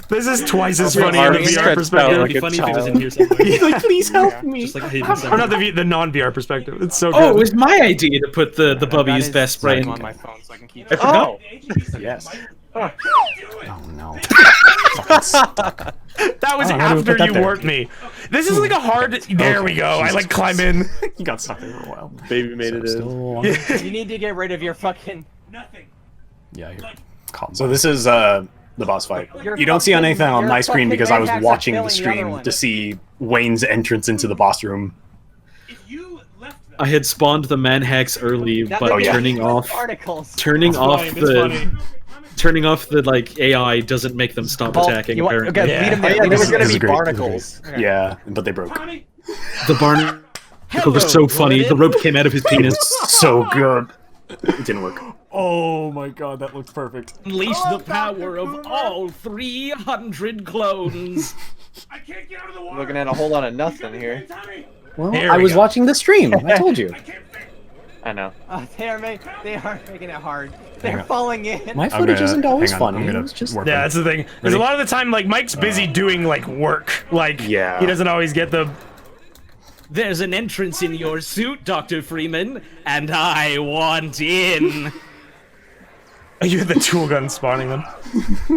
This is twice as Your funny in the arm VR stretched perspective. out It'd be funny if it was in here somewhere. He's like, please help me. Just like hidden Or somewhere. not the non-VR perspective. It's so good. Oh, it was my idea to put the Got Bubby's his best spray name in. on my phone so I can keep I forgot. Oh. Yes. Oh no. That was Oh, how do we after put that you there? warped me. This is like a hard. There we go. I Jesus like climb in. You got stuck there for a while. Baby made it in. You need to get rid of your fucking. Nothing. Yeah. So this is the boss fight. You don't see on anything on my screen because I was watching the stream to see Wayne's entrance into the boss room. I had spawned the man-hacks early, That but makes turning off articles. turning off It's the funny. turning off the like AI doesn't make them stop Well, attacking. you want- Apparently, okay, lead 'em there. There was gonna be barnacles. Okay. Yeah, but they broke. the barnacle was so funny. The rope came out of his penis. So good. It didn't work. Oh my god, that looks perfect. Unleash the power of all 300 clones. I can't get out of the water. Looking at a whole lot of nothing here. Well, There I we was go. watching the stream. I told you. I know. They are making it hard. Hang They're on. falling in. My footage isn't always hang on, funny. I'm gonna It's just work Yeah, on it. that's the thing. There's a lot of the time, like Mike's busy doing like work. Like Yeah. he doesn't always get the. There's an entrance in your suit, Dr. Freeman, and I want in. You had the tool gun spawning them.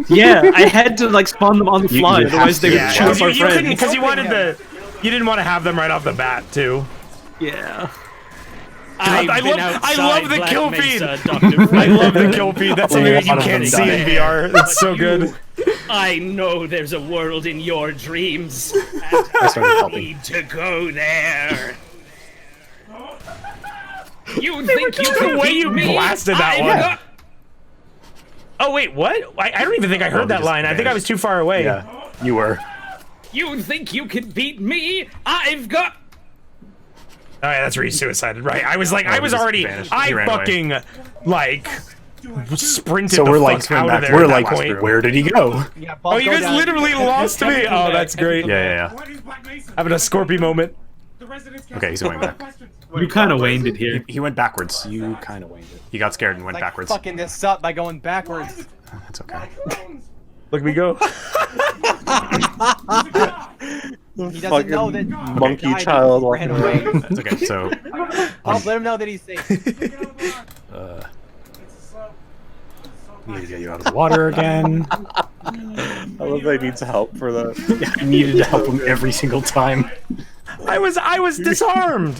Yeah, I had to like spawn them on the fly, otherwise they would shoot our You couldn't friend. because you didn't want to have them right off the bat too. Yeah. I love the kill feed. I love the kill feed. That's something that you can't see in VR. That's so good. I know there's a world in your dreams, and I need to go there. You think you can the way beat you me? blasted that I'm one. not- Oh wait, what? I don't even think I heard that line. I think I was too far away. Yeah, you were. You think you can beat me? I've got. Oh yeah, that's where he suicided, right? I was like, I was already, I fucking, like, sprinted So the we're like, fuck out of there we're at like, that point. where did he go? Yeah, Oh, you guys literally lost me. Oh, that's great. Yeah. Having a Scorpy moment. Okay, he's going back. You kind of waned it here. He went backwards. You kind of waned it. He got scared and went Like backwards. fucking this up by going backwards. That's okay. Look at me go. He doesn't know that monkey child ran away. That's okay. So, I'll let him know that he's safe. need to get you out of the water again. I love that he needs help for that. I needed to help him every single time. I was disarmed.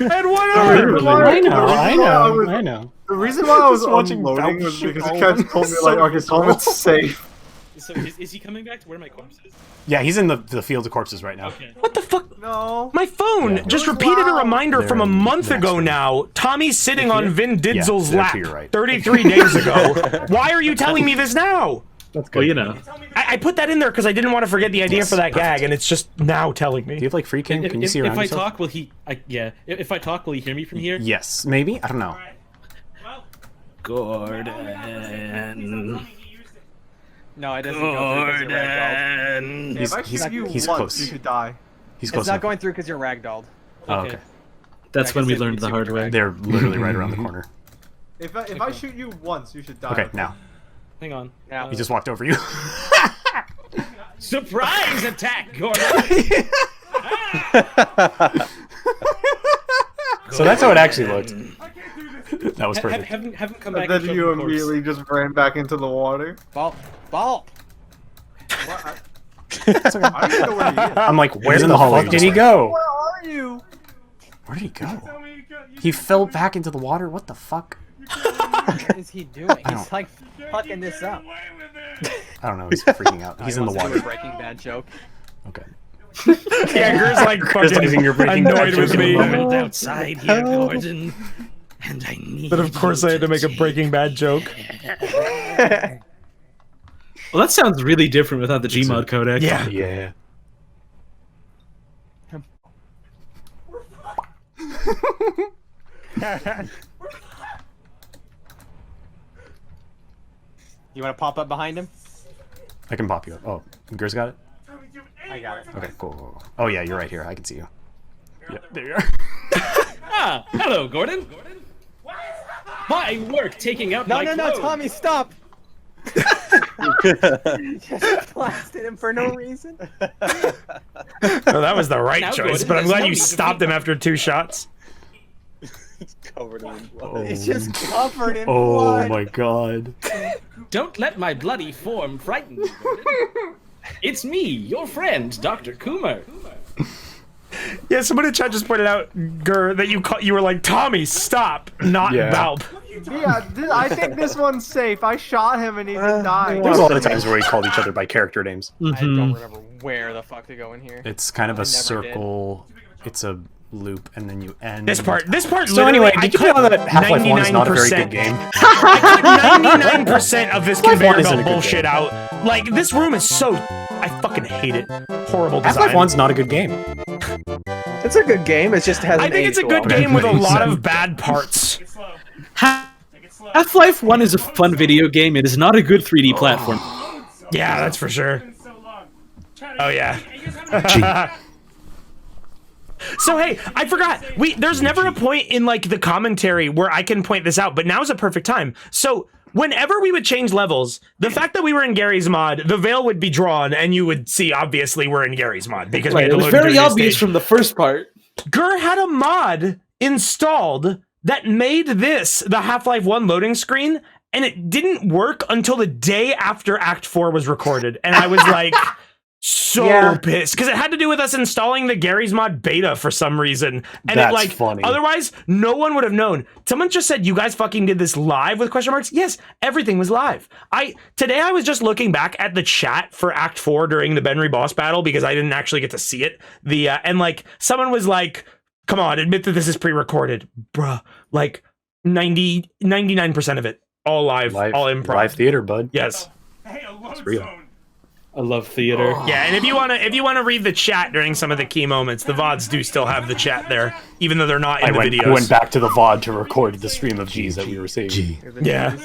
I had one arm. I know. The reason why I was watching unloading Valve was shoot because all Ken of them. told me, So like, okay, tell him it's safe. So is he coming back to where my corpse is? Yeah, he's in the field of corpses right now. Okay. What the fuck? No. My phone just repeated a reminder from a month ago now. Tommy's sitting on Vin Diesel's they're lap to your right. 33 days ago. Why are you telling me this now? That's good. Well, you know. I put that in there because I didn't want to forget the idea for that gag, and it's just now telling me. Do you have like free King? Can you see around If I yourself? talk, will he? If I talk, will he hear me from here? Yes, maybe. I don't know. Gordon. No, it doesn't go through because you're ragdolled. If I shoot you he's once, close. you could die. He's close It's not enough. going through because you're ragdolled. Oh, okay. That's Like when I we said, learned you the see hard what you're way. They're literally right around the corner. If I shoot you once, you should die. Okay, now. Hang on. Now. He just walked over you. Surprise attack, Gordon. So that's how it actually looked. That was perfect. Have him come back. And then and show you me the corpse. immediately just ran back into the water. Ball. What? I don't even know where he is. I'm like, where the fuck did he go? Where are you? Where did he go? He fell back into the water? What the fuck? What is he doing? He's like fucking this up. I don't know, he's freaking out. He's in the Wants to do water. a Breaking Bad joke. Okay. Yeah, Ger's like Criticizing your fucking Breaking Bad annoyed with joke me. at the moment. Outside here, Gordon. And I need. But of course I had to make a Breaking Bad joke. Well, that sounds really different without the Gmod codec. Yeah. Yeah. You want to pop up behind him? I can pop you up. Oh, Ger's got it? I got it. Okay, cool. Oh yeah, you're right here. I can see you. Yeah, there you are. Ah, hello, Gordon. My work taking out No, my no, clothes. no, Tommy, stop! Just blasted him for no reason. No, that was the right Now, choice, Gordon, but I'm there's glad no you need to stopped him after 2 shots. Covered in blood. He's just covered in Oh blood. my god. Don't let my bloody form frighten you, Gordon. It's me, your friend, Dr. Coomer. Yeah, somebody in chat just pointed out, Ger, that you were like, Tommy, stop, not Valp. Yeah, I think this one's safe. I shot him and he didn't die. There's a lot of times where we called each other by character names. I don't remember where the fuck to go in here. It's kind of a I never did. circle. It's a loop, and then you end. This part. So anyway, did you know that Half-Life 1 is not a very good game? I cut 99% of this Half-Life 1 conveyor isn't a belt good bullshit game. out. Like, this room is so... I fucking hate it. Horrible design. Half-Life 1's not a good game. It's a good game. It just hasn't. I think it's a aged good well. game with a lot of bad parts. Half-Life 1 is a fun video game. It is not a good 3D platform. Yeah, that's for sure. Oh, yeah. So hey, I forgot. There's never a point in like the commentary where I can point this out, but now's a perfect time. So whenever we would change levels, the fact that we were in Gary's mod, the veil would be drawn, and you would see obviously we're in Gary's mod because we had Right, to it was load into very the new obvious stage. from the first part. Gur had a mod installed that made this the Half-Life 1 loading screen, and it didn't work until the day after Act 4 was recorded. And I was like, so pissed. Because it had to do with us installing the Gary's Mod beta for some reason. And That's it like, funny. Otherwise, no one would have known. Someone just said, you guys fucking did this live with question marks? Yes, everything was live. Today I was just looking back at the chat for Act 4 during the Benry boss battle because I didn't actually get to see it. And like, someone was like, come on, admit that this is pre-recorded. Bruh, like 99% of it. All live, all improv. Live theater, bud. Yes. It's real. I love theater. Yeah, and if you wanna read the chat during some of the key moments, the VODs do still have the chat there, even though they're not in the videos. I went back to the VOD to record the stream of G's that we were seeing. Yeah.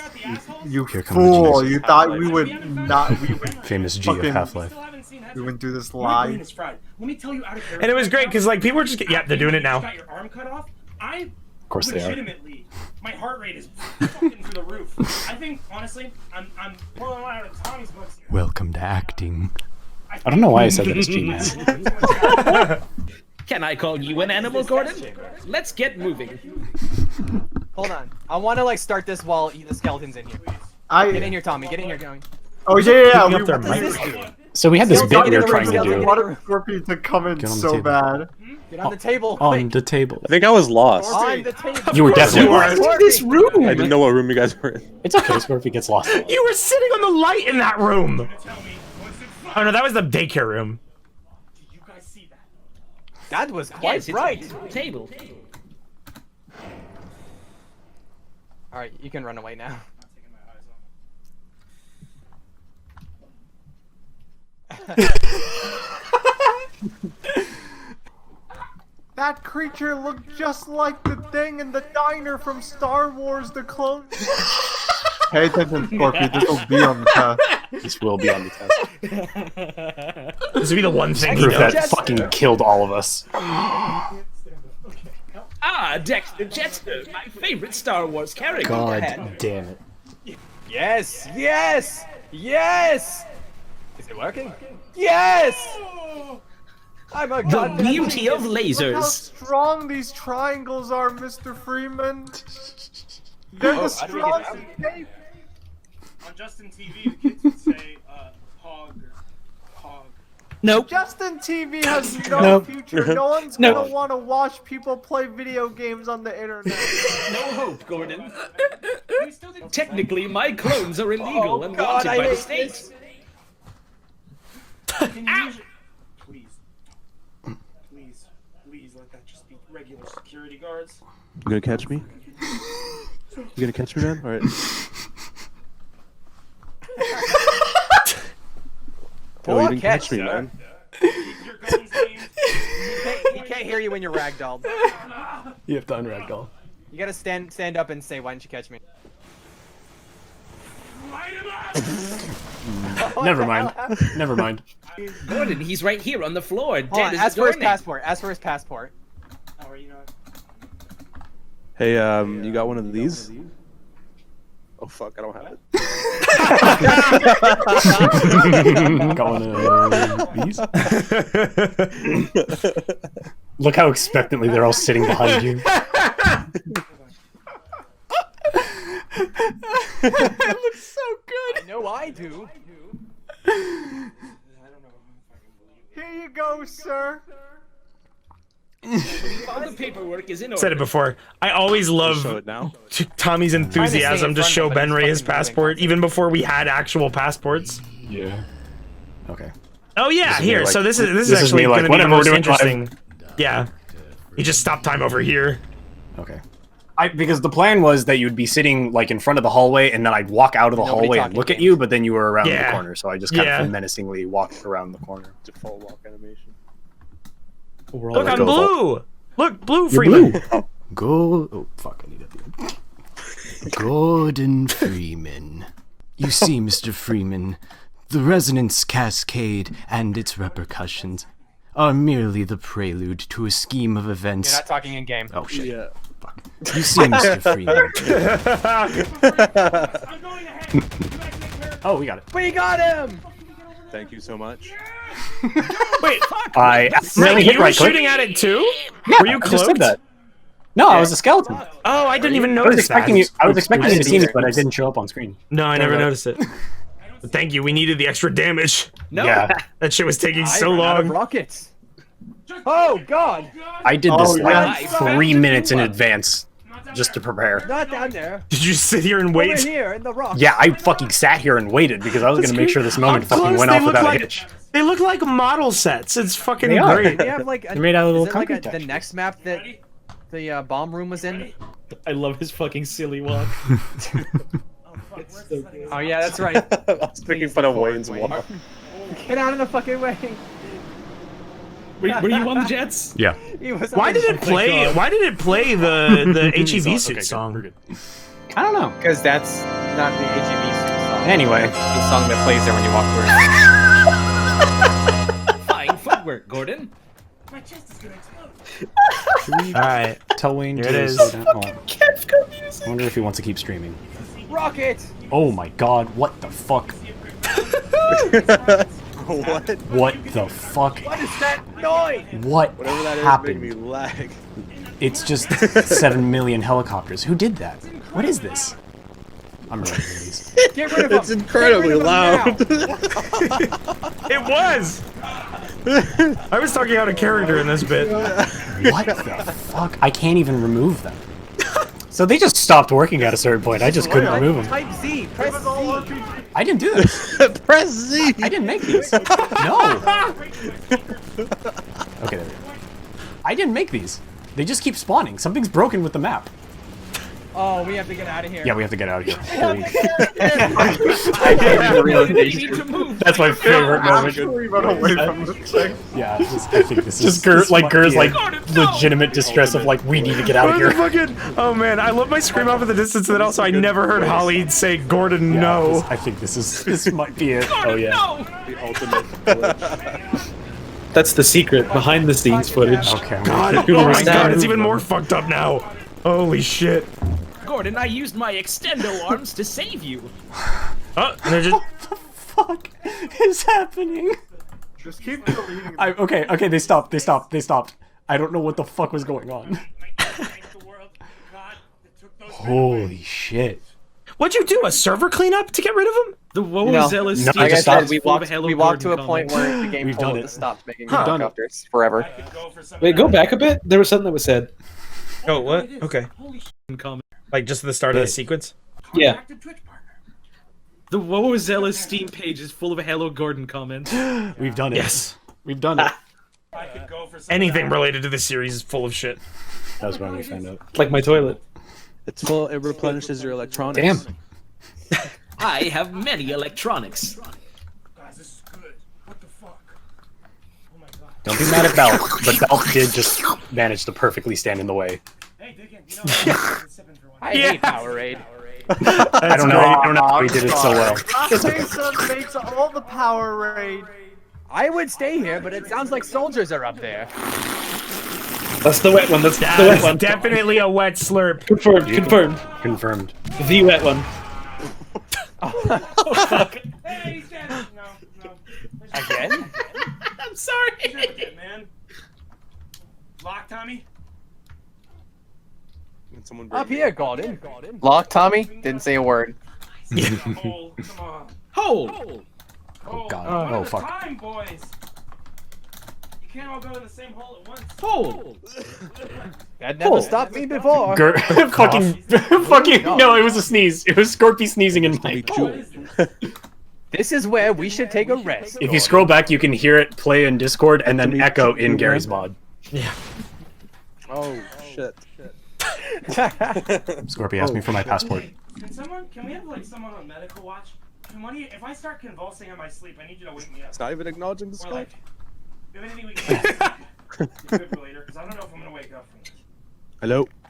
You fool! You thought we would not. Famous G of Half-Life. We wouldn't do this live. Let me tell you out of character. And it was great because like people were just they're doing it now. Got your arm cut off. Of course they are. Legitimately, my heart rate is fucking through the roof. I think honestly, I'm pulling out of Tommy's books. Welcome to acting. I don't know why I said that as G, man. Can I call you an animal, Gordon? Let's get moving. Hold on. I want to like start this while the skeleton's in here. Get in here, Tommy. Get in here, going. Oh yeah. So we had this bit we were trying to I do. wanted Scorpion to come in so bad. Get on the table. On the table. I think I was lost. On the table. You were definitely What's lost. this room? I didn't know what room you guys were in. It's okay, Scorpion gets lost. You were sitting on the light in that room. Oh no, that was the daycare room. You guys see that? That was quite right. Table. All right, you can run away now. That creature looked just like the thing in the diner from Star Wars: The Clone. Pay attention, Scorpion. This will be on the test. This will be on the test. This will be the one thing he Proof knows. that fucking killed all of us. Dexter Jettster, my favorite Star Wars character. God damn it. Yes. Yes. Yes. Is it working? Yes. I'm a The beauty of Look how lasers. strong these triangles are, Mr. Freeman. They're the strongest. On Justin TV, the kids would say, hog. Nope. Justin TV has no future. No one's Nope. gonna want to watch people play video games on the internet. No hope, Gordon. Technically, my clones are illegal and wanted by the state. Can you use Please let that just be regular security guards. You gonna catch me? You gonna catch me, man? Alright. Oh, you didn't catch me, man. Your gun's aimed. He can't hear you when you're ragdolled. You have to unragdoll. You gotta stand up and say, "Why didn't you catch me?" Never mind. Never mind. Gordon, he's right here on the floor, Hold dead on, as ask a for his doornail. passport. Ask for his passport. How are you not? Hey, you got one of these? Oh fuck, I don't have it. Got one of these? Look how expectantly they're all sitting behind you. It looks so good. I know I do. Here you go, sir. All the paperwork is in order. Said it before. I always love Show it now. Tommy's enthusiasm to show Ben Ray his passport, even before we had actual passports. Yeah. Okay. Oh yeah, This is me, here. like- So this is this is actually me, like, going to be the whenever we're most doing interesting. Yeah. You just stop time over here. Okay. Because the plan was that you'd be sitting like in front of the hallway, and then I'd walk out of the Nobody hallway and talking look at games. you, but then you were around Yeah. the corner, so I just kind Yeah. of menacingly walked around the corner. It's a full walk animation. Look, I'm go, blue. Look, blue You're Freeman. blue. Go. Oh, fuck, I need it. Gordon Freeman. You see, Mr. Freeman, the resonance cascade and its repercussions are merely the prelude to a scheme of events. You're not talking in game. Oh, shit. Yeah. Fuck. You see, Mr. Freeman. Oh, we got it. We got him. Thank you so much. Wait, I accidentally you hit were right click. shooting at it too? Yeah, Were you I just did cloaked? that. No, I was a skeleton. Oh, I didn't even I was notice expecting that. you. I was expecting you to see me, either. but I didn't show up on screen. No, I never noticed it. But thank you. We needed the extra damage. No. Yeah. That shit was taking so ran out of long. rockets. Oh God! I did this yeah. 3 minutes in advance just to prepare. Not down there. Did you sit here and Over wait? here in the rock. Yeah, I fucking sat here and waited because I was going to make sure this moment Up fucking close, went they off look without like- a hitch. They look like model sets. It's fucking They are. great. They have like a, They're made out of is little it like concrete the texture. next map that the bomb room was in? I love his fucking silly walk. Oh yeah, that's right. I was making fun of Wayne's walk. Get out of the fucking way. Were you on the jets? Yeah. He was Why on did the- it play? Why did it play the HEV suit song? I don't know. Because that's not the HEV song. Anyway. The song that plays there when you walk through. Fine footwork, Gordon. My chest is gonna explode. All right. Tell Wayne Here to it is. slow down. Oh. I wonder if he wants to keep streaming. Rocket! Oh my god, what the fuck? What? What the fuck? What is that noise? What Whatever that is happened? made me lag. It's just 7 million helicopters. Who did that? What is this? I'm ready for these. Get rid of It's him. incredibly Get rid of him loud. It was. I was talking out of character in this bit. What the fuck? I can't even remove them. So they just stopped working at a certain point. I just couldn't remove them. Type Z. Press Z. I didn't do this. Press Z. I didn't make these. No. Okay, there we go. I didn't make these. They just keep spawning. Something's broken with the map. Oh, we have to get out of here. Yeah, we have to get out of here. That's my favorite moment. We run away from the thing. Yeah, I think this is just Gur's like legitimate distress of like we need to get out of here. Oh man, I love my scream off in the distance, and then also I never heard Holly say Gordon no. I think this might be it. Oh yeah. The ultimate glitch. That's the secret behind the scenes footage. Okay. God, oh my god, it's even more fucked up now. Holy shit. Gordon, I used my extendo arms to save you. Oh, and they're just. What the fuck is happening? Just keep deleting. Okay, they stopped. I don't know what the fuck was going on. Holy shit. What'd you do? A server cleanup to get rid of them? The woe zealous. no, Like I just said, stopped. we walked to a point where the game We've told done us it. to stop making We've done it. helicopters forever. Wait, go back a bit. There was something that was said. Oh, what? Okay. Like just at the start of the sequence? Yeah. The woe zealous Steam page is full of Hello Gordon comments. We've done it. Yes. We've done it. Anything related to this series is full of shit. That was when we found out. Like my toilet. It's full. It replenishes your electronics. Damn. I have many electronics. Guys, this is good. What the fuck? Oh my god. Don't be mad at Belt, but Belt did just manage to perfectly stand in the way. Hey, Diggin, you know I've been sipping for one. I hate Powerade. I don't know how he did it so well. Jason makes all the power raid. I would stay here, but it sounds like soldiers are up there. That's the wet one. That's the wet one. Definitely a wet slurp. Confirmed. Confirmed. The wet one. Oh, fuck. Hey, he's dead. No. Again? I'm sorry. Dead, man. Lock, Tommy. Up here, Gordon. Lock, Tommy? Didn't say a word. Hole, come on. Hole. Oh god. One Oh at a fuck. time, boys. You can't all go in the same hole at once. Hole. That never stopped me before. fucking no, it was a sneeze. It was Scorpy sneezing in my This is where we should take a rest. If you scroll back, you can hear it play in Discord and then echo in Gary's mod. Yeah. Oh shit. Scorpy asked me for my passport. Can we have like someone on medical watch? If I start convulsing in my sleep, I need you to wake me up. It's not even acknowledging the Or Skype. like, if anything we can do good for later, because I don't know if I'm gonna wake up from this.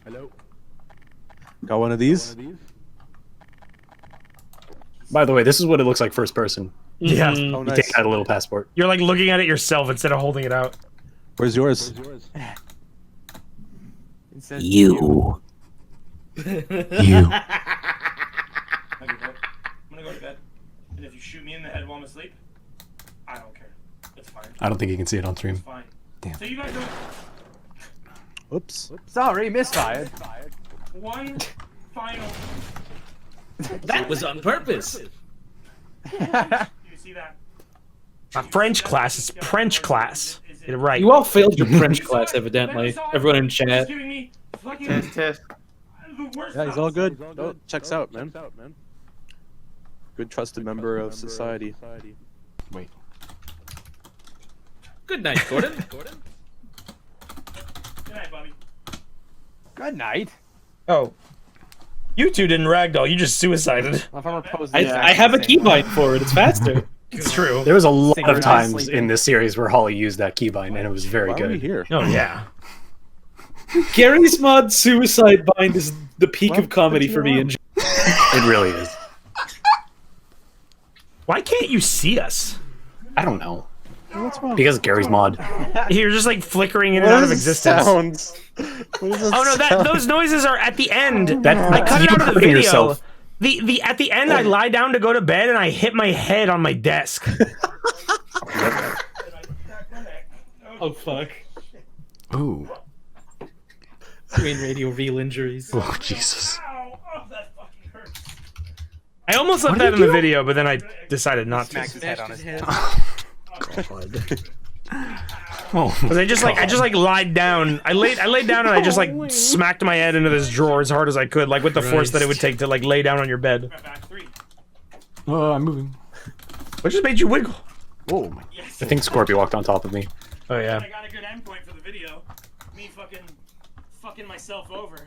Hello. Got one of these? By the way, this is what it looks like first person. Yeah. Oh, You nice. take out a little passport. You're like looking at it yourself instead of holding it out. Where's yours? You. I'm gonna go to bed. And if you shoot me in the head while I'm asleep, I don't care. It's fine. I don't think you can see it on stream. It's fine. Damn. So you guys don't... Oops. Sorry, misfired. One final... That was on purpose. Do you see that? Not French class, it's French class. Get it right. You all failed your French class, evidently. Everyone in chat. Test, test. Yeah, he's all good. Oh, checks out, man. Good trusted member of society. Wait. Good night, Gordon. Good night, Bobby. Good night. Oh. You two didn't ragdoll, you just suicided. I have a keybind for it. It's faster. It's true. There was a lot of times in this series where Holly used that keybind, and it was very Why are we good. here? Oh, yeah. Gary's mod Suicide Bind is the peak of comedy for me. It really is. Why can't you see us? I don't know. What's wrong? Because Gary's mod. You're just like flickering in and out of existence. Sounds? Oh no, those noises are at the end. I cut it out of the video. Yourself. The at the end, I lie down to go to bed and I hit my head on my desk. Oh fuck. Ooh. Brain radio real injuries. Oh Jesus. I almost left that in the video, but then I decided not to. Smacked his head on his head. Oh, Cause I just like lied down. I laid down and I just like smacked my head into this drawer as hard as I could, like with the force that it would take to like lay down on your bed. oh, I'm moving. What just made you wiggle? Oh my. I think Scorpio walked on top of me. Oh yeah. I got a good endpoint for the video. Me fucking myself over.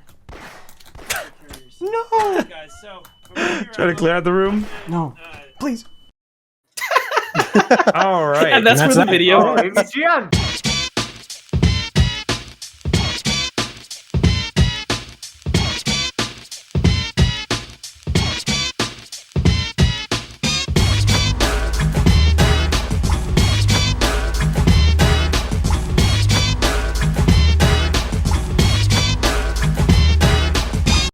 No. Guys, so Try to clear out the room. No. Please. All right. And that's for the video. Oh, AVGN.